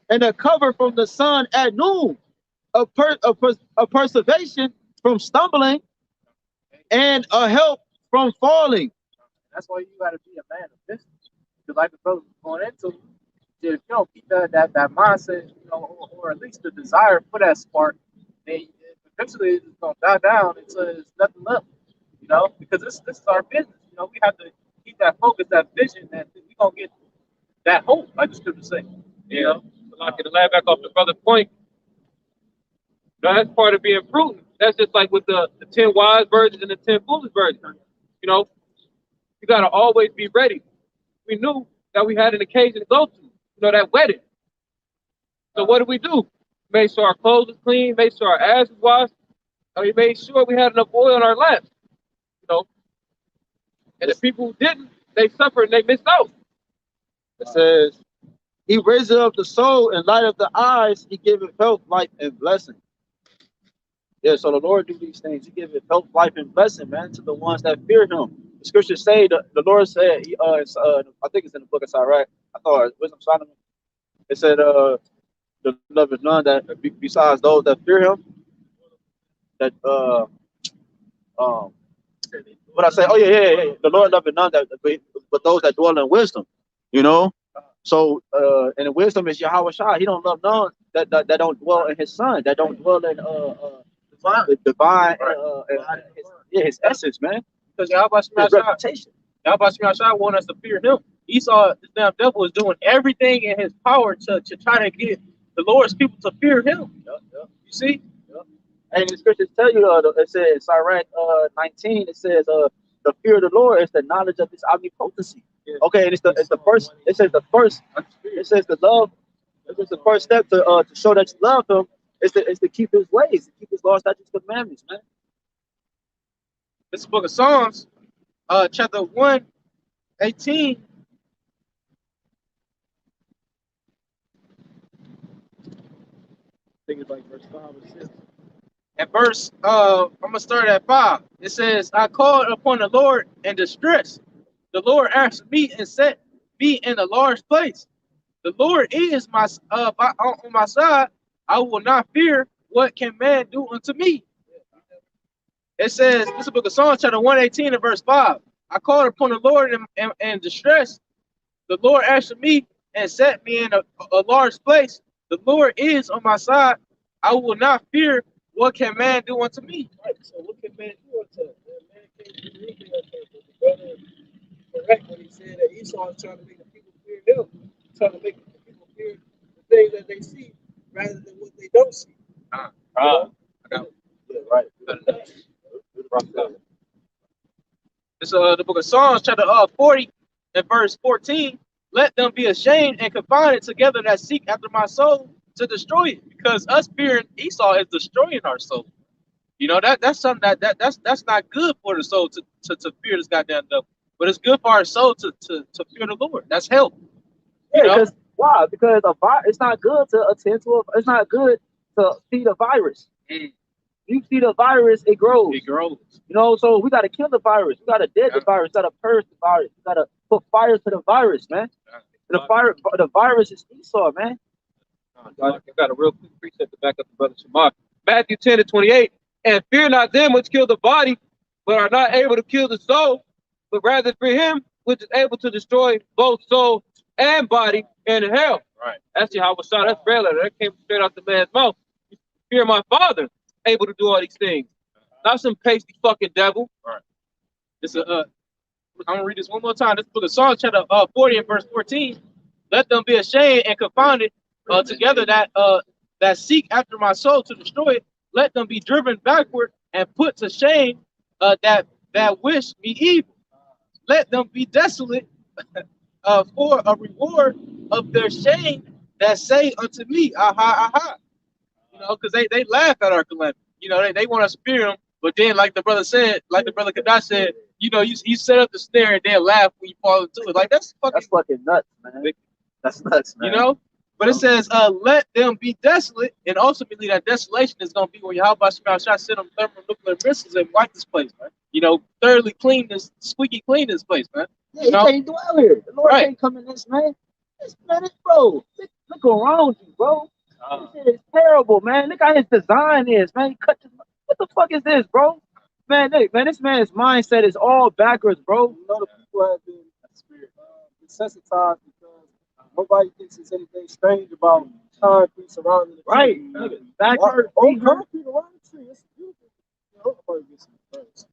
and a cover from the sun at noon, a preservation from stumbling, and a help from falling. That's why you got to be a man of business. Because like the brother was going into, if you don't keep that mindset, you know, or at least the desire for that spark, then eventually it's gonna die down until there's nothing left. You know, because this is our business. You know, we have to keep that focus, that vision, that we gonna get that hope, like the scripture say. You know, like to lay back off the brother's point. You know, that's part of being prudent. That's just like with the 10 wise virgins and the 10 foolish virgins. You know, you gotta always be ready. We knew that we had an occasion to go to, you know, that wedding. So what do? Made sure our clothes was clean, made sure our ass was washed, and we made sure we had enough oil on our lamps. You know, and the people who didn't, they suffered and they missed out. It says, he raises up the soul and light up the eyes, he giveth health, life, and blessing. Yeah, so the Lord do these things. He giveth health, life, and blessing, man, to the ones that fear him. The scriptures say, the Lord said, I think it's in the book of Sirach, I thought it was Wisdom Solomon. It said, the love is none that besides those that fear him. That what I say? Oh yeah. The Lord loveth none that but those that dwell in wisdom. You know. So and wisdom is YAHWASHI. He don't love none that don't dwell in his son. That don't dwell in the divine his essence, man. Because Yahweh want us to fear him. Esau, this damn devil, is doing everything in his power to try to get the Lord's people to fear him. You see? And the scriptures tell you, it says, Sirach 19, it says, the fear of the Lord is the knowledge of his omnipotency. Yeah. Okay, and it's the first, it says the first, it says the love, it's the first step to show that you love him, is to keep his ways, to keep his laws, statutes, commandments, man. This book of Psalms, chapter 1:18. I think it's like verse 5 or 6. At verse, I'm gonna start at 5. It says, I called upon the Lord in distress. The Lord answered me and set me in a large place. The Lord is my on my side. I will not fear. What can man do unto me? It says, this is the book of Psalms, chapter 1:18 and verse 5. I called upon the Lord in distress. The Lord answered me and set me in a large place. The Lord is on my side. I will not fear. What can man do unto me? Right. So what can man do unto him? Man can't do anything unto him. But the brother is correct when he said that Esau is trying to make the people fear him. He's trying to make the people fear the things that they see rather than what they don't see. I got it. Yeah, right. It's the book of Psalms, chapter 40 and verse 14. Let them be ashamed and confounded together that seek after my soul to destroy it, because us fearing Esau is destroying our soul. You know, that's something that's not good for the soul to fear this goddamn devil. But it's good for our soul to fear the Lord. That's help. Yeah, because why? Because it's not good to attend to it's not good to feed a virus. You feed a virus, it grows. It grows. You know, so we gotta kill the virus. We gotta dead the virus. We gotta purge the virus. We gotta put fire to the virus, man. And the virus is Esau, man. I've got a real quick precept to back up the brother Shemar. Matthew 10:28. And fear not them which kill the body, but are not able to kill the soul, but rather for him which is able to destroy both soul and body in hell. Right. That's YAHWASHI. That's red letter. That came straight out the man's mouth. Fear my Father, able to do all these things. Not some pasty fucking devil. Right. This I'm gonna read this one more time. This book of Psalms, chapter 40 and verse 14. Let them be ashamed and confounded together that seek after my soul to destroy it. Let them be driven backward and put to shame that wish me evil. Let them be desolate for a reward of their shame that say unto me, aha, aha. You know, because they laugh at our calamity. You know, they want to spear them, but then, like the brother said, like the brother HAQADASH said, you know, you set up the snare and then laugh when you fall into it. Like that's fucking nuts, man. That's nuts, man. You know? But it says, let them be desolate, and ultimately that desolation is going to be where YAHWASHI sent them thermonuclear missiles and wipe this place, man. You know, thoroughly clean this, squeaky clean this place, man. Yeah, you can't dwell here. The Lord can't come in this, man. This, man, bro, look around you, bro. This shit is terrible, man. Look how his design is, man. What the fuck is this, bro? Man, look, man, this man's mindset is all backwards, bro. You know, the people have been desensitized because nobody thinks there's anything strange about concrete surrounding the tree. Right. Backward. Concrete around the tree. It's beautiful. You know, get some birds.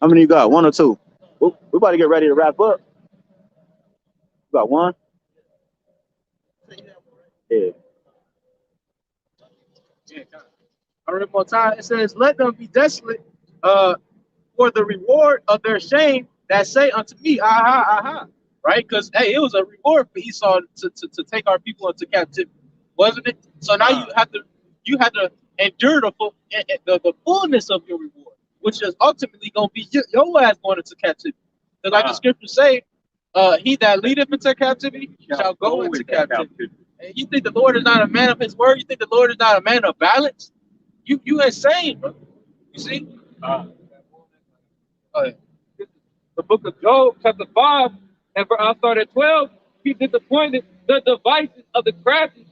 How many you got? One or two? We're about to get ready to wrap up. You got one? Yeah. I read more time. It says, let them be desolate for the reward of their shame that say unto me, aha, aha. Right? Because, hey, it was a reward for Esau to take our people into captivity, wasn't it? So now you have to endure the fullness of your reward, which is ultimately going to be your ass going into captivity. Because like the scriptures say, he that leadeth into captivity shall go into captivity. And you think the Lord is not a man of his word? You think the Lord is not a man of balance? You insane, bro. You see? The book of Job, chapter 5, and I'll start at 12. He disappointed the devices of the crafty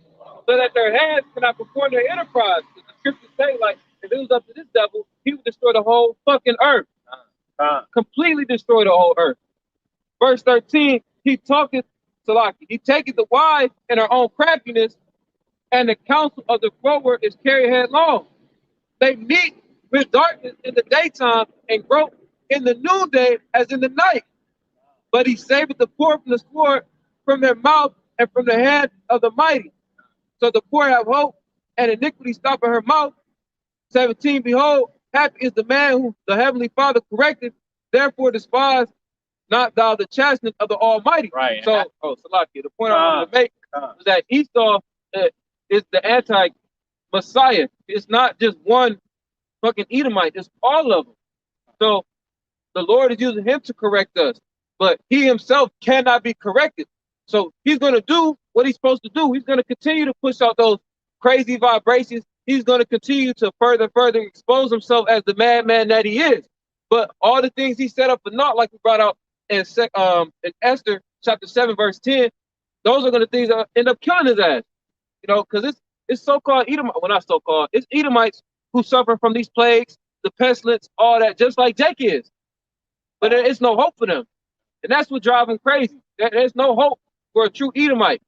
so that their hands cannot perform their enterprise. The scriptures say, like, if it was up to this devil, he would destroy the whole fucking earth. Completely destroy the whole earth. Verse 13, he talketh, Salaki, he taketh the wise in her own craftiness, and the counsel of the froward is carried headlong. They meet with darkness in the daytime and grope in the noonday as in the night. But he saveth the poor from the sword, from their mouth, and from the hand of the mighty. So the poor have hope, and iniquity stop at her mouth. 17, behold, happy is the man whom the heavenly Father corrected, therefore despise not thou the chastening of the Almighty. Right. So, Salaki, the point I wanted to make is that Esau is the anti-Messiah. It's not just one fucking Edomite, it's all of them. So the Lord is using him to correct us, but he himself cannot be corrected. So he's going to do what he's supposed to do. He's going to continue to push out those crazy vibrations. He's going to continue to further expose himself as the madman that he is. But all the things he set up for naught, like we brought out in Esther chapter 7 verse 10, those are going to things that end up killing his ass. You know, because it's so-called Edomites, well, not so-called, it's Edomites who suffer from these plagues, the pestilence, all that, just like Jake is. But there is no hope for them. And that's what drives them crazy. There's no hope for a true Edomite.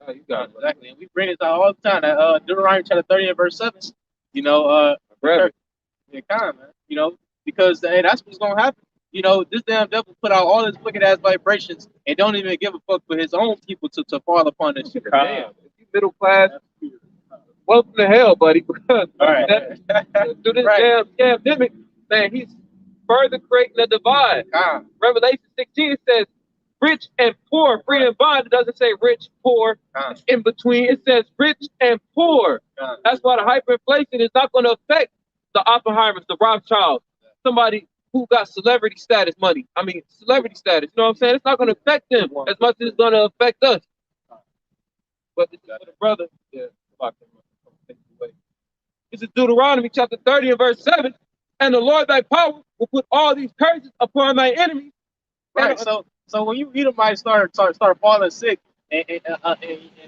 Oh, you got it. Exactly. And we bring it out all the time. That Deuteronomy chapter 30 and verse 7. You know, man. You know, because hey, that's what's gonna happen. You know, this damn devil put out all his wicked ass vibrations and don't even give a fuck for his own people to fall upon this shit. Damn, if you middle class, welcome to hell, buddy. Because through this damn pandemic, man, he's further creating a divide. Revelation 16 says rich and poor, free and bond. It doesn't say rich, poor, in between. It says rich and poor. That's why the hyperinflation is not going to affect the Oppenheimers, the Rothschilds, somebody who got celebrity status money. I mean, celebrity status. You know what I'm saying? It's not going to affect them as much as it's going to affect us. But this is for the brother. Yeah, this is Deuteronomy chapter 30 and verse 7. And the Lord thy power will put all these curses upon thy enemies. Right. So when you Edomite start falling sick and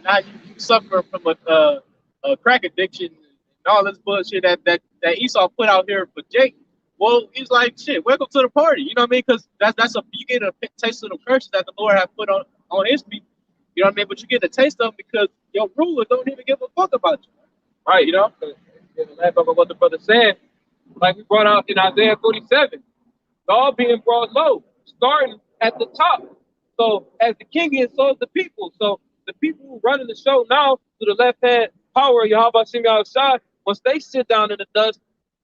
now you suffer from a crack addiction and all this bullshit that Esau put out here for Jake, Well, he's like, shit, welcome to the party. You know what I mean? Because that's a you get a taste of the curses that the Lord has put on his people. You know what I mean? But you get a taste of them because your rulers don't even give a fuck about you. Right, you know? That's what the brother said, like we brought out in Isaiah 47, all being brought low, starting at the top. So as the king is, so is the people. So the people who running the show now to the left hand power of YAHWASHI outside, once they sit down in the dust,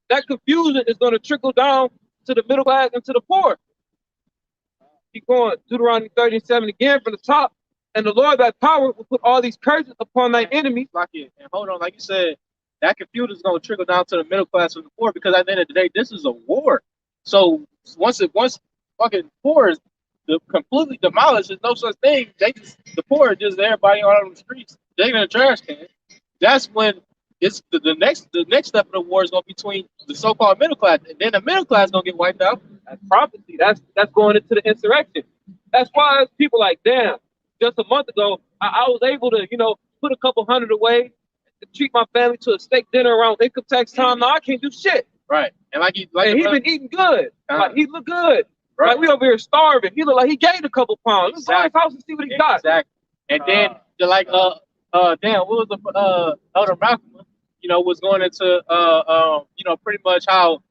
that confusion is going to trickle down to the middle class and to the poor. Keep going, Deuteronomy 37 again from the top. And the Lord that power will put all these curses upon thy enemies. Like it. And hold on, like you said, that confusion is going to trickle down to the middle class and the poor, because at the end of the day, this is a war. So once fucking poor is completely demolished, there's no such thing. The poor are just everybody on the streets, digging in the trash can. That's when it's the next step of the war is going to be between the so-called middle class, and then the middle class is going to get wiped out. That's prophecy. That's going into the insurrection. That's why people like, damn, just a month ago, I was able to, put a couple hundred away to treat my family to a steak dinner around income tax time. Now I can't do shit. Right. And he's been eating good. Like he look good. Right. Like we over here starving. He look like he gained a couple pounds. Let's go to his house and see what he got. Exactly. And then damn, what was the Elder Malcolm, was going into pretty much how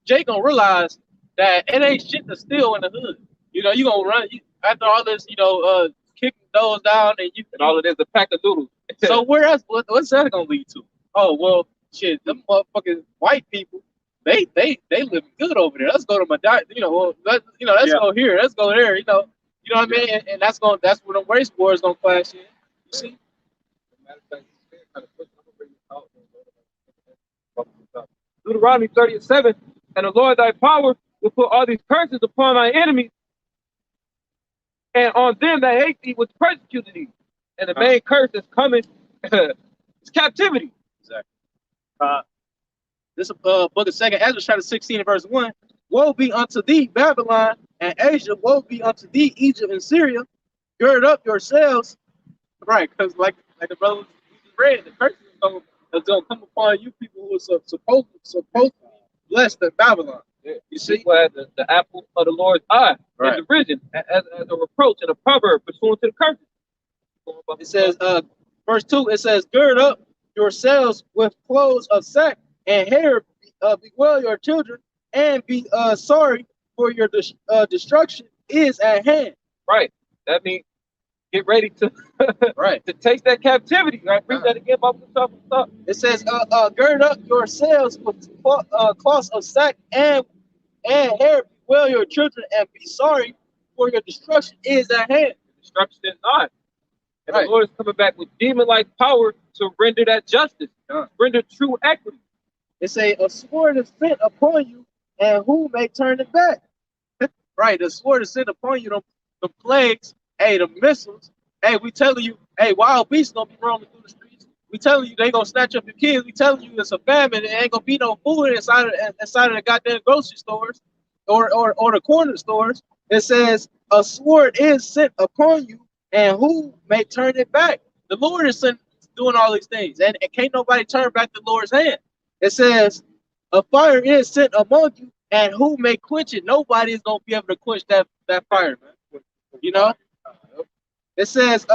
Jay gonna realize that it ain't shit to steal in the hood. You gonna run after all this, kicking those down and all of this, a pack of noodles. So what's that gonna lead to? Oh well, shit, them motherfucking white people, they live good over there. Let's go to let's go here, let's go there. You know what I mean? And that's where the race war is gonna clash in. You see? Deuteronomy 37, and the Lord thy power will put all these curses upon thy enemies, and on them that hate thee, which persecuted thee. And the main curse that's coming is captivity. Exactly. This book of 2nd Ezra, chapter 16 and verse 1. Woe be unto thee, Babylon and Asia. Woe be unto thee, Egypt and Syria. Gird up yourselves. Right, because like the brothers read, the curse is going to come upon you people who are supposed to be blessed in Babylon. Yeah. You see? Well, the apple of the Lord's eye, right, is arisen as a reproach and a proverb pursuant to the curse. It says, verse 2, it says, gird up yourselves with clothes of sack and hair, bewail your children, and be sorry, for your destruction is at hand. Right. That means get ready to right to taste that captivity. Right. Read that again, Bible stuff. It says, gird up yourselves with cloths of sack and hair, bewail your children, and be sorry, for your destruction is at hand. Destruction is not. And right, the Lord is coming back with demon-like power to render that justice, render true equity. It say, a sword is sent upon you, and who may turn it back? Right, the sword is sent upon you, the plagues, the missiles. We telling you, wild beasts gonna be roaming through the streets. We telling you they gonna snatch up your kids. We telling you it's a famine. There ain't gonna be no food inside of the goddamn grocery stores or the corner stores. It says, a sword is sent upon you, and who may turn it back? The Lord is doing all these things, and can't nobody turn back the Lord's hand. It says, a fire is sent among you, and who may quench it? Nobody is going to be able to quench that fire, man. It says,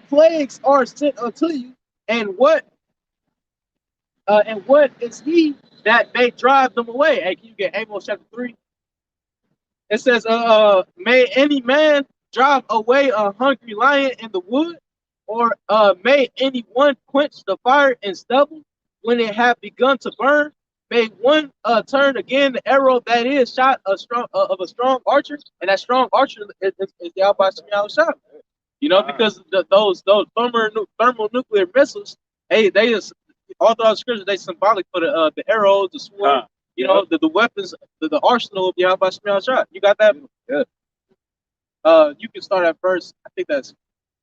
plagues are sent unto you, and what is he that may drive them away? Can you get Amos chapter 3? It says, may any man drive away a hungry lion in the wood, or may anyone quench the fire in stubble when it have begun to burn? May one turn again the arrow that is shot of a strong archer, and that strong archer is YAHWASHI. Because those thermonuclear missiles, they just all throughout the scripture, they symbolic for the arrows, the sword, the weapons, the arsenal of YAHWASHI. You got that? Yeah. You can start at verse, I think that's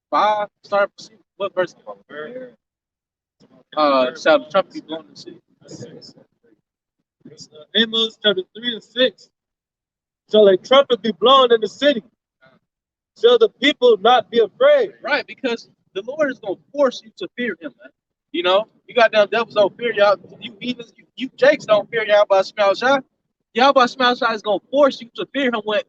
5. Start what verse? Shall the trumpet be blown in the city? Amos chapter 3 and 6. Shall a trumpet be blown in the city? Shall the people not be afraid? Right, because the Lord is going to force you to fear him, man. You got them devils don't fear y'all. You heathens, you Jakes don't fear y'all by Shemel. Yahweh is gonna force you to fear him when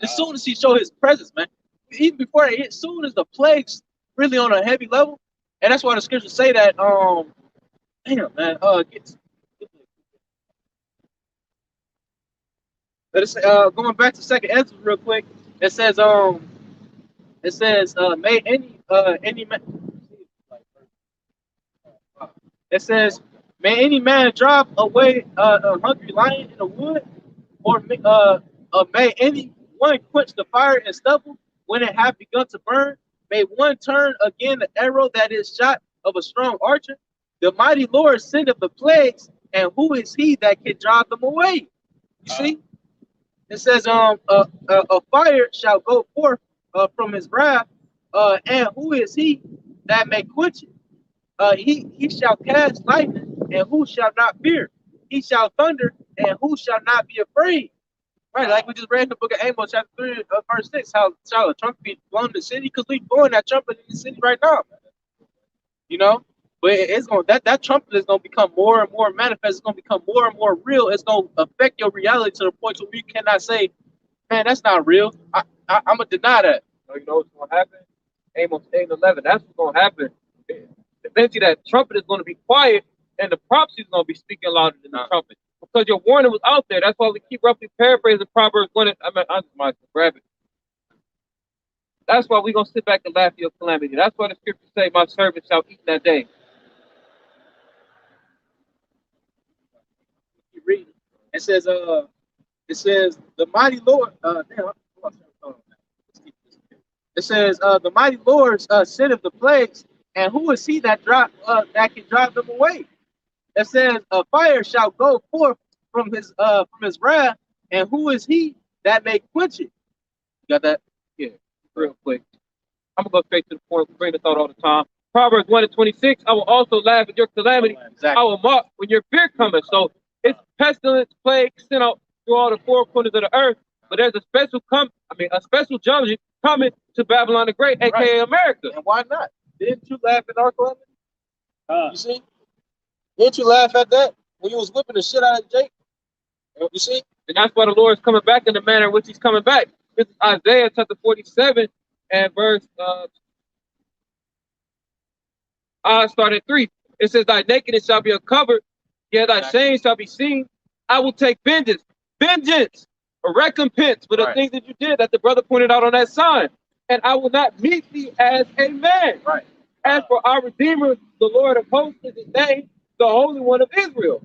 as soon as he show his presence, man. Even before that, as soon as the plagues really on a heavy level, and that's why the scriptures say that. Damn, man. Going back to Second Ezra real quick. It says may any man. It says, may any man drive away a hungry lion in the wood, or may any one quench the fire and stubble when it hath begun to burn? May one turn again the arrow that is shot of a strong archer? The mighty Lord sendeth the plagues, and who is he that can drive them away? You see? It says, a fire shall go forth from his wrath, and who is he that may quench it? He shall cast lightning, and who shall not fear? He shall thunder, and who shall not be afraid? Right, like we just read in the book of Amos, chapter 3, verse 6, how shall a trumpet be blown in the city? Because we blowing that trumpet in the city right now, you know. But it's going that trumpet is going to become more and more manifest. It's going to become more and more real. It's going to affect your reality to the point where you cannot say, "Man, that's not real." I'm gonna deny that. You know what's going to happen? Amos 8:11. That's what's going to happen. Eventually, that trumpet is going to be quiet, and the prophecy is going to be speaking louder than the trumpet. Because your warning was out there. That's why we keep roughly paraphrasing Proverbs 1. I just might grab it. That's why we're going to sit back and laugh at your calamity. That's why the scriptures say, my servant shall eat in that day. Keep reading. It says, the mighty Lord, it says, the mighty Lord sendeth the plagues, and who is he that can drive them away? It says, a fire shall go forth from his wrath, and who is he that may quench it? You got that? Yeah, real quick. I'm gonna go straight to the point. We bring the thought all the time. Proverbs 1:26. I will also laugh at your calamity. Exactly. I will mock when your fear cometh. So it's pestilence, plague sent out through all the four corners of the earth. But there's a special judgment coming to Babylon the Great, aka America. And why not? Didn't you laugh at our calamity? You see? Didn't you laugh at that when you was whipping the shit out of Jake? You see? And that's why the Lord is coming back in the manner in which he's coming back. This is Isaiah chapter 47 and verse I started 3. It says, thy nakedness shall be uncovered, yet thy shame shall be seen. I will take vengeance, a recompense for the things that you did that the brother pointed out on that sign. And I will not meet thee as a man. Right. As for our Redeemer, the Lord of hosts is his name, the Holy One of Israel.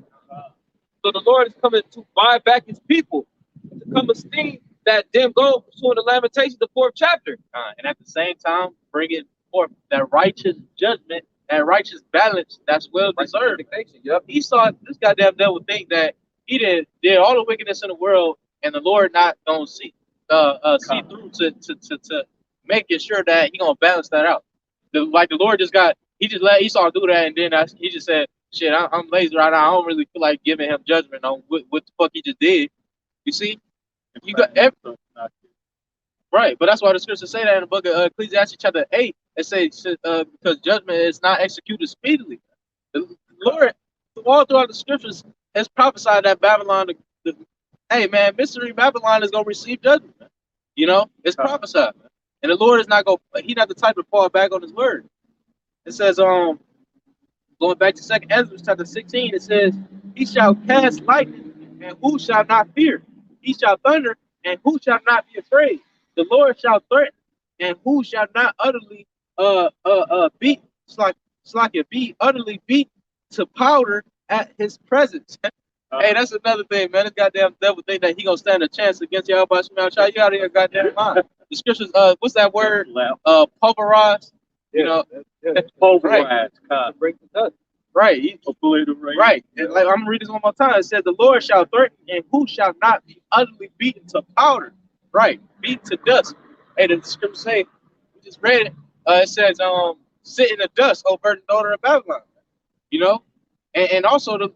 So the Lord is coming to buy back his people, to come esteem that them gold pursuing the Lamentations, the 4th chapter. And at the same time, bringing forth that righteous judgment, that righteous balance that's well deserved. Yep. Esau, this goddamn devil, think that he did all the wickedness in the world, and the Lord not gonna see through to making sure that he gonna balance that out. The Lord just let Esau do that, and then he just said, "Shit, I'm lazy right now. I don't really feel like giving him judgment on what the fuck he just did." You see, you got everything. Right, but that's why the scriptures say that in the book of Ecclesiastes chapter 8. It says because judgment is not executed speedily. The Lord, all throughout the scriptures, has prophesied that Babylon, hey man, mystery Babylon is gonna receive judgment. Man. You know, it's prophesied, man. And the Lord is not he's not the type to fall back on his word. It says, going back to 2nd Ezra chapter 16, it says, he shall cast lightning, and who shall not fear? He shall thunder, and who shall not be afraid? The Lord shall threaten, and who shall not utterly beat, be utterly beat to powder at his presence. Hey, that's another thing, man. This goddamn devil think that he gonna stand a chance against YAHWASHI. You out of your goddamn mind. The scriptures, what's that word? Pulverize. You know, Pulverize. Break the dust. Right. Right. And like I'm gonna read this one more time. It says, the Lord shall threaten, and who shall not be utterly beaten to powder. Right. Beaten to dust. Hey, the scripture say, we just read it. It says, sit in the dust, O virgin daughter of Babylon. You know? And also the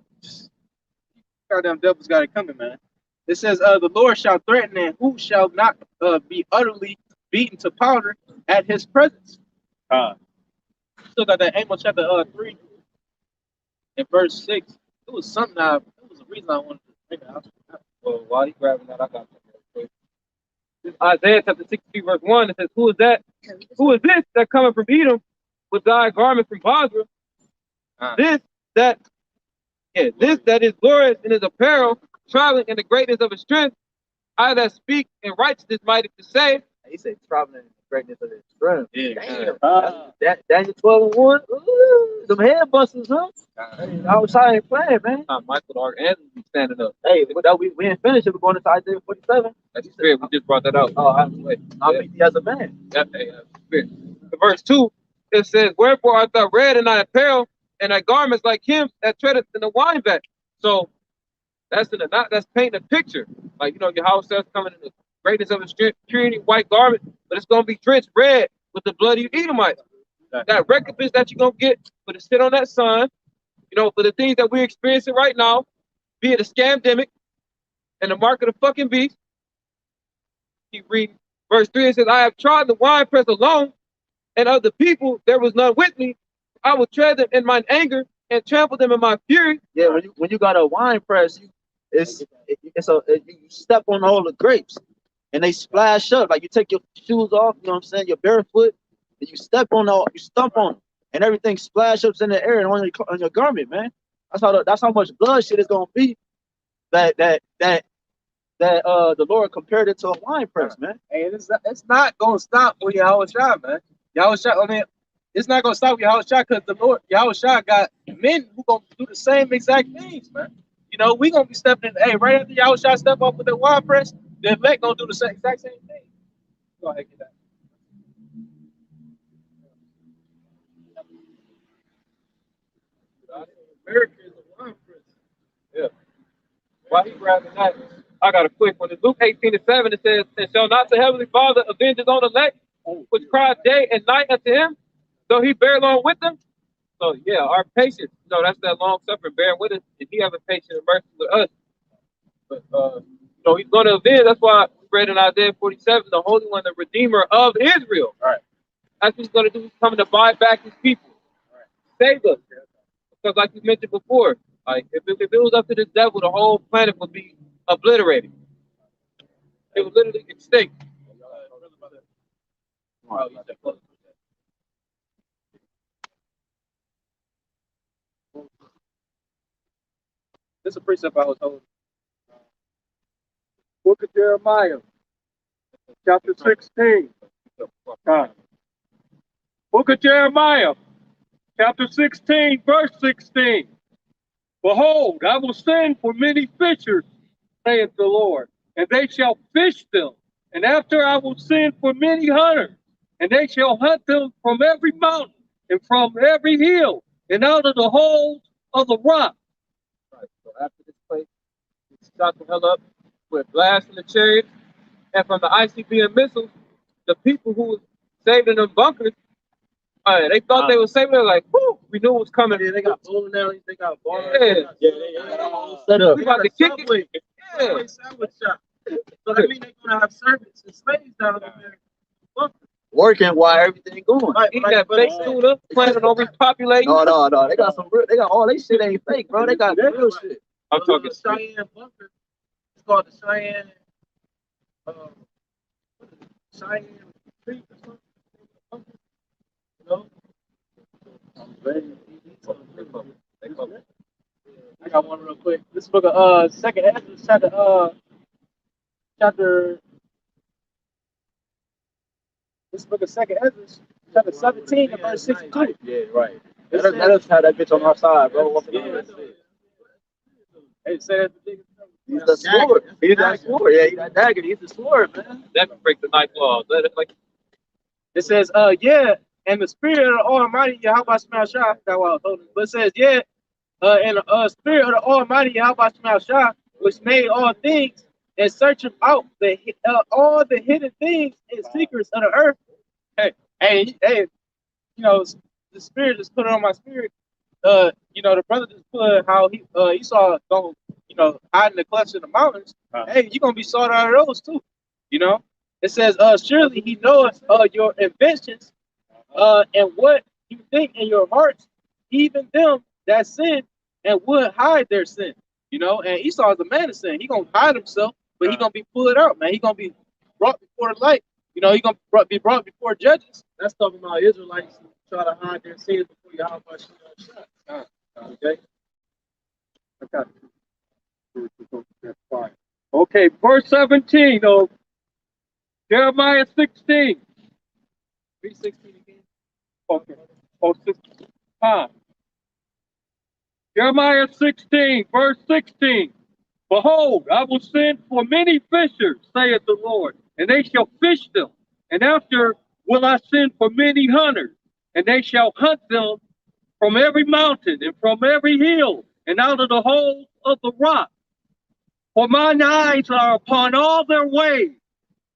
goddamn devil's got it coming, man. It says, the Lord shall threaten, and who shall not be utterly beaten to powder at his presence. Still got that Amos chapter 3 and verse 6. It was something it was a reason I wanted to bring it out. Well, while he's grabbing that, I got something real quick. This is Isaiah chapter 62, verse 1. It says, Who is that? Who is this that cometh from Edom with thy garment from Basra? This that is glorious in his apparel, traveling in the greatness of his strength. I that speak in righteousness mighty to save. He said traveling in the greatness of his strength. Yeah. Damn. Daniel 12:1. Ooh, them head busters, huh? I was trying to play, man. Michael the Archangel be standing up. Hey, we ain't finished it. We're going to Isaiah 47. That's the spirit. We just brought that out. Oh, I'll meet you as a man. Yep, hey, spirit. The verse 2, it says, Wherefore art thou red in thy apparel, and thy garments like him that treadeth in the wine vat. So that's painting a picture. Like, your house says coming in the greatness of his strength, purity, white garment, but it's gonna be drenched red with the blood of you Edomites. That recompense that you're gonna get for the sit on that sun, for the things that we're experiencing right now, be it a scamdemic and the mark of the fucking beast. Keep reading. Verse 3, it says, I have trodden the winepress alone, and of the people there was none with me. I will tread them in mine anger and trample them in my fury. Yeah, when you got a wine press, you step on all the grapes and they splash up. Like you take your shoes off, you know what I'm saying, you're barefoot, and you stump on them, and everything splash ups in the air and on your garment, man. That's how much blood shit is gonna be that the Lord compared it to a wine press, man. Hey, it's not gonna stop for Yahawashi, man. Yahawashi, it's not gonna stop Yahawashi because the Lord Yahawashi got men who gonna do the same exact things, man. We gonna be stepping in. Hey, right after Yahawashi step up with the wine press, the elect gonna do the exact same thing. Go ahead, get that. America is a wine press. Yeah. While he's grabbing that, I got a quick one. In Luke 18:7, it says, And shall not the heavenly Father avenge his own elect, which cry day and night unto him, though he bear along with them? So yeah, our patience, that's that long suffering, bearing with us, and he having patience and mercy with us. But he's going to avenge. That's why we read in Isaiah 47, the Holy One, the Redeemer of Israel. All right. That's what he's going to do. He's coming to buy back his people, save us. Because like you mentioned before, like if it was up to the devil, the whole planet would be obliterated. It would literally extinct. This is a precept I was told. Book of Jeremiah, chapter 16. Book of Jeremiah, chapter 16, verse 16. Behold, I will send for many fishers, saith the Lord, and they shall fish them. And after I will send for many hunters, and they shall hunt them from every mountain and from every hill and out of the holes of the rock. Right. So after this place, we shot the hell up with blast from the chariot and from the ICBM missiles. The people who were saved in them bunkers, they thought they were safe. They were like, whoo, we knew it was coming. Yeah, they got bowling alleys, they got bars. Yeah. Set up. We about to kick it. Yeah. Sandwich shop. So that means they're gonna have servants and slaves down there. Working while everything going. Eating that fake tuna, planning on repopulating. No. They got some real. They got all they shit ain't fake, bro. They got real shit. I'm talking Cheyenne bunker. It's called the Cheyenne. Cheyenne Creek or something. I got one real quick. This book of Second Ezra, chapter. This book of Second Ezra, chapter 17 and verse 62. Yeah, right. Let us have that bitch on our side, bro. Hey, say that's the biggest. He's the sword. He's that sword. Yeah, he's that dagger. He's the sword, man. that can break the night law. It says, yeah, and the spirit of the Almighty Yahweh Shema Shah, I forgot what I was holding, but it says, yeah, and the spirit of the Almighty Yahweh Shema Shah, which made all things, and searching out all the hidden things and secrets of the earth. Hey, the spirit just put it on my spirit. The brother just put how he saw go, hide in the clutch of the mountains. Hey, you're gonna be sought out of those too. It says, surely he knoweth your inventions, and what you think in your hearts, even them that sin and would hide their sin. You know, and Esau is a man of sin. He gonna hide himself, but he gonna be pulled out, man. He gonna be brought before the light. You know, he gonna be brought before judges. That's talking about Israelites who try to hide their sins before Yahweh shot. Okay. Okay, verse 17 of Jeremiah 16. 3:16 again. Okay. Oh, 16. Jeremiah 16, verse 16. Behold, I will send for many fishers, saith the Lord, and they shall fish them. And after will I send for many hunters, and they shall hunt them from every mountain and from every hill, and out of the holes of the rock. For mine eyes are upon all their ways.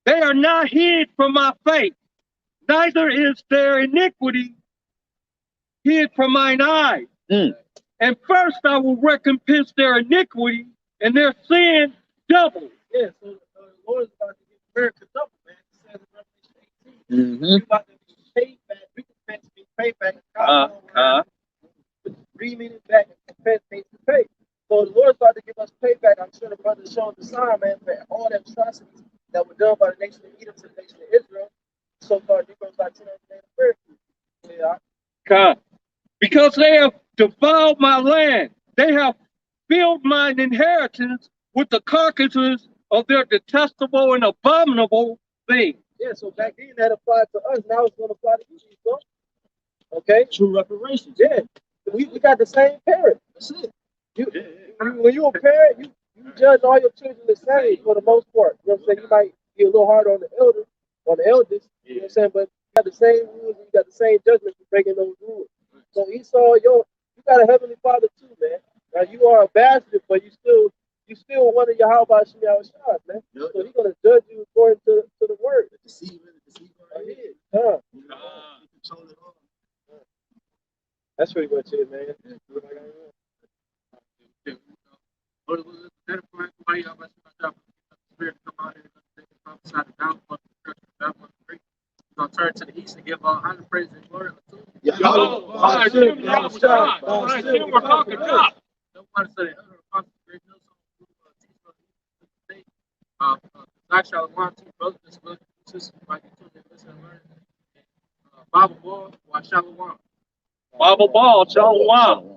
They are not hid from my face, neither is their iniquity hid from mine eyes. And first I will recompense their iniquity and their sin double. Yeah, so the Lord is about to give America double, man. It says in Revelation 18, you're about to be paid back, recompense, be paid back, remeaning back, and compensate pays to pay. So the Lord's about to give us payback. I'm sure the brother is showing the sign, man, for all the atrocities that were done by the nation of Edom to the nation of Israel. So far, Negroes like 10 Yeah. Because they have defiled my land, they have filled mine inheritance with the carcasses of their detestable and abominable things. Yeah, so back then that applied to us. Now it's going to apply to you, so. Okay? True reparations. Yeah. We got the same parent. That's it. When you're a parent, you judge all your children the same for the most part. You know what I'm saying? You might be a little hard on the elders, you know what I'm saying? But you got the same rules and you got the same judgment for breaking those rules. So Esau, you got a heavenly father too, man. Now you are a bastard, but you still one of YAHWASHI, man. Yep. So he's gonna judge you according to the word. The deceiver right here. Control it all. That's pretty much it, man. Gonna turn to the east and give all honor, praise, and glory to BAHASHAM, Bible Ball, Shalom. Bible Ball, Shalom.